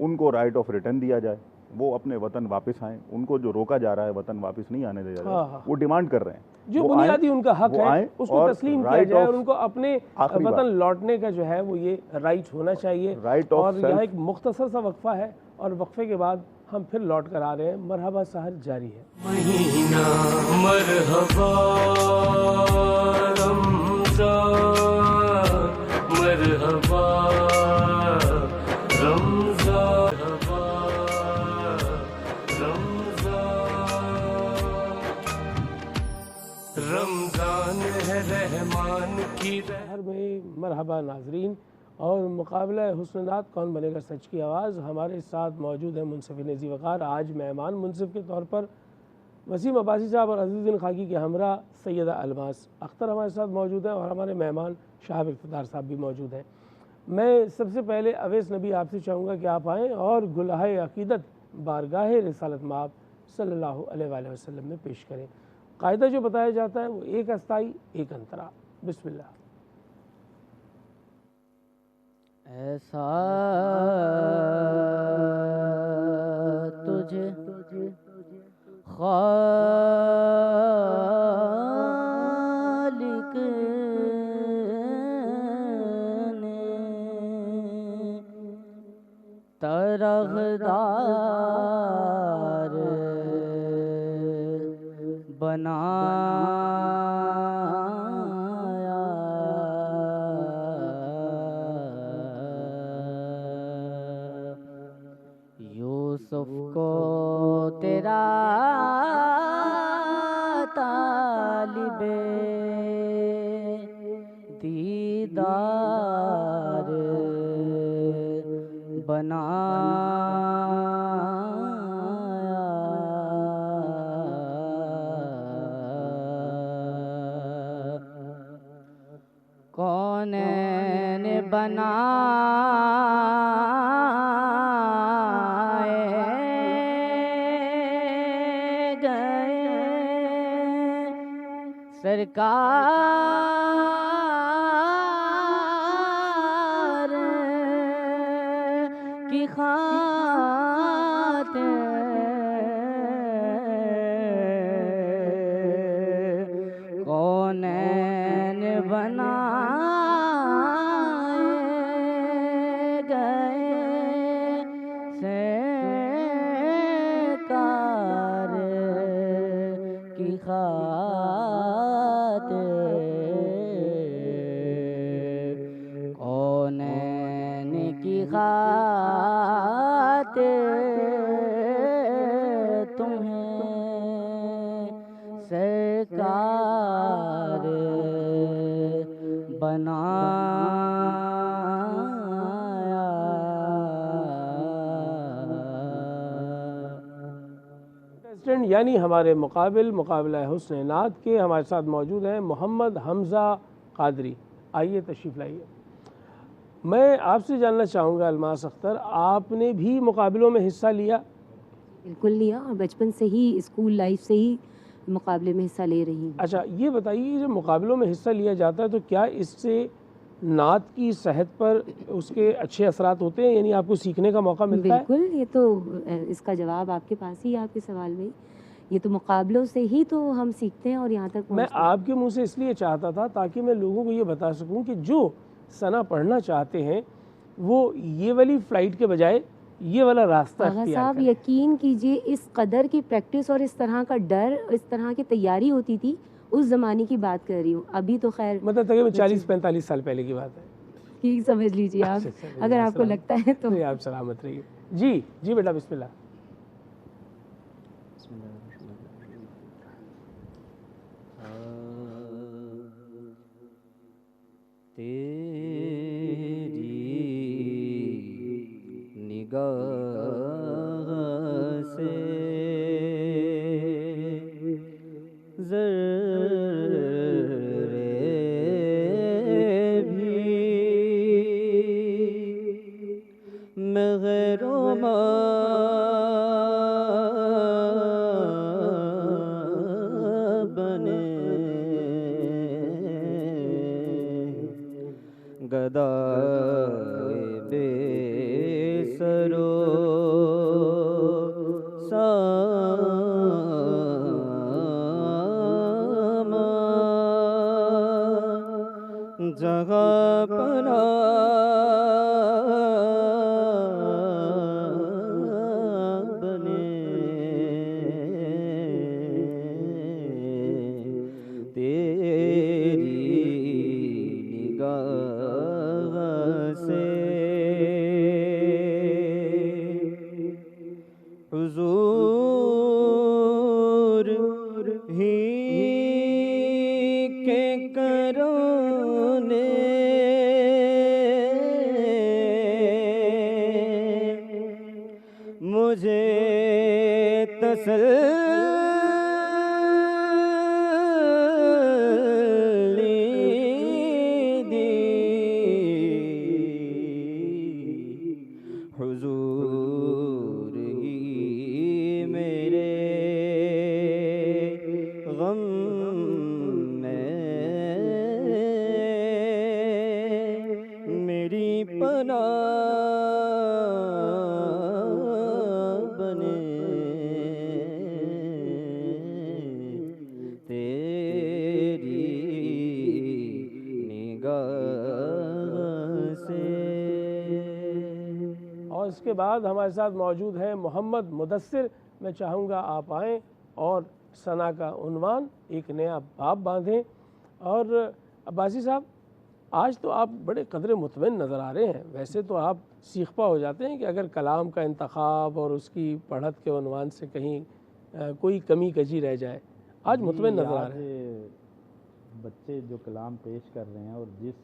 उनको राइट ऑफ रिटर्न दिया जाए, वो अपने वतन वापस आएँ। उनको जो रोका जा रहा है वतन वापस नहीं आने दिया जाए, वो डिमांड कर रहे हैं, जो बुनियादी उनका हक है उसको तस्लीम किया जाए और उनको अपने वतन लौटने का जो है वो ये राइट होना चाहिए। और यहाँ एक मुख्तसर सा वक्फा है और वक्फे के बाद हम फिर लौट कर आ रहे हैं। मरहबा सहर जारी है। महीना मरहबा रमज़ान, मरहबा रमज़ान, रमज़ान है रहमान की शहर में। मरहबा नाजरीन, और मुकाबला हुस्न-ए-नात कौन बनेगा सच की आवाज़। हमारे साथ मौजूद है मुनसिफ़-ए-नज़ी वक़ार। आज मेहमान मुनसिफ़ के तौर पर वसीम अब्बासी साहब और अज़ीज़ुद्दीन खाकी के हमरा सैयदा अलमास अख्तर हमारे साथ मौजूद हैं और हमारे मेहमान शाहब इक़्तिदार साहब भी मौजूद हैं। मैं सबसे पहले अवैस नबी आपसे चाहूँगा कि आप आएँ और गुलहाए अक़ीदत बारगाह रिसालत माब सल्लल्लाहु अलैहि वसल्लम में पेश करें। कायदा जो बताया जाता है वो एक अस्थाई एक अंतरा। बिस्मिल्लाह। ऐसा तुझे खालिक ने तरहदार बनाया, यूसुफ को तेरा तालिबे दीदार बनाया, कौनैन बनाए गए सरकार की खातिर, कौनैन बनाए की खातिर, कौनैन की खातिर तुम्हें सरकार बनाया। प्रेसिडेंट यानी हमारे मुकाबला हुस्न नात के हमारे साथ मौजूद हैं मोहम्मद हमज़ा कादरी। आइए तशरीफ़ लाइए। मैं आपसे जानना चाहूँगा अलमास अख्तर, आपने भी मुकाबलों में हिस्सा लिया? बिल्कुल लिया, और बचपन से ही स्कूल लाइफ से ही मुकाबले में हिस्सा ले रही हूँ। अच्छा, ये बताइए, जब मुकाबलों में हिस्सा लिया जाता है तो क्या इससे नात की सेहत पर उसके अच्छे असरात होते हैं, यानी आपको सीखने का मौका मिलता है? बिल्कुल, ये तो इसका जवाब आपके पास ही है आपके सवाल में। ये तो मुकाबलों से ही तो हम सीखते हैं और यहाँ तक मैं पहुँचते हैं। आपके मुंह से इसलिए चाहता था ताकि मैं लोगों को ये बता सकूं कि जो सना पढ़ना चाहते हैं वो ये वाली फ़्लाइट के बजाय ये वाला रास्ता आगा इख्तियार साहब, करें। यकीन कीजिए, इस कदर की प्रैक्टिस और इस तरह का डर, इस तरह की तैयारी होती थी, उस ज़माने की बात कर रही हूँ। अभी तो खैर मतलब तकरीबन 40-45 साल पहले की बात है। ठीक समझ लीजिए आप, अच्छा, अगर आपको लगता है तो। नहीं, आप सलामत रहिए। जी जी बेटा, बिस्मिल्लाह। तेरी निगाह से ज़र्रे भी मग़रो बने गदाए बेसरो सामा जगह पना बने तेरी निगाह से हुजूर ही के करोने मुझे तसल्ली दी। हुजूर ही मेरे गम में मेरी पनाह बने तेरी निगाह से। और इसके बाद हमारे साथ मौजूद हैं मोहम्मद मुदस्सिर। मैं चाहूँगा आप आएँ और सना का उन्वान एक नया बाब बांधें। और अब्बासी साहब, आज तो आप बड़े कदरे मुतमईन नज़र आ रहे हैं। वैसे तो आप सीखपा हो जाते हैं कि अगर कलाम का इंतखाब और उसकी पढ़त के उन्वान से कहीं कोई कमी कजी रह जाए, आज मुतमईन नज़र आ रहे हैं। बच्चे जो कलाम पेश कर रहे हैं और जिस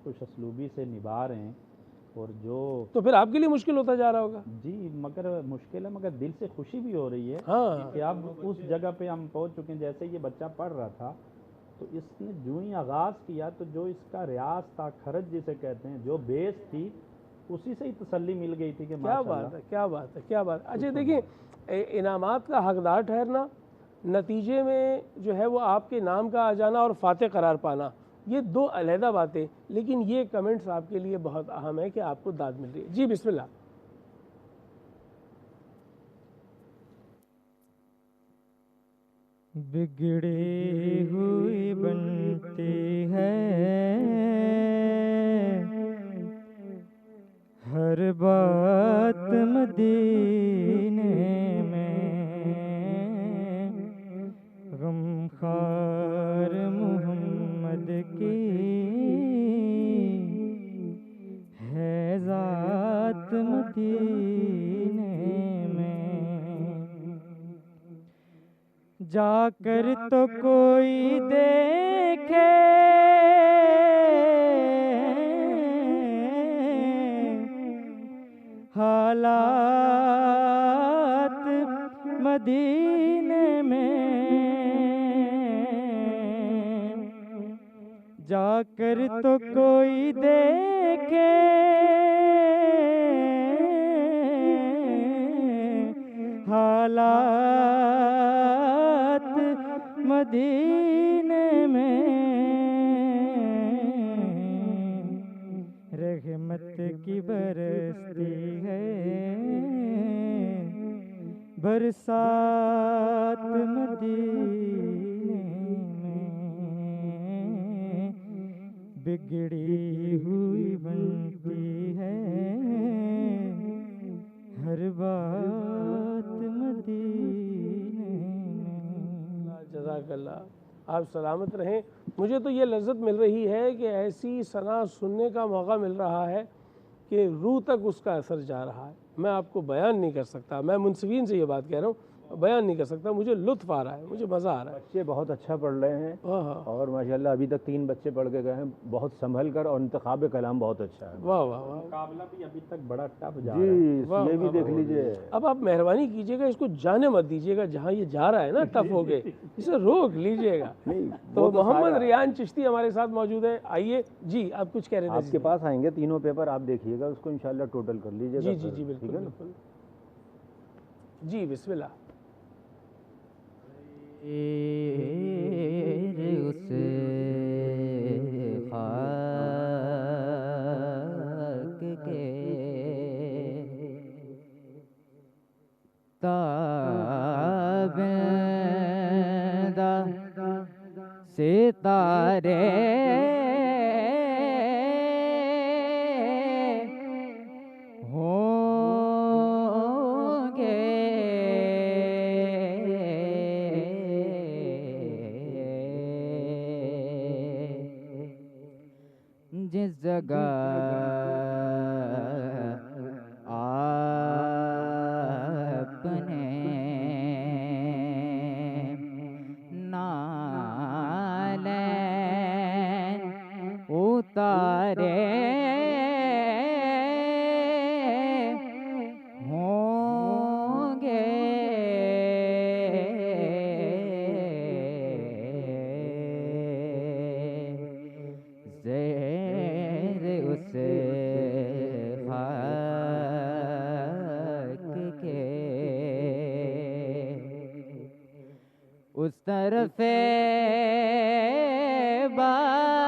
खुश असलूबी से निभा रहे हैं, और जो तो फिर आपके लिए मुश्किल होता जा रहा होगा। जी, मगर मुश्किल है, मगर दिल से खुशी भी हो रही है। हाँ, कि अब उस जगह पे हम पहुंच चुके हैं। जैसे ये बच्चा पढ़ रहा था तो इसने जो ही आगाज़ किया तो जो इसका रियाज था, खरज जिसे कहते हैं, जो बेस थी, उसी से ही तसल्ली मिल गई थी कि क्या बात है, क्या बात है, क्या बात है। अच्छा देखिए, इनामात का हकदार ठहरना, नतीजे में जो है वो आपके नाम का आ जाना और फातह करार पाना, ये दो अलहदा बातें। लेकिन ये कमेंट्स आपके लिए बहुत अहम है कि आपको दाद मिल रही है। जी बिस्मिल्लाह। बिगड़े हुए बनते हैं हर बात मदीने में, जाकर तो कोई देखे हालात मदीने में, जाकर तो कोई देखे हालात मदीने में, रहमत की बरसती है बरसात मदीने में, बिगड़ी हुई बनती है हर बात मदीने में। जज़ाकल्लाह, आप सलामत रहें। मुझे तो ये लज्जत मिल रही है कि ऐसी सना सुनने का मौका मिल रहा है कि रूह तक उसका असर जा रहा है। मैं आपको बयान नहीं कर सकता, मैं मुंसिफीन से ये बात कह रहा हूँ, बयान नहीं कर सकता। मुझे लुत्फ़ आ रहा है, मुझे मज़ा आ रहा है। बच्चे बहुत अच्छा पढ़ रहे हैं और माशाल्लाह अभी तक 3 बच्चे पढ़ के गए हैं, बहुत संभल कर, और इंतखाब कलाम बहुत अच्छा है। वाह वाह वाह। मुकाबला भी अभी तक बड़ा टफ जा जी, रहा है। ये भी देख लीजिए। अब आप मेहरबानी कीजिएगा, इसको जाने मत दीजिएगा जहाँ ये जा रहा है ना टफ हो गए, इसे रोक लीजिएगा। तो मोहम्मद रियान चिश्ती हमारे साथ मौजूद है। आइए जी, आप कुछ कह रहे थे। आपके पास आएंगे, तीनों पेपर आप देखिएगा, उसको इंशाल्लाह टोटल कर लीजिएगा। जी जी जी, बिल्कुल बिल्कुल जी, बिस्मिल्लाह। उसे खाक के ताबेदा सितारे जिस जगह आपने नालैन उतारे होंगे उसे खाक के उस तरफ बारिशें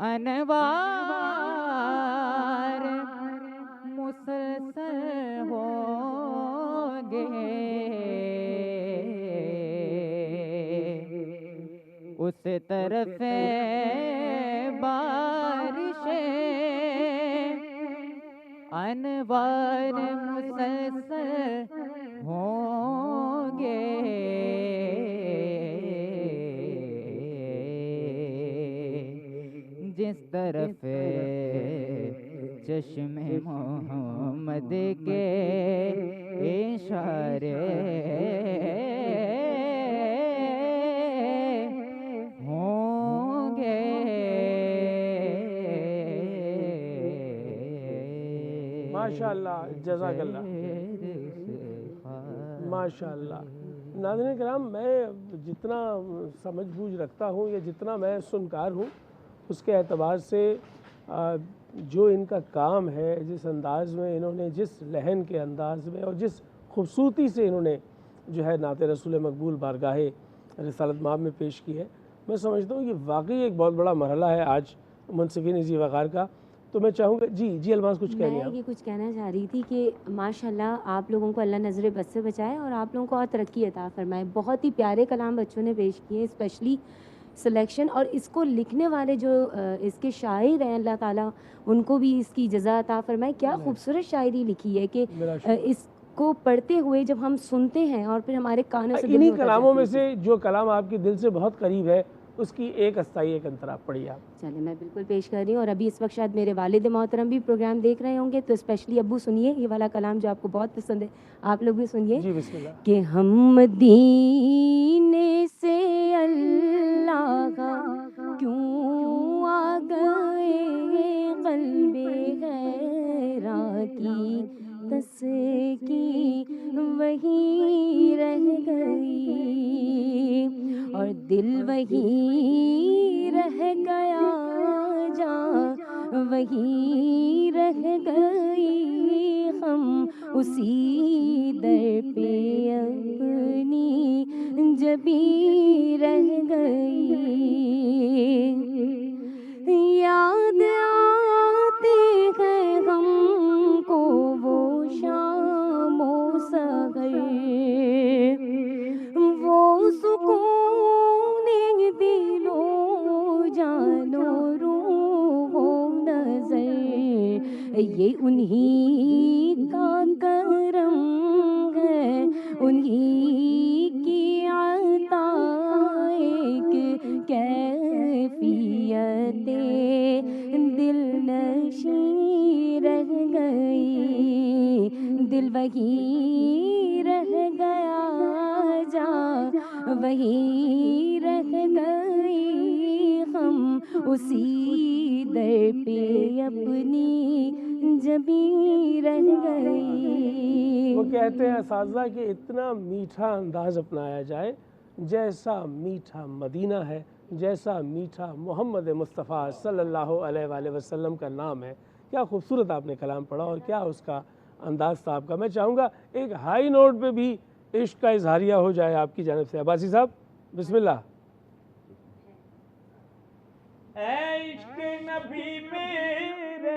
अनवार मुसलसल होंगे उस तरफ बारिशें अनवार मुसलसल होंगे जिस तरफ चश्मे मोहम्मद के इशारे माशाअल्लाह, जज़ाकल्लाह, माशाअल्लाह। नाज़रीन किराम, मैं जितना समझ बूझ रखता हूँ या जितना मैं सुनकार हूँ, उसके एतबार से जो इनका काम है, जिस अंदाज़ में इन्होंने, जिस लहन के अंदाज़ में और जिस खूबसूरती से इन्होंने जो है नाते रसूल मकबूल बारगाहे रिसालत माब में पेश की है, मैं समझता हूँ ये वाकई एक बहुत बड़ा मरहला है आज मुंसिफीन ज़ी वक़ार का। तो मैं चाहूँगा जी अलमास कुछ कह रही हैं। मैं ये कुछ कहना चाह रही थी कि माशाल्लाह आप लोगों को अल्लाह नज़र बद से बचाए और आप लोगों को और तरक्की अता फरमाए। बहुत ही प्यारे कलाम बच्चों ने पेश किए, स्पेशली सिलेक्शन, और इसको लिखने वाले जो इसके शायर हैं, अल्लाह ताला उनको भी इसकी जज़ा अता फरमाए। क्या खूबसूरत शायरी लिखी है कि इसको पढ़ते हुए जब हम सुनते हैं और फिर हमारे कानों से इन्हीं कलामों में से जो कलाम आपके दिल से बहुत करीब है उसकी एक अस्थाई एक अंतरा। पढ़िए आप। चलिए मैं बिल्कुल पेश कर रही हूँ। और अभी इस वक्त शायद मेरे वालिद मोहतरम भी प्रोग्राम देख रहे होंगे, तो स्पेशली अब्बू सुनिए ये वाला कलाम जो आपको बहुत पसंद है, आप लोग भी सुनिए। जी बिस्मिल्लाह। कि हम मदीने से अल्लाह का क्यों आ गए, क़ल्बे गैरा की तस्की वही रह गई, और दिल वही रह गया, जा वही रह गई, हम उसी दर पे अपनी जबी रह गई। याद आते हैं हमको वो शामो सहर, वो सुकून दिलो जानो रूहो नजर, ये उन्हीं का करम है, उन्हीं की अता एक कैफियते दिल नशी रह गई, दिल वही रह गया, जा वही रह गई, हम उसी दर पे अपनी जबी रह गई। वो कहते हैं असातिज़ा कि इतना मीठा अंदाज अपनाया जाए जैसा मीठा मदीना है, जैसा मीठा मोहम्मद मुस्तफ़ा सल्लल्लाहु अलैहि वसल्लम का नाम है। क्या खूबसूरत आपने कलाम पढ़ा और क्या उसका अंदाज़ था आपका। मैं चाहूँगा एक हाई नोट पे भी इश्क का इजहारिया हो जाए आपकी जानिब से। अब्बासी साहब बिस्मिल्लाह। ऐ इश्क नबी मेरे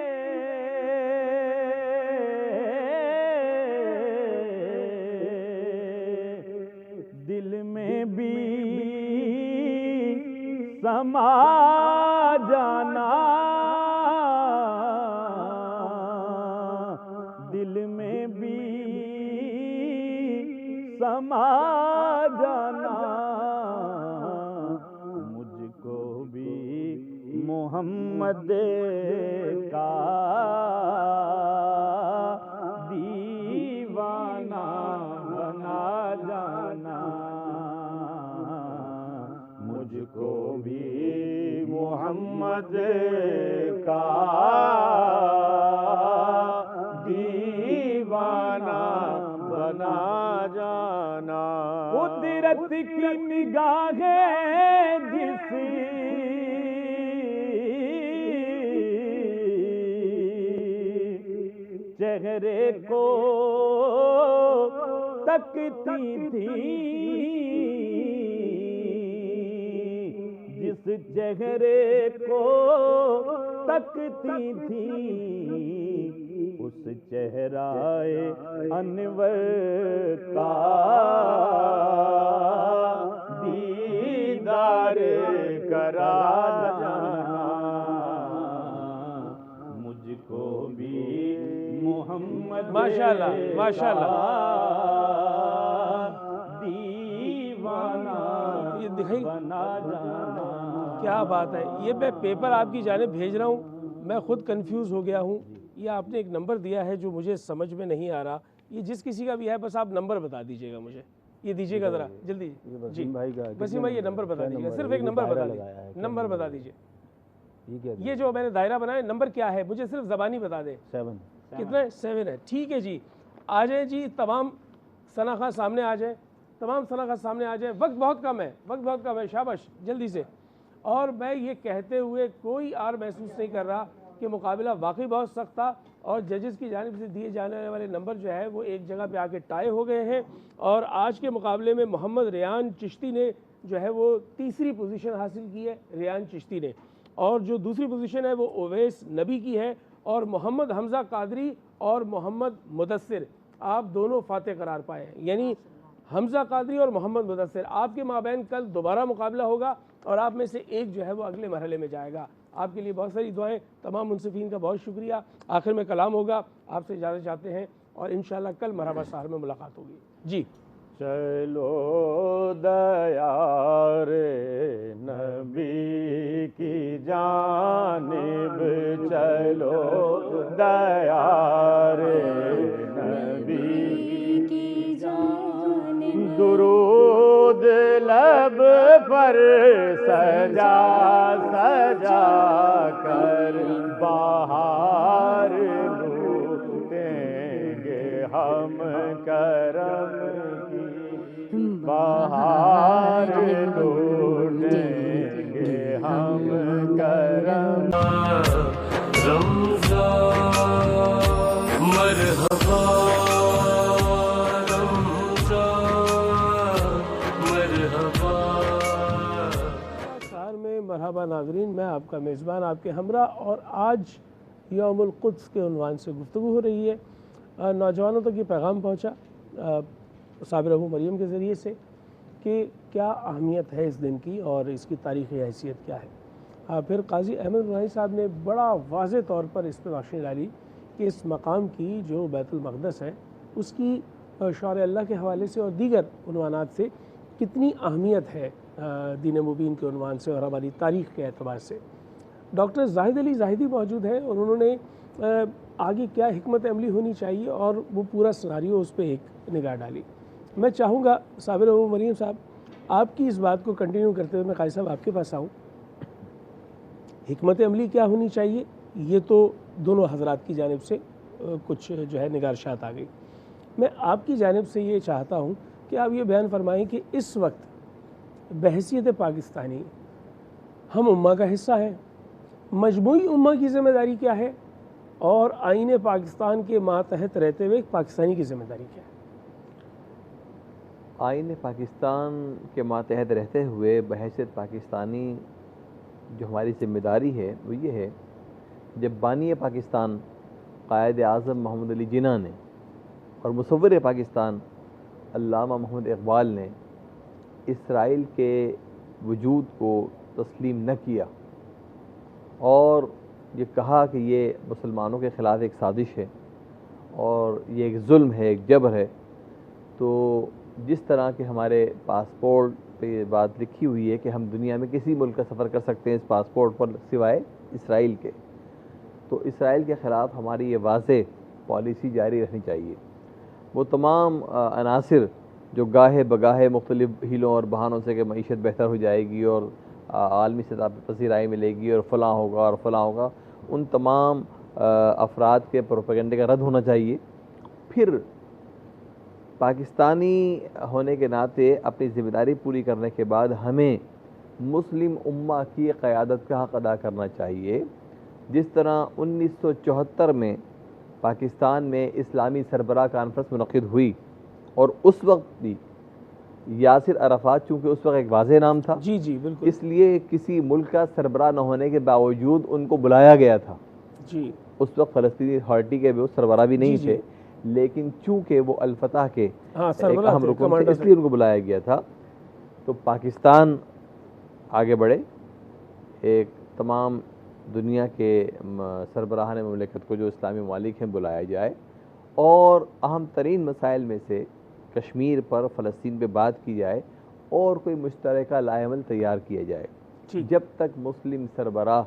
दिल में भी समा जाना, दिल में भी समा जाना, मुझको भी मोहम्मद का दीवाना बना जाना, मुझको भी मोहम्मद का दीवाना बना जाना। कुदरत की निगाहें जिस चेहरे को तकती थी, जिस चेहरे को तकती थी, उस चेहराए अनवर का दीदार करा जाना, मुझको भी मोहम्मद माशाल्लाह माशाल्लाह। दीवाना ये दिखाई बना जाना। क्या बात है। ये मैं पेपर आपकी जानिब भेज रहा हूँ, मैं खुद कंफ्यूज हो गया हूँ। ये आपने एक नंबर दिया है जो मुझे समझ में नहीं आ रहा। ये जिस किसी का भी है बस आप नंबर बता दीजिएगा मुझे, ये दीजिएगा ज़रा जल्दी जी। वसीम भाई ये नंबर बता दीजिएगा, सिर्फ एक नंबर बता दीजिए, नंबर बता दीजिए। ये जो मैंने दायरा बनाया नंबर क्या है मुझे सिर्फ ज़बानी बता दे। 7 कितना 7 है। ठीक है जी, आ जाए जी, तमाम सना खां सामने आ जाए, तमाम सना खां सामने आ जाए। वक्त बहुत कम है, वक्त बहुत कम है, शाबाश जल्दी से। और मैं ये कहते हुए कोई आर महसूस नहीं कर रहा कि मुकाबला वाकई बहुत सख्त था और जजेस की जानिब से दिए जाने वाले नंबर जो है वो एक जगह पे आके टाई हो गए हैं। और आज के मुकाबले में मोहम्मद रेयान चिश्ती ने जो है वो तीसरी पोजीशन हासिल की है, रेयान चिश्ती ने। और जो दूसरी पोजीशन है वो ओवैस नबी की है। और मोहम्मद हमज़ा कादरी और मोहम्मद मुदस्सिर आप दोनों फातेह करार पाए हैं, यानी हमज़ा कादरी और मोहम्मद मुदस्सिर आपके माबैन कल दोबारा मुकाबला होगा और आप में से एक जो है वो अगले मरहले में जाएगा। आपके लिए बहुत सारी दुआएं, तमाम मुनसिफीन का बहुत शुक्रिया। आखिर में कलाम होगा, आपसे इजाज़त चाहते हैं और इंशाअल्लाह कल मरहबा शहर में मुलाकात होगी जी। चलो दयारे नबी की जानिब चलो दयारे नबी की जानिब दुरूद लब पर सजा सजा कर बाहर लूटेंगे हम करम की बाहर लूटेंगे हम करम रमज़ान मरहबा रमज़ान मरहबा। कार में मरहबा नाज़रीन, मैं आपका मेज़बान आपके हमरा और आज यौमुल क़ुद्स के उन्वान से गुफ्तगू हो रही है। नौजवानों तक ये पैगाम पहुँचा साबिर अबू मरियम के ज़रिए से कि क्या अहमियत है इस दिन की और इसकी तारीख़ी हैसियत क्या है। फिर काजी अहमद बुरहानी साहब ने बड़ा वाज़े तौर पर इस पर रोशनी डाली कि इस मकाम की जो बैतुल मक़दस है उसकी शौर अल्लाह के हवाले से और दीगर उन्वानात से कितनी अहमियत है दीन मुबीन के उन्वान से और हमारी तारीख़ के एतबार से। डॉक्टर जाहिद अली जाहिदी मौजूद हैं और उन्होंने आगे क्या हिकमत अमली होनी चाहिए और वो पूरा सिनारियो उस पर एक निगाह डाली। मैं चाहूँगा साबिर अबू मरियम साहब आपकी इस बात को कंटिन्यू करते हुए मैं काजी साहब आपके पास आऊँ। हिकमत अमली क्या होनी चाहिए, ये तो दोनों हजरात की जानिब से कुछ जो है निगारशात आ गई। मैं आपकी जानिब से ये चाहता हूँ कि आप ये बयान फरमाएँ कि इस वक्त बहसीत पाकिस्तानी हम उम्मा का हिस्सा है, मजमूई उम्मा की ज़िम्मेदारी क्या है और आईने पाकिस्तान के मातहत रहते हुए पाकिस्तानी की ज़िम्मेदारी क्या है। आईने पाकिस्तान के मातहत रहते हुए बहैसियत पाकिस्तानी जो हमारी ज़िम्मेदारी है वो ये है, जब बानी पाकिस्तान कायद आज़म मोहम्मद अली जिन्ना ने और मुसव्विर पाकिस्तान अल्लामा मोहम्मद इकबाल ने इसराइल के वजूद को तस्लीम न किया और ये कहा कि ये मुसलमानों के ख़िलाफ़ एक साजिश है और ये एक जुल्म है, एक जबर है, तो जिस तरह के हमारे पासपोर्ट पे बात लिखी हुई है कि हम दुनिया में किसी मुल्क का सफ़र कर सकते हैं इस पासपोर्ट पर सिवाय इसराइल के, तो इसराइल के ख़िलाफ़ हमारी ये वाज़ेह पॉलिसी जारी रहनी चाहिए। वो तमाम अनासिर जो गाहे बगाहे मुख्तलिफ हीलों और बहानों से कि मईशत बेहतर हो जाएगी और आलमी सतह पर पसीराई मिलेगी और फ़लाँ होगा और फ़लाँ होगा, उन तमाम अफराद के प्रोपेगेंडे का रद्द होना चाहिए। फिर पाकिस्तानी होने के नाते अपनी ज़िम्मेदारी पूरी करने के बाद हमें मुस्लिम उम्मा की क़यादत का हक़ अदा करना चाहिए। जिस तरह 1974 में पाकिस्तान में इस्लामी सरबराह कॉन्फ्रेंस मुनक़िद हुई और उस वक्त भी यासिर अराफात चूँकि उस वक्त एक वाज़ेह नाम था, जी जी बिल्कुल, इसलिए किसी मुल्क का सरबराह न होने के बावजूद उनको बुलाया गया था। जी उस वक्त फ़लस्तीनी अथॉरिटी के वो सरबराह भी नहीं थे, लेकिन चूँकि वो अल-फतह के एक अहम रुकन थे इसलिए उनको बुलाया गया था। तो पाकिस्तान आगे बढ़े, एक तमाम दुनिया के सरबराहान ममलिकत को जो इस्लामी ममालिक हैं बुलाया जाए और अहम तरीन मसाइल में से कश्मीर पर फ़लस्तीन पे बात की जाए और कोई मुश्तरका लाएमल तैयार किया जाए। जब तक मुस्लिम सरबराह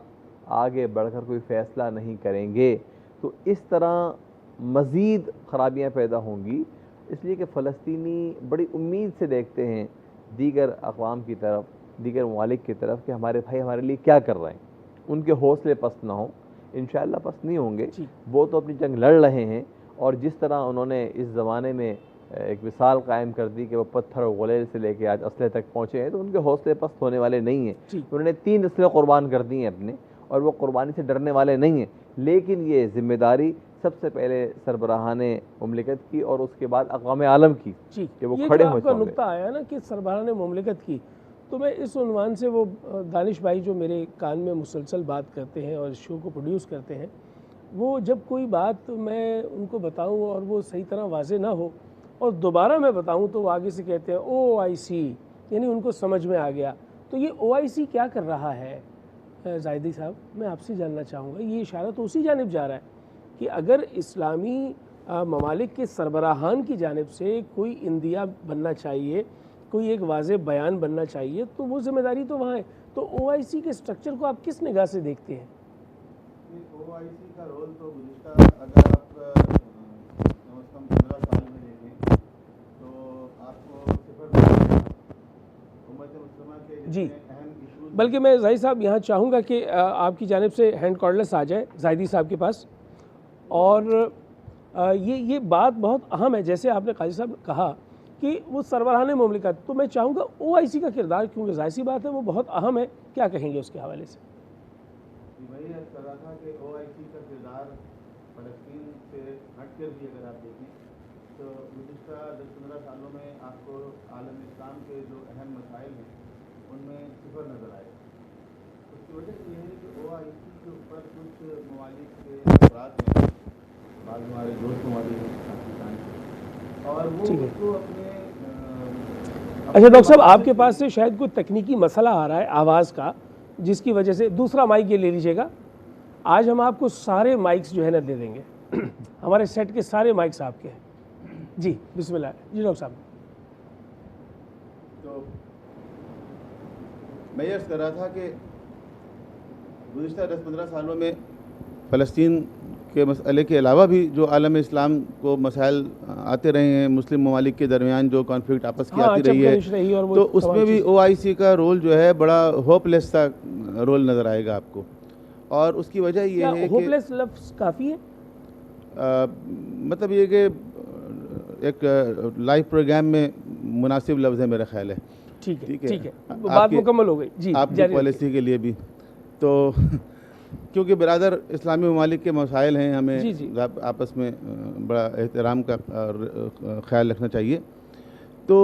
आगे बढ़कर कोई फ़ैसला नहीं करेंगे तो इस तरह मज़ीद ख़राबियाँ पैदा होंगी। इसलिए कि फ़लस्तीनी बड़ी उम्मीद से देखते हैं दीगर अक़वाम की तरफ, दीगर ममालिक की तरफ कि हमारे भाई हमारे लिए क्या कर रहे हैं। उनके हौसले पस्त ना हों, इंशाअल्लाह पस्त नहीं होंगे। वो तो अपनी जंग लड़ रहे हैं और जिस तरह उन्होंने इस ज़माने में एक मिसाल कायम कर दी कि वो पत्थर और गुलेल से लेके आज असले तक पहुँचे हैं, तो उनके हौसले पस्त होने वाले नहीं हैं। उन्होंने 3 नस्लें कुर्बान कर दी हैं अपने और वो कुर्बानी से डरने वाले नहीं हैं। लेकिन ये ज़िम्मेदारी सबसे पहले सरबराहान मुमलिकत की और उसके बाद अक़वाम आलम की कि वो खड़े हो। आपका नुक्ता आया ना कि सरबराहान मुमलिकत की, तो मैं इस उन्वान से वो दानिश भाई जो मेरे कान में मुसलसल बात करते हैं और इस शो को प्रोड्यूस करते हैं, वो जब कोई बात मैं उनको बताऊं और वो सही तरह वाज़े ना हो और दोबारा मैं बताऊं तो वो आगे से कहते हैं OIC, यानी उनको समझ में आ गया। तो ये OIC क्या कर रहा है जाहिदी साहब, मैं आपसे जानना चाहूँगा। ये इशारा तो उसी जानिब जा रहा है कि अगर इस्लामी ममालिक के सरबराहान की जानिब से कोई इंदिया बनना चाहिए, कोई एक वाज़ेह बयान बनना चाहिए, तो वो जिम्मेदारी तो वहाँ है। तो OIC के स्ट्रक्चर को आप किस निगाह से देखते हैं? OIC का रोल तो गुज़िश्ता अगर आप कम से कम 15 साल में देखें तो आपको उम्मत मुस्लिमा के जी, अहम इशूज़, बल्कि मैं ज़ाहिर साहब यहाँ चाहूँगा कि आपकी जानिब से हैंड कॉर्डलेस आ जाए ज़ाहिदी साहब के पास। और ये बात बहुत अहम है, जैसे आपने काजी साहब कहा कि वो सरबराहान मुमलिकत, तो मैं चाहूँगा OIC का किरदार, क्योंकि ज़ाहिर सी बात है वो बहुत अहम है, क्या कहेंगे उसके हवाले से? वही अर्ज़ कर रहा था कि OIC का किरदार फ़लस्तीन से हट कर भी अगर आप देखें तो गुज़िश्ता 10-15 सालों में आपको आलम इस्लाम के जो अहम मसाइल हैं उनमें सिफर नज़र आए। उसकी वजह ये है कि OIC के ऊपर कुछ ममालिक के अफराद हैं, बाद हमारे दोस्त ममालिक हैं पाकिस्तान के, और वो उसको अपने अच्छा डॉक्टर साहब, आपके पास से शायद कोई तकनीकी मसला आ रहा है आवाज़ का, जिसकी वजह से दूसरा माइक ये ले लीजिएगा। आज हम आपको सारे माइक्स जो है ना दे देंगे हमारे सेट के सारे माइक्स आपके हैं जी। बिस्मिल्लाह जी डॉक्टर साहब। तो मैं ये अर्ज़ कर रहा था कि गुज़िश्ता 10-15 सालों में फ़लस्तीन के मसले के अलावा भी जो आलम इस्लाम को मसाइल आते रहे हैं, मुस्लिम ममालिक के दरमियान जो कॉन्फ्लिक्ट आपस की आती रही है, तो उसमें भी OIC का रोल जो है बड़ा होपलेस सा रोल नज़र आएगा आपको। और उसकी वजह ये है कि होपलेस लफ्ज़ काफ़ी है, मतलब ये कि एक लाइव प्रोग्राम में मुनासिब लफ्ज़ है मेरा ख्याल है। ठीक है, बात मुकम्मल हो गई जी, आपकी पॉलिसी के लिए भी। तो क्योंकि बिरादर इस्लामी ममालिक के मसाइल हैं, हमें आपस में बड़ा एहतराम का ख्याल रखना चाहिए। तो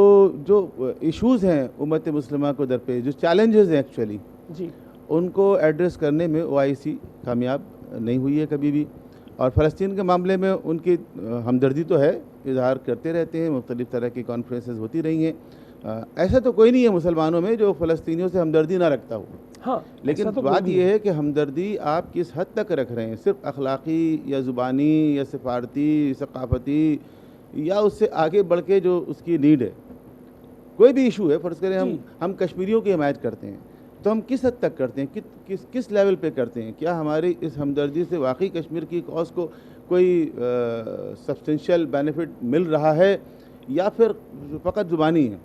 जो इश्यूज़ हैं उम्मत मुस्लिमा को दरपेश, जो चैलेंजेस हैं एक्चुअली जी, उनको एड्रेस करने में OIC कामयाब नहीं हुई है कभी भी। और फ़लस्तीन के मामले में उनकी हमदर्दी तो है, इजहार करते रहते हैं, मुख्तलिफ़ तरह की कॉन्फ्रेंसेस होती रही हैं। ऐसा तो कोई नहीं है मुसलमानों में जो फ़लस्तीनियों से हमदर्दी ना रखता हो। हाँ, लेकिन तो बात यह है कि हमदर्दी आप किस हद तक रख रहे हैं, सिर्फ अखलाक़ी या ज़ुबानी या सिफारती सकाफ़ती, या उससे आगे बढ़ के जो उसकी नीड है। कोई भी इशू है, फ़र्ज़ करें हम कश्मीरियों की हिमायत करते हैं, तो हम किस हद तक करते हैं, किस लेवल पे करते हैं? क्या हमारी इस हमदर्दी से वाकई कश्मीर की कॉज को कोई सब्सटेंशियल बेनिफिट मिल रहा है या फिर फ़कत ज़ुबानी है?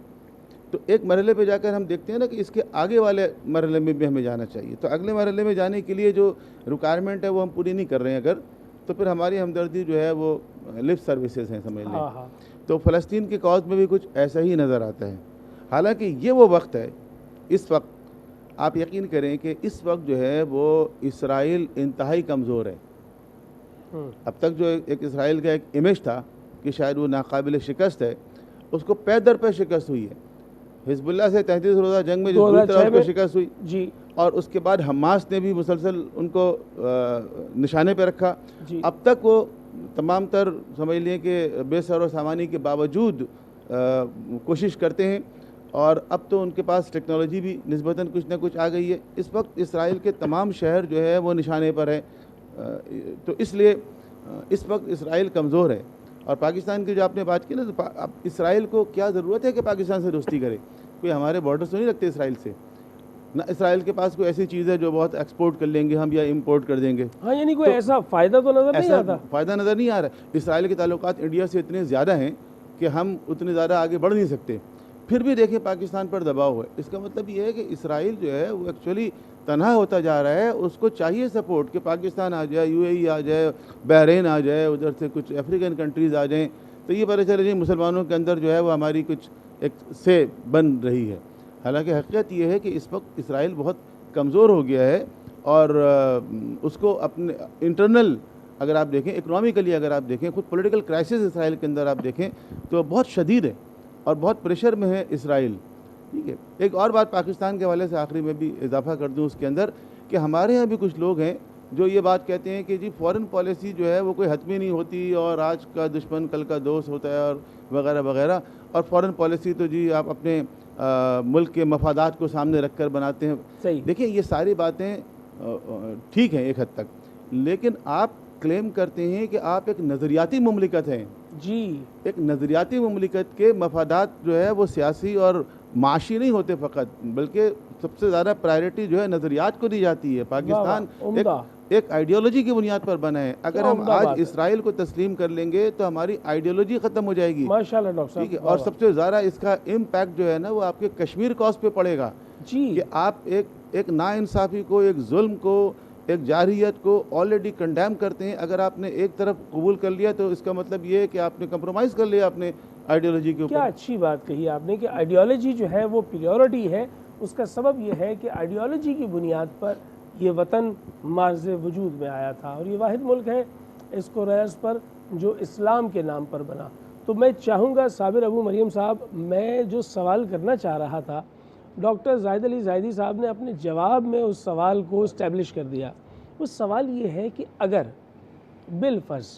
तो एक मरहले पे जाकर हम देखते हैं ना कि इसके आगे वाले मरहले में भी हमें जाना चाहिए। तो अगले मरहले में जाने के लिए जो रिक्वायरमेंट है वो हम पूरी नहीं कर रहे हैं अगर, तो फिर हमारी हमदर्दी जो है वो लिप सर्विसेज हैं समझ लें। तो फ़लस्तीन के कॉज में भी कुछ ऐसा ही नज़र आता है। हालांकि ये वो वक्त है, इस वक्त आप यकीन करें कि इस वक्त जो है वो इसराइल इंतहाई कमज़ोर है। अब तक जो एक इसराइल का एक इमेज था कि शायद वो नाकाबिल शिकस्त है, उसको पै दर पे शिकस्त हुई है। हिजबुल्लाह से 33 रोज़ा जंग में जो दूसरी तरफ शिकस्त हुई जी, और उसके बाद हमास ने भी मुसलसल उनको निशाने पे रखा। अब तक वो तमाम तर समझ लें कि बेसर व सामानी के बावजूद कोशिश करते हैं, और अब तो उनके पास टेक्नोलॉजी भी निस्बतन कुछ ना कुछ आ गई है। इस वक्त इसराइल के तमाम शहर जो है वो निशाने पर है। तो इसलिए इस वक्त इसराइल कमज़ोर है। और पाकिस्तान की जो आपने बात की ना, तो अब इसराइल को क्या ज़रूरत है कि पाकिस्तान से दोस्ती करे? कोई हमारे बॉर्डर्स तो नहीं रखते इसराइल से ना। इसराइल के पास कोई ऐसी चीज़ है जो बहुत एक्सपोर्ट कर लेंगे हम या इंपोर्ट कर देंगे। हाँ, यानी कोई ऐसा फ़ायदा तो नज़र नहीं आता। फ़ायदा नज़र नहीं आ रहा है। इसराइल के ताल्लुकात इंडिया से इतने ज़्यादा हैं कि हम उतने ज़्यादा आगे बढ़ नहीं सकते। फिर भी देखें पाकिस्तान पर दबाव है। इसका मतलब ये है कि इसराइल जो है वो एक्चुअली तनहा होता जा रहा है। उसको चाहिए सपोर्ट कि पाकिस्तान आ जाए, UAE आ जाए, बहरीन आ जाए, उधर से कुछ अफ्रीकन कंट्रीज़ आ जाएं, तो ये पता चले जी मुसलमानों के अंदर जो है वो हमारी कुछ एक से बन रही है। हालांकि हकीकत ये है कि इस वक्त इसराइल बहुत कमज़ोर हो गया है, और उसको अपने इंटरनल अगर आप देखें, इकनॉमिकली अगर आप देखें, खुद पॉलिटिकल क्राइसिस इसराइल के अंदर आप देखें तो बहुत शदीद है और बहुत प्रेशर में है इसराइल। ठीक है, एक और बात पाकिस्तान के हवाले से आखिरी में भी इजाफा कर दूं उसके अंदर, कि हमारे यहाँ भी कुछ लोग हैं जो ये बात कहते हैं कि जी फॉरेन पॉलिसी जो है वो कोई हतमी नहीं होती, और आज का दुश्मन कल का दोस्त होता है, और वगैरह वगैरह, और फॉरेन पॉलिसी तो जी आप अपने मुल्क के मफादात को सामने रख कर बनाते हैं। सही। देखिए ये सारी बातें ठीक हैं एक हद तक, लेकिन आप क्लेम करते हैं कि आप एक नज़रियाती मुमलिकत हैं। जी, एक नज़रियाती मुमलिकत के मफादात जो है वो सियासी और माशी नहीं होते फ़कत, बल्कि सबसे ज़्यादा प्रायोरिटी जो है नज़रियात को दी जाती है। पाकिस्तान एक आइडियोलॉजी की बुनियाद पर बना है। अगर हम आज इसराइल को तस्लीम कर लेंगे तो हमारी आइडियोलॉजी ख़त्म हो जाएगी। माशाल्लाह डॉक्टर साहब। ठीक है, और सबसे ज़्यादा इसका इम्पैक्ट जो है ना वो आपके कश्मीर कॉज पे पड़ेगा जी, कि आप एक नाइंसाफ़ी को, एक जुल्म को, एक जारहियत को ऑलरेडी कंडेम करते हैं। अगर आपने एक तरफ कबूल कर लिया तो इसका मतलब ये है कि आपने कंप्रोमाइज़ कर लिया अपने आइडियोलॉजी के ऊपर। क्या अच्छी बात कही आपने कि आइडियोलॉजी जो है वो प्रियोरिटी है। उसका सबब यह है कि आइडियोलॉजी की बुनियाद पर ये वतन मार्ज़ वजूद में आया था और ये वाहिद मुल्क है इसको रयस पर जो इस्लाम के नाम पर बना। तो मैं चाहूँगा साबिर अबू मरियम साहब, मैं जो सवाल करना चाह रहा था डॉक्टर ज़ाहिद अली ज़ाहिदी साहब ने अपने जवाब में उस सवाल को इस्टेब्लिश कर दिया। उस सवाल ये है कि अगर बिलफ़र्ज़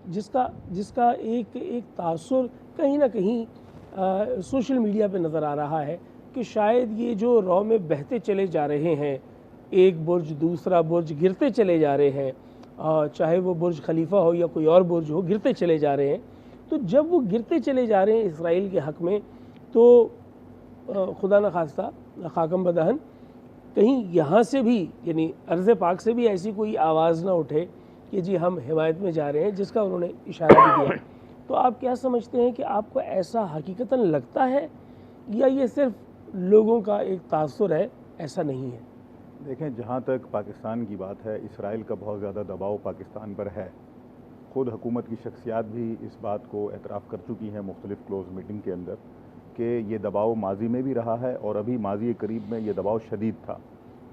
जिसका एक तासुर कहीं ना कहीं सोशल मीडिया पे नज़र आ रहा है कि शायद ये जो रॉ में बहते चले जा रहे हैं, एक बुर्ज दूसरा बुर्ज गिरते चले जा रहे हैं, चाहे वो बुर्ज खलीफा हो या कोई और बुर्ज हो, गिरते चले जा रहे हैं। तो जब वो गिरते चले जा रहे हैं इसराइल के हक़ में, तो खुदा न खास्ता खाकम बदहन कहीं यहाँ से भी यानी अर्ज़ पाक से भी ऐसी कोई आवाज़ ना उठे कि जी हम हिमायत में जा रहे हैं, जिसका उन्होंने इशारा भी दिया। तो आप क्या समझते हैं कि आपको ऐसा हकीकतन लगता है या ये सिर्फ लोगों का एक तासुर है, ऐसा नहीं है? देखें, जहाँ तक पाकिस्तान की बात है, इसराइल का बहुत ज़्यादा दबाव पाकिस्तान पर है। ख़ुद हुकूमत की शख्सियात भी इस बात को एतराफ़ कर चुकी हैं मुख्तलिफ़ क्लोज़ मीटिंग के अंदर कि ये दबाव माजी में भी रहा है और अभी माजी करीब में ये दबाव शदीद था।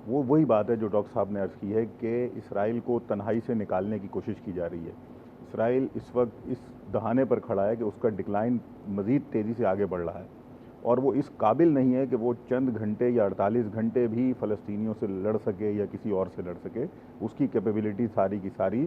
वो वही बात है जो डॉक्टर साहब ने अर्ज़ की है कि इसराइल को तन्हाई से निकालने की कोशिश की जा रही है। इसराइल इस वक्त इस दहाने पर खड़ा है कि उसका डिक्लाइन मज़ीद तेज़ी से आगे बढ़ रहा है और वो इस काबिल नहीं है कि वो चंद घंटे या 48 घंटे भी फ़लस्तीनियों से लड़ सके या किसी और से लड़ सके। उसकी कैपेबिलिटी सारी की सारी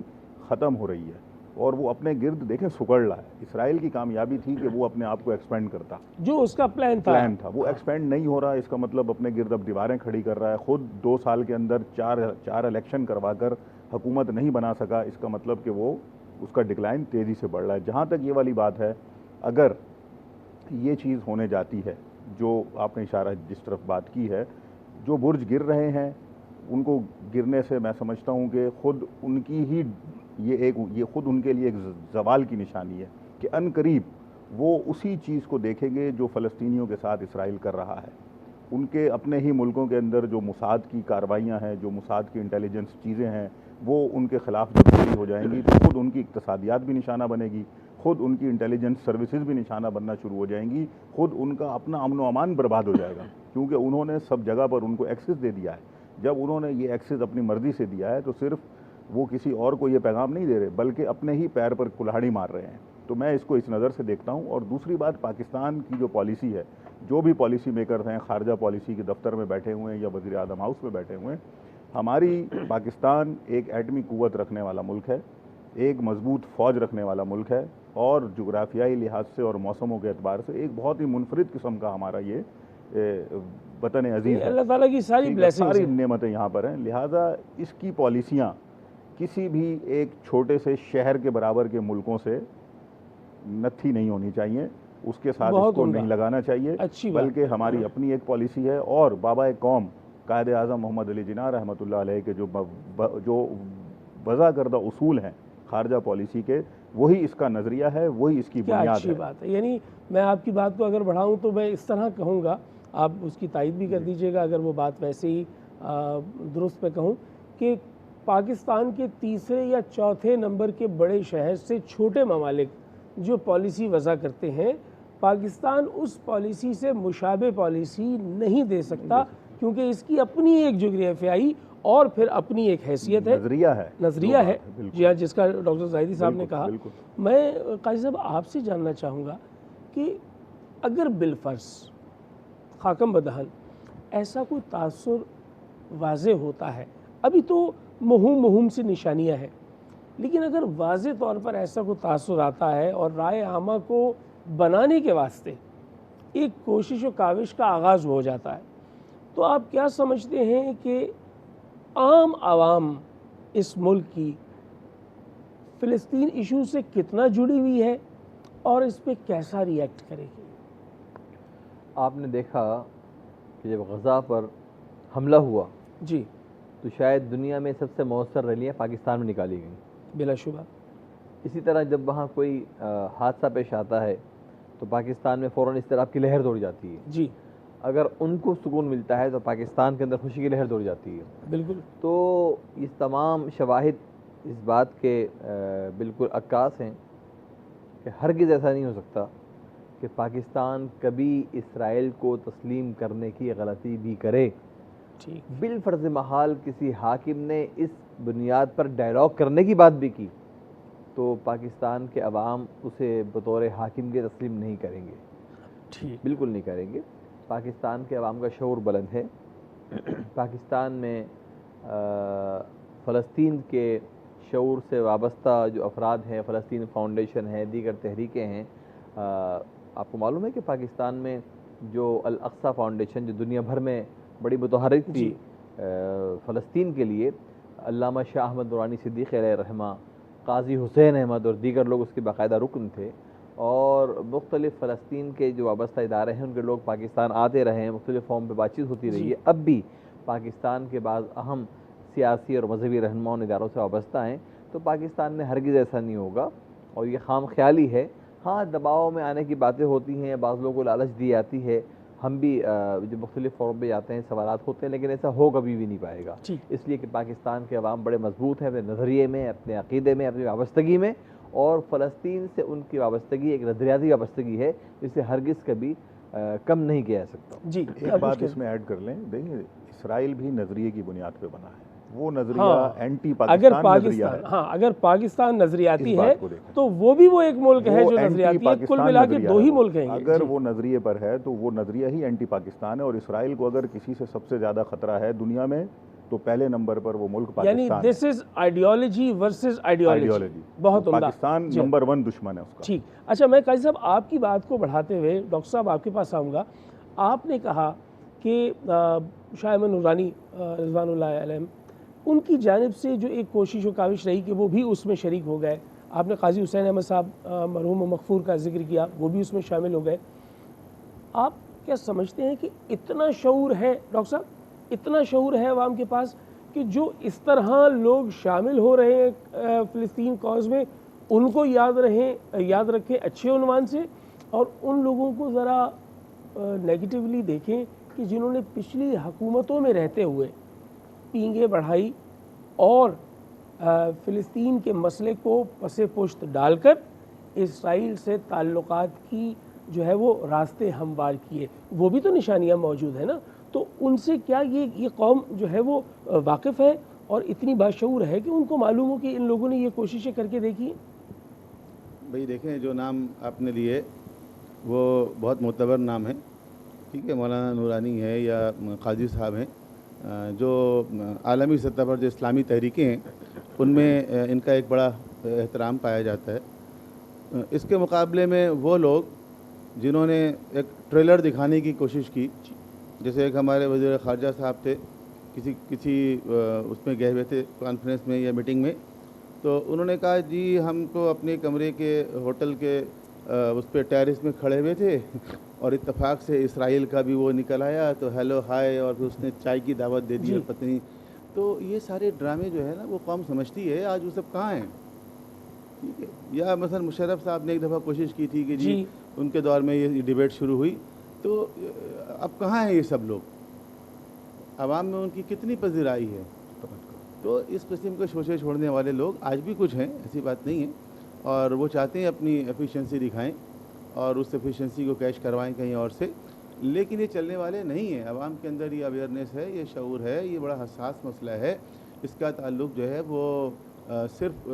ख़त्म हो रही है और वो अपने गिर्द देखें सुकड़ रहा है। इसराइल की कामयाबी थी कि वो अपने आप को एक्सपेंड करता, जो उसका प्लान था वो एक्सपेंड नहीं हो रहा। इसका मतलब अपने गिर्द अब दीवारें खड़ी कर रहा है। ख़ुद 2 साल के अंदर चार इलेक्शन करवा कर हुकूमत नहीं बना सका। इसका मतलब कि वो उसका डिक्लाइन तेज़ी से बढ़ रहा है। जहाँ तक ये वाली बात है, अगर ये चीज़ होने जाती है जो आपने इशारा जिस तरफ बात की है, जो बुर्ज गिर रहे हैं उनको गिरने से मैं समझता हूँ कि ख़ुद उनकी ही ये ख़ुद उनके लिए एक ज़वाल की निशानी है कि अनकरीब वो उसी चीज़ को देखेंगे जो फ़लस्तीनियों के साथ इसराइल कर रहा है। उनके अपने ही मुल्कों के अंदर जो मुसाद की कार्रवाइयाँ हैं, जो मुसाद की इंटेलिजेंस चीज़ें हैं, वो उनके ख़िलाफ़ जब पूरी हो जाएंगी तो ख़ुद उनकी इक़्तिसादियात भी निशाना बनेगी, ख़ुद उनकी इंटेलिजेंस सर्विसेज भी निशाना बनना शुरू हो जाएंगी, ख़ुद उनका अपना अमन व अमान बर्बाद हो जाएगा, क्योंकि उन्होंने सब जगह पर उनको एक्सेस दे दिया है। जब उन्होंने ये एक्सेस अपनी मर्ज़ी से दिया है तो सिर्फ वो किसी और को ये पैगाम नहीं दे रहे बल्कि अपने ही पैर पर कुल्हाड़ी मार रहे हैं। तो मैं इसको इस नज़र से देखता हूँ। और दूसरी बात, पाकिस्तान की जो पॉलिसी है, जो भी पॉलिसी मेकर्स हैं, खारजा पॉलिसी के दफ्तर में बैठे हुए हैं या वज़ीर आज़म हाउस में बैठे हुए हैं, हमारी पाकिस्तान एक एटमी क़ुव्वत रखने वाला मुल्क है, एक मजबूत फ़ौज रखने वाला मुल्क है और जोग्राफियाई लिहाज से और मौसमों के एतबार से एक बहुत ही मुनफरिद किस्म का हमारा ये वतन अजीज़ है। अल्लाह ताला की सारी ब्लेसिंग्स, सारी नेमतें यहाँ पर हैं। लिहाजा इसकी पॉलिसियाँ किसी भी एक छोटे से शहर के बराबर के मुल्कों से नत्थी नहीं होनी चाहिए, उसके साथ इसको नहीं लगाना चाहिए, बल्कि हमारी अपनी एक पॉलिसी है। और बाबा कौम कायद आज़म मोहम्मद अली जिन्ना रहमतुल्लाह अलैह के जो वज़ा करदा उसूल हैं खारजा पॉलिसी के, वही इसका नज़रिया है, वही इसकी बुनियाद है। अच्छी बात है। यानी मैं आपकी बात को अगर बढ़ाऊँ तो मैं इस तरह कहूँगा, आप उसकी तायद भी कर दीजिएगा अगर वो बात वैसे ही दुरुस्त पे कहूँ, कि पाकिस्तान के तीसरे या चौथे नंबर के बड़े शहर से छोटे ममालिक जो पॉलिसी वज़ा करते हैं, पाकिस्तान उस पॉलिसी से मुशाबे पॉलिसी नहीं दे सकता, क्योंकि इसकी अपनी एक जोग्राफियाई और फिर अपनी एक हैसियत है, नज़रिया है जी हाँ, जिसका डॉक्टर ज़ाहिदी साहब ने कहा। मैं काजी साहब आपसे जानना चाहूँगा कि अगर बिलफ़र्ज़ खाकम बदहन ऐसा कोई तासुर वाज़े होता है, अभी तो महूम से निशानियाँ हैं, लेकिन अगर वाज़े तौर पर ऐसा कोई तासुर आता है और राय आमा को बनाने के वास्ते एक कोशिश व काविश का आगाज़ हो जाता है, तो आप क्या समझते हैं कि आम आवाम इस मुल्क की फ़िलिस्तीन इशू से कितना जुड़ी हुई है और इस पे कैसा रिएक्ट करेगी? आपने देखा कि जब गज़ा पर हमला हुआ जी, तो शायद दुनिया में सबसे मौसर रैलियाँ पाकिस्तान में निकाली गई। बिलाशुबा। इसी तरह जब वहाँ कोई हादसा पेश आता है तो पाकिस्तान में फ़ौरन इस तरह की लहर दौड़ जाती है। जी, अगर उनको सुकून मिलता है तो पाकिस्तान के अंदर खुशी की लहर दौड़ जाती है। बिल्कुल। तो इस तमाम शवाहिद इस बात के बिल्कुल अक्कास हैं कि हरगिज़ ऐसा नहीं हो सकता कि पाकिस्तान कभी इसराइल को तस्लीम करने की गलती भी करे। ठीक। बिलफर्ज महाल किसी हाकिम ने इस बुनियाद पर डायलॉग करने की बात भी की तो पाकिस्तान के अवाम उसे बतौर हाकिम के तस्लीम नहीं करेंगे। ठीक। बिल्कुल नहीं करेंगे। पाकिस्तान के अवाम का शऊर बुलंद है। पाकिस्तान में फ़लस्तीन के शऊर से वाबस्ता जो अफराद हैं, फ़लस्तीन फाउंडेशन है, दीगर तहरीकें हैं। आपको मालूम है कि पाकिस्तान में जो अल अक्सा फाउंडेशन जो दुनिया भर में बड़ी मुतहर्रिक थी फ़लस्तीन के लिए, अल्लामा शाह अहमद दुरानी सिद्दीक़ अलैहिर्रहमा, काजी हुसैन अहमद और दीगर लोग उसके बाकायदा रुकन थे और मुख्तलिफ़ फ़लस्तीन के जो वाबस्ता इदारे हैं उनके लोग पाकिस्तान आते रहे हैं, मुख्तलिफ़ फॉर्म पर बातचीत होती रही है। अब भी पाकिस्तान के बाद अहम सियासी और मजहबी रहनुमा इदारों से वाबस्ता हैं। तो पाकिस्तान में हरगिज़ ऐसा नहीं होगा और ये खाम ख्याली है। हाँ, दबाव में आने की बातें होती हैं, बाज़ लोगों को लालच दी जाती है, हम भी जो मुख्तलिफ़ फॉर्म पे जाते हैं सवालात होते हैं, लेकिन ऐसा हो कभी भी नहीं पाएगा। इसलिए कि पाकिस्तान के अवाम बड़े मजबूत हैं अपने नज़रिए में, अपने अक़ीदे में, अपनी वाबस्तगी में, और फ़लस्तीन से उनकी वाबस्तगी एक नज़रियाती वाबस्तगी है जिसे हरगिज़ कभी कम नहीं किया जा सकता। जी, एक बात इसमें ऐड कर लें, देखिए इसराइल भी नज़रिए की बुनियाद पे बना है। वो नज़रिया एंटी अगर पाकिस्तान नज़रिया है। हाँ, अगर पाकिस्तान नज़रियाती है तो वो भी वो एक मुल्क है जो नज़रियाती है। कुल मिला के दो ही मुल्क हैं। अगर वो नज़रिए पर है तो वो नज़रिया ही एंटी पाकिस्तान है और इसराइल को अगर किसी से सबसे ज़्यादा खतरा है दुनिया में तो पहले नंबर पर वो मुल्क पाकिस्तान। यानी this is ideology versus ideology. बहुत उम्दा। पाकिस्तान नंबर 1 दुश्मन है उसका। ठीक। अच्छा, मैं काजी साहब आपकी बात को बढ़ाते हुए डॉक्टर साहब आपके पास आऊँगा। आपने कहा कि शाह अहमद नूरानी रिज़वानुल्लाह अलैहिम उनकी जानिब से जो एक कोशिश व काविश रही कि वो भी उसमें शरीक हो गए। आपने काजी हुसैन अहमद साहब मरहूम मग़फ़ूर का जिक्र किया, वो भी उसमें शामिल हो गए। आप क्या समझते हैं कि इतना शऊर है डॉक्टर साहब, इतना शऊर है अवाम के पास कि जो इस तरह लोग शामिल हो रहे हैं फ़िलिस्तीन कॉज़ में, उनको याद रखें अच्छे उन्वान से, और उन लोगों को ज़रा नेगेटिवली देखें कि जिन्होंने पिछली हुकूमतों में रहते हुए पींगे बढ़ाई और फ़िलिस्तीन के मसले को पसे पुश्त डालकर इसराइल से ताल्लुकात की जो है वो रास्ते हमवार किए, वो भी तो निशानियां मौजूद है ना। तो उनसे क्या ये कौम जो है वो वाकिफ़ है और इतनी बाशऊर है कि उनको मालूम हो कि इन लोगों ने ये कोशिशें करके देखी? भाई देखें, जो नाम आपने लिए वो बहुत मोतबर नाम है, ठीक है। मौलाना नूरानी है या काजी साहब हैं, जो आलमी सतह पर जो इस्लामी तहरीकें हैं उनमें इनका एक बड़ा एहतराम पाया जाता है। इसके मुकाबले में वो लोग जिन्होंने एक ट्रेलर दिखाने की कोशिश की, जैसे एक हमारे वज़ीर ख़ारजा साहब थे, किसी उसमें गए हुए थे कॉन्फ्रेंस में या मीटिंग में, तो उन्होंने कहा जी हम तो अपने कमरे के होटल के उस पर टेरेस में खड़े हुए थे और इत्तेफाक से इसराइल का भी वो निकल आया तो हेलो हाय और फिर उसने चाय की दावत दे दी और पत्नी। तो ये सारे ड्रामे जो है ना वो कौम समझती है, आज वो सब कहाँ हैं, ठीक है। या मसलन मुशर्रफ साहब ने एक दफ़ा कोशिश की थी कि जी उनके दौर में ये डिबेट शुरू हुई, तो अब कहाँ हैं ये सब लोग, आवाम में उनकी कितनी पजीराई है। तो इस किस्म के शोशे छोड़ने वाले लोग आज भी कुछ हैं, ऐसी बात नहीं है, और वो चाहते हैं अपनी एफिशिएंसी दिखाएं और उस एफिशिएंसी को कैश करवाएं कहीं और से, लेकिन ये चलने वाले नहीं हैं। आवाम के अंदर ये अवेयरनेस है, ये शऊर है, ये बड़ा हसास मसला है। इसका ताल्लुक़ जो है वो सिर्फ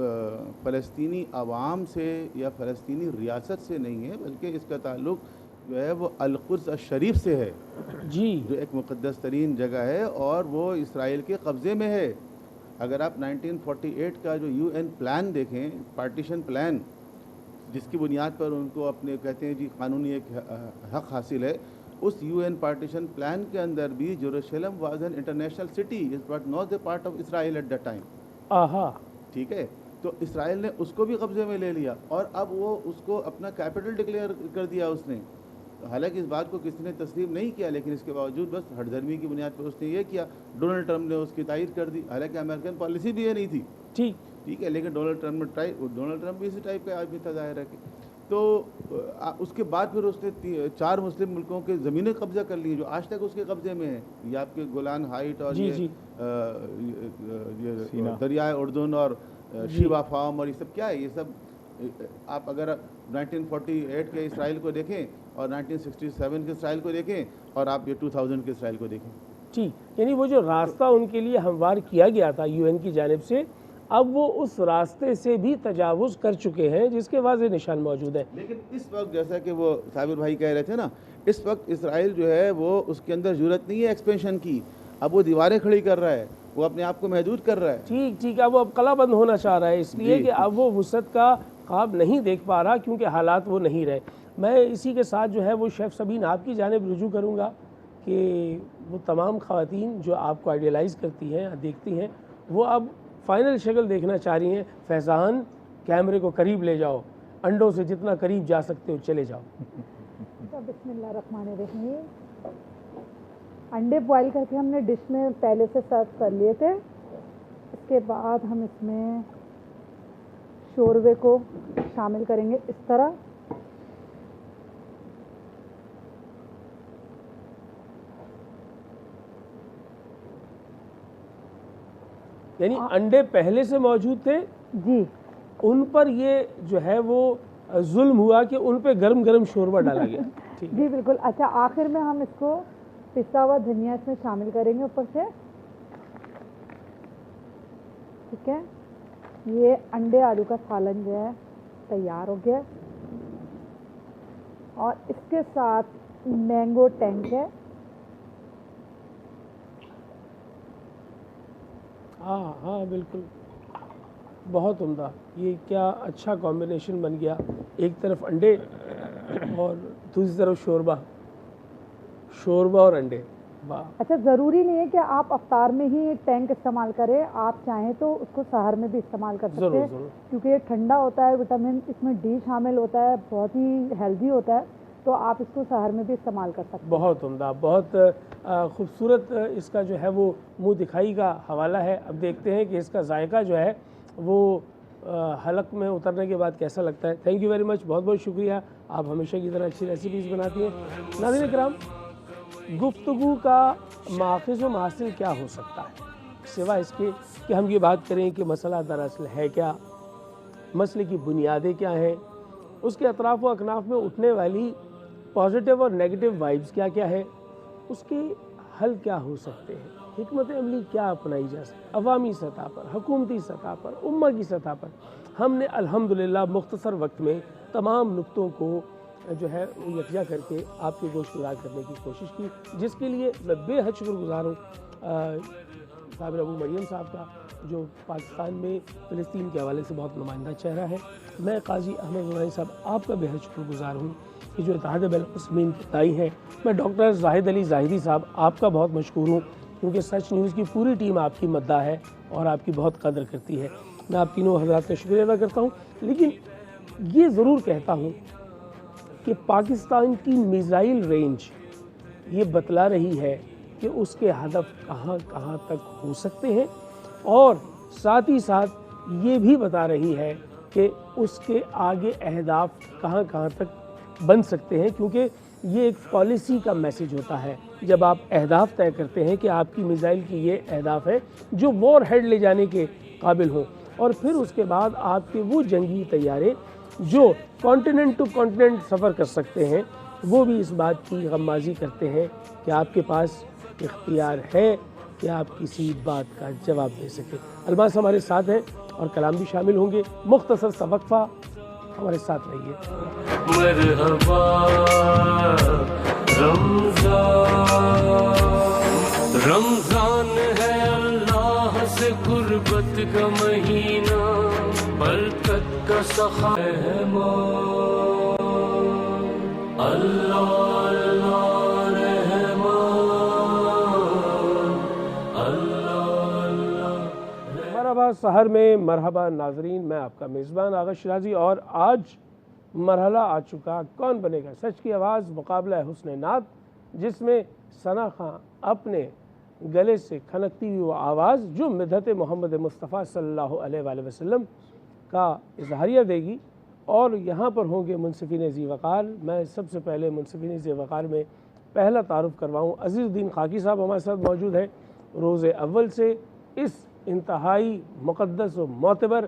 फ़लस्तीनी आवाम से या फ़लस्तीनी रियासत से नहीं है, बल्कि इसका ताल्लुक़ जो है वो अल-कुद्स अश-शरीफ से है जी, जो एक मुक़द्दस तरीन जगह है और वो इसराइल के कब्ज़े में है। अगर आप 1948 का जो UN प्लान देखें, पार्टीशन प्लान, जिसकी बुनियाद पर उनको अपने कहते हैं जी कानूनी एक हक़ हासिल है, उस UN पार्टीशन प्लान के अंदर भी Jerusalem was an international city, it was not the part of Israel at that time. आहा, ठीक है। तो इसराइल ने उसको भी कब्जे में ले लिया और अब वो उसको अपना कैपिटल डिक्लेयर कर दिया उसने। हालांकि इस बात को किसी ने तस्लीम नहीं किया, लेकिन इसके बावजूद बस हठधर्मी की बुनियाद पर उसने ये किया। डोनाल्ड ट्रंप ने उसकी तायद कर दी, हालांकि अमेरिकन पॉलिसी भी ये नहीं थी। ठीक है, लेकिन डोनाल्ड ट्रंप भी इसी टाइप का आदमी था जाहिर है कि। तो उसके बाद फिर उसने 4 मुस्लिम मुल्कों के ज़मीनें कब्जा कर ली जो आज तक उसके कब्जे में है। ये आपके गोलान हाइट और ये दरियाए उर्दून और शिवा फार्म और ये सब क्या है, ये सब आप अगर 1948 के इसराइल को देखें और 1967 के इसराइल को देखें और आप ये 2000 के इसराइल को देखें। ठीक, यानी वो जो रास्ता उनके लिए हमवार किया गया था यूएन की जानिब से, अब वो उस रास्ते से भी तजावुज़ कर चुके हैं जिसके वाज़े निशान मौजूद है। लेकिन इस वक्त जैसा कि वो साबिर भाई कह रहे थे ना, इस वक्त इसराइल जो है वो उसके अंदर ज़रूरत नहीं है एक्सपेंशन की। अब वो दीवारें खड़ी कर रहा है, वो अपने आप को महदूद कर रहा है। ठीक, अब वो अब कलाबंद होना चाह रहा है, इसलिए कि अब वो वुसअत का ख्वाब नहीं देख पा रहा क्योंकि हालात वो नहीं रहे। मैं इसी के साथ जो है वो शेफ़ सबीन आपकी जानिब रुजू करूँगा कि वो तमाम ख़वातीन जो आपको आइडियलाइज़ करती हैं या देखती हैं, वो अब फाइनल शक्ल देखना चाह रही हैं। फैज़ान, कैमरे को करीब ले जाओ, अंडों से जितना करीब जा सकते हो चले जाओ। बिस्मिल्लाहिर्रहमानिर्रहीम। अंडे बॉईल करके हमने डिश में पहले से सर्व कर लिए थे। इसके बाद हम इसमें शोरबे को शामिल करेंगे इस तरह। यानी अंडे पहले से मौजूद थे जी, उन पर ये जो है वो जुल्म हुआ कि उन पे गरम गरम शोरबा डाला गया। जी बिल्कुल। अच्छा, आखिर में हम इसको पिसा हुआ धनिया इसमें शामिल करेंगे ऊपर से। ठीक है, ये अंडे आलू का सालन जो है तैयार हो गया और इसके साथ मैंगो टैंक है। हाँ बिल्कुल, बहुत उम्दा। ये क्या अच्छा कॉम्बिनेशन बन गया, एक तरफ अंडे और दूसरी तरफ शोरबा और अंडे। वाह। अच्छा, ज़रूरी नहीं है कि आप अफ्तार में ही टैंक इस्तेमाल करें, आप चाहें तो उसको सहर में भी इस्तेमाल कर सकते हैं, क्योंकि ये ठंडा होता है, विटामिन इसमें डी शामिल होता है, बहुत ही हेल्दी होता है, तो आप इसको सहर में भी इस्तेमाल कर सकते हैं। बहुत उम्दा, बहुत खूबसूरत इसका जो है वो मुंह दिखाई का हवाला है। अब देखते हैं कि इसका जायका जो है वो हलक में उतरने के बाद कैसा लगता है। थैंक यू वेरी मच, बहुत बहुत शुक्रिया। आप हमेशा की तरह अच्छी रेसिपीज़ बनाती हैं। नाज़रीन किराम, गुफ्तगू का माखज़ व माहसिल क्या हो सकता है सिवा इसके कि हम ये बात करें कि मसला दरअसल है क्या, मसले की बुनियादें क्या हैं, उसके अतराफ़ व अकनाफ में उठने वाली पॉजिटिव और नेगेटिव वाइब्स क्या क्या है, उसके हल क्या हो सकते हैं, हिकमत अमली क्या अपनाई जा सकती है अवामी सतह पर, हुकूमती सतह पर, उम्मा की सतह पर। हमने अल्हम्दुलिल्लाह मुख्तसर वक्त में तमाम नुक्तों को जो है यकजा करके आपके गोशगुजार करने की कोशिश की, जिसके लिए मैं बेहद शुक्रगुजार हूँ साबिर अबू मरियम साहब का, जो पाकिस्तान में फ़लस्तीन के हवाले से बहुत नुमाइंदा चेहरा है। मैं काजी अहमद गुलानी साहब आपका बेहद शुक्रगुजार हूँ कि जो इत्तेहाद बैनुल मुस्लिमीन के दाई हैं। मैं डॉक्टर जाहिद अली ज़ाहिदी साहब आपका बहुत मशकूर हूँ, क्योंकि सच न्यूज़ की पूरी टीम आपकी मद्दा है और आपकी बहुत कदर करती है। मैं आप तीनों हज़रात का शुक्रिया अदा करता हूँ, लेकिन ये ज़रूर कहता हूँ कि पाकिस्तान की मिसाइल रेंज ये बतला रही है कि उसके हदफ कहाँ कहाँ तक हो सकते हैं, और साथ ही साथ ये भी बता रही है कि उसके आगे अहदाफ कहाँ कहाँ तक बन सकते हैं, क्योंकि ये एक पॉलिसी का मैसेज होता है। जब आप अहदाफ तय करते हैं कि आपकी मिसाइल की ये अहदाफ है जो वॉर हेड ले जाने के काबिल हो, और फिर उसके बाद आपके वो जंगी तैयारे जो कॉन्टिनेंट टू कॉन्टिनेंट सफ़र कर सकते हैं, वो भी इस बात की गम्माज़ी करते हैं कि आपके पास इख्तियार है कि आप किसी बात का जवाब दे सकें। अलमास हमारे साथ हैं और कलाम भी शामिल होंगे। मुख्तसर सा वक्फा, हमारे साथ रहिए। मरहबा रमज़ान है अल्लाह से गुर्बत का महीना, बरकत का सखा रहमान, अल्लाह अल्लाह रहमान, अल्लाह अल्लाह। मरहबा सहर में मरहबा नाजरीन, मैं आपका मेज़बान आगा शिराजी और आज मरहला आ चुका कौन बनेगा सच की आवाज़ मुकाबला हुस्न नात, जिसमें सना खां अपने गले से खनकती हुई वो आवाज़ जो मिदहत मोहम्मद मुस्तफ़ा सल्लल्लाहु अलैहि वसल्लम का इजहारिया देगी और यहाँ पर होंगे मुनसिफ़ीन ज़ी वक़ार। मैं सबसे पहले मुनसिफ़ीन ज़ी वक़ार में पहला तारुफ़ करवाऊँ, अज़ीज़ुद्दीन खाकी साहब हमारे साथ मौजूद हैं। रोज़े अव्वल से इस इंतहाई मुक़द्दस व मोतबर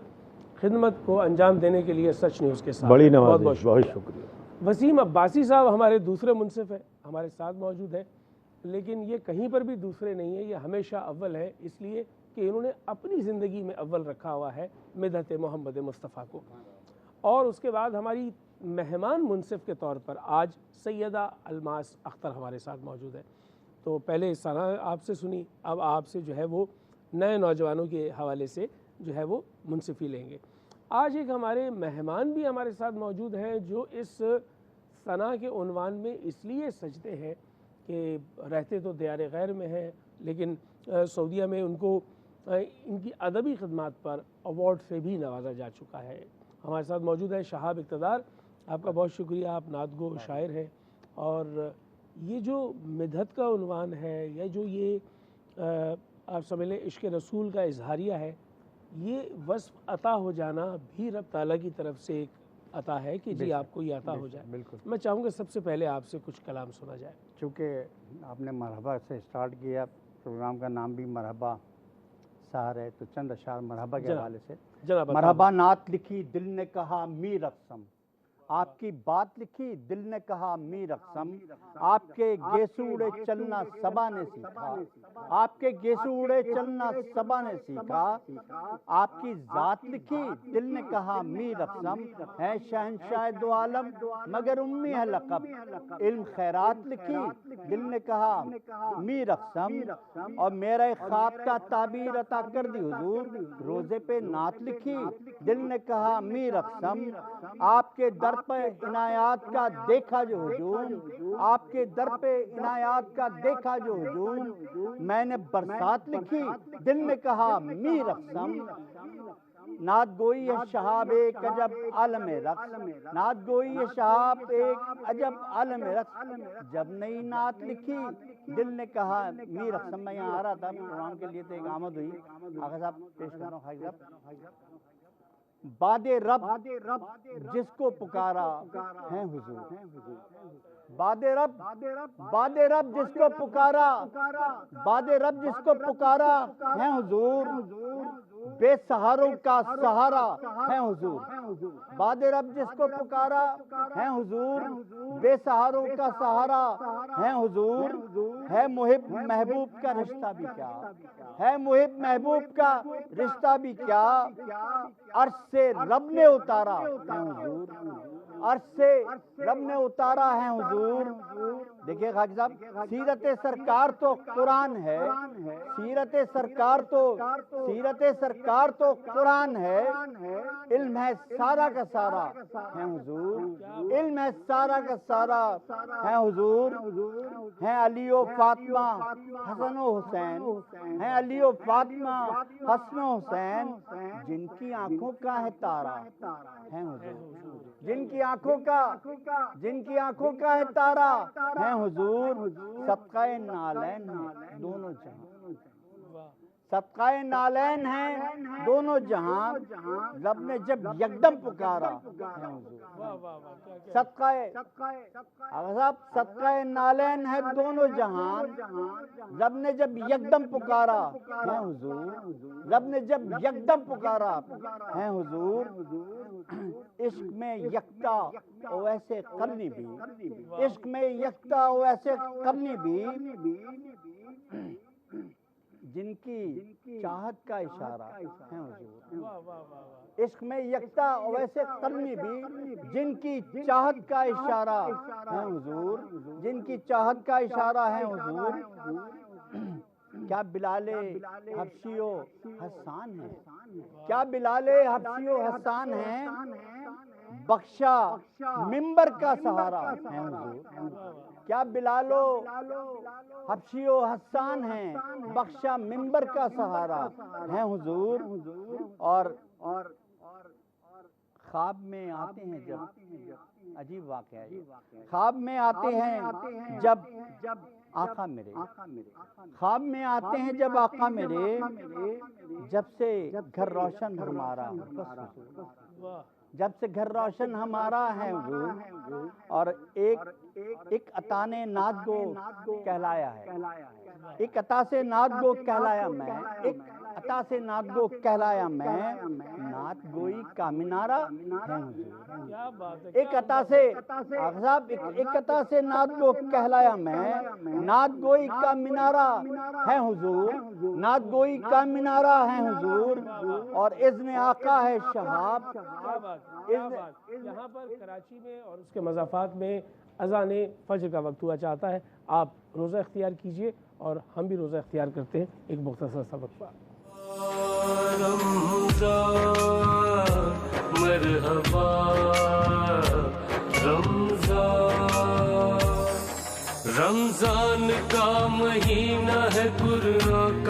खिदमत को अंजाम देने के लिए सच न्यूज़ के साथ बड़ी बहुत नवाज़िश, बहुत शुक्रिया। वसीम अब्बासी साहब हमारे दूसरे मुनसिफ़ हैं, हमारे साथ मौजूद हैं, लेकिन ये कहीं पर भी दूसरे नहीं है, ये हमेशा अव्वल है, इसलिए कि इन्होंने अपनी ज़िंदगी में अव्वल रखा हुआ है मिदहत मोहम्मद मुस्तफ़ा को। और उसके बाद हमारी मेहमान मुनसिफ़ के तौर पर आज सैयदा अलमास अख्तर हमारे साथ मौजूद है। तो पहले सना आपसे सुनी, अब आपसे जो है वो नए नौजवानों के हवाले से जो है वो मुनसिफ़ी लेंगे। आज एक हमारे मेहमान भी हमारे साथ मौजूद हैं जो इस सना के उन्वान में इसलिए सजते हैं कि रहते तो दियार गैर में हैं, लेकिन सऊदीया में उनको इनकी अदबी खिदमात पर अवार्ड से भी नवाजा जा चुका है। हमारे साथ मौजूद है शहाब इक़्तिदार, आपका बहुत शुक्रिया, आप नातगो शायर हैं और ये जो मिदहत का उन्वान है या जो ये आप समझ लें इश्क़ रसूल का इजहारिया है, ये वस्फ़ अता हो जाना भी रब ताला की तरफ से एक अता है कि जी आपको ये अता हो जाए। बिल्कुल। मैं चाहूँगा सबसे पहले आपसे कुछ कलाम सुना जाए। चूँकि आपने मरहबा से स्टार्ट किया, प्रोग्राम का नाम भी मरहबा सहर है, तो चंद अशार मरहबा के हवाले से। मरहबा नात लिखी दिल ने कहा मीर अक़सम, आपकी बात लिखी दिल ने कहा मीर अक़सम, आपके गेसूड़े चलना सबा ने सीखा, आपके गेसूड़े चलना सबा ने सीखा, आपकी ज़ात लिखी दिल ने कहा मीर अक़सम, है शहंशाह दो आलम मगर उम्मी है लक़ब, इल्म खैरात लिखी दिल ने कहा मीर अक़सम, और मेरा ख्वाब का ताबीर अता कर दी हुजूर, रोज़े पे नात लिखी दिल ने कहा मीर अक़सम, आपके दर पे इनायात का देखा जो हुजूम, आपके दर पे इनायात का देखा जो हुजूम, मैंने बरसात लिखी दिल ने कहा मीर अक़सम, नात गोई है शहाब एक अजब आलम रक़्स, नात गोई है शहाब एक अजब आलम रक़्स, जब नई नात लिखी दिल ने कहा मीर अक़सम। मैं यहाँ आ रहा था प्रोग्राम के लिए तो एक आमद हुई, आगा साहब पेश कर रहा हूँ, खाई साहब। बादे रब जिसको पुकारा है हुजूर, बादे रब जिसको पुकारा, बादे रब जिसको पुकारा है हुजूर, बेसहारों का सहारा है हुजूर, बादे रब जिसको पुकारा है हुजूर, बेसहारों का सहारा है हुजूर, है मुहिब महबूब का रिश्ता भी क्या, है मुहिब महबूब का रिश्ता भी क्या, अर्श से रब ने उतारा है हुजूर, अर्श से रब ने उतारा है हुजूर। देखिए खाकी साहब, सीरत सरकार तो कुरान है, सीरत सरकार तो कुरान है, इल्म है सारा का सारा है हुजूर, इल्म है सारा का सारा है हुजूर, है अली ओ फातिमा हसन ओ हुसैन, है अली ओ फातिमा हसन ओ हुसैन, जिनकी आंखों का है तारा है हुजूर, जिनकी आंखों का है तारा है हुजूर, सदक़ाए नालैन है दोनों जहां, सदक़ाए नालैन है दोनों जहां, रब ने जब यकदम पुकारा है हुजूर, सदक़ाए नालैन है दोनों जहां, रब ने जब यकदम पुकारा है हुजूर, रब ने जब यकदम पुकारा है हुजूर, इश्क में यकता वैसे करनी भी, इश्क में यकता वैसे करनी भी, जिनकी चाहत का इशारा है हुजूर, इश्क में यकता वैसे करनी भी, जिनकी चाहत का इशारा है हुजूर, जिनकी चाहत का इशारा है हुजूर, क्या बिलाले हबशियो हसान है, क्या बिलाले हबशियो हसान है, बख्शा मिंबर का सहारा है हुजूर। क्या बिलालो हबशियो हसान हैं, बख्शा मिंबर का सहारा है हुजूर। और ख्वाब में आते हैं जब, अजीब वाक़या है, ख्वाब में आते हैं जब आका मेरे, ख्वाब में आते हैं जब आका मेरे, जब से घर रोशन हमारा, जब से घर रोशन हमारा है हुजूर। और एक अता ने नात गो कहलाया है, एक अता से नात गो कहलाया मैं, एक अता से नात गो कहलाया मैं, नात गोई का मिनारा है हुजूर। एक अता से साहब, एक अता से नात गो कहलाया मैं, नात गोई का मिनारा है हुजूर, नात गोई का मिनारा है हुजूर। और इज़्न आका है शहाब। यहाँ पर कराची में और उसके मज़ाफ़ात में अज़ान फ़ज्र का वक्त हुआ चाहता है। आप रोज़ा इख्तियार कीजिए और हम भी रोज़ा इख्तियार करते हैं एक मुख्तसर सा वक्फ़ा। मरहबा रमज़ान का महीना है, कुरान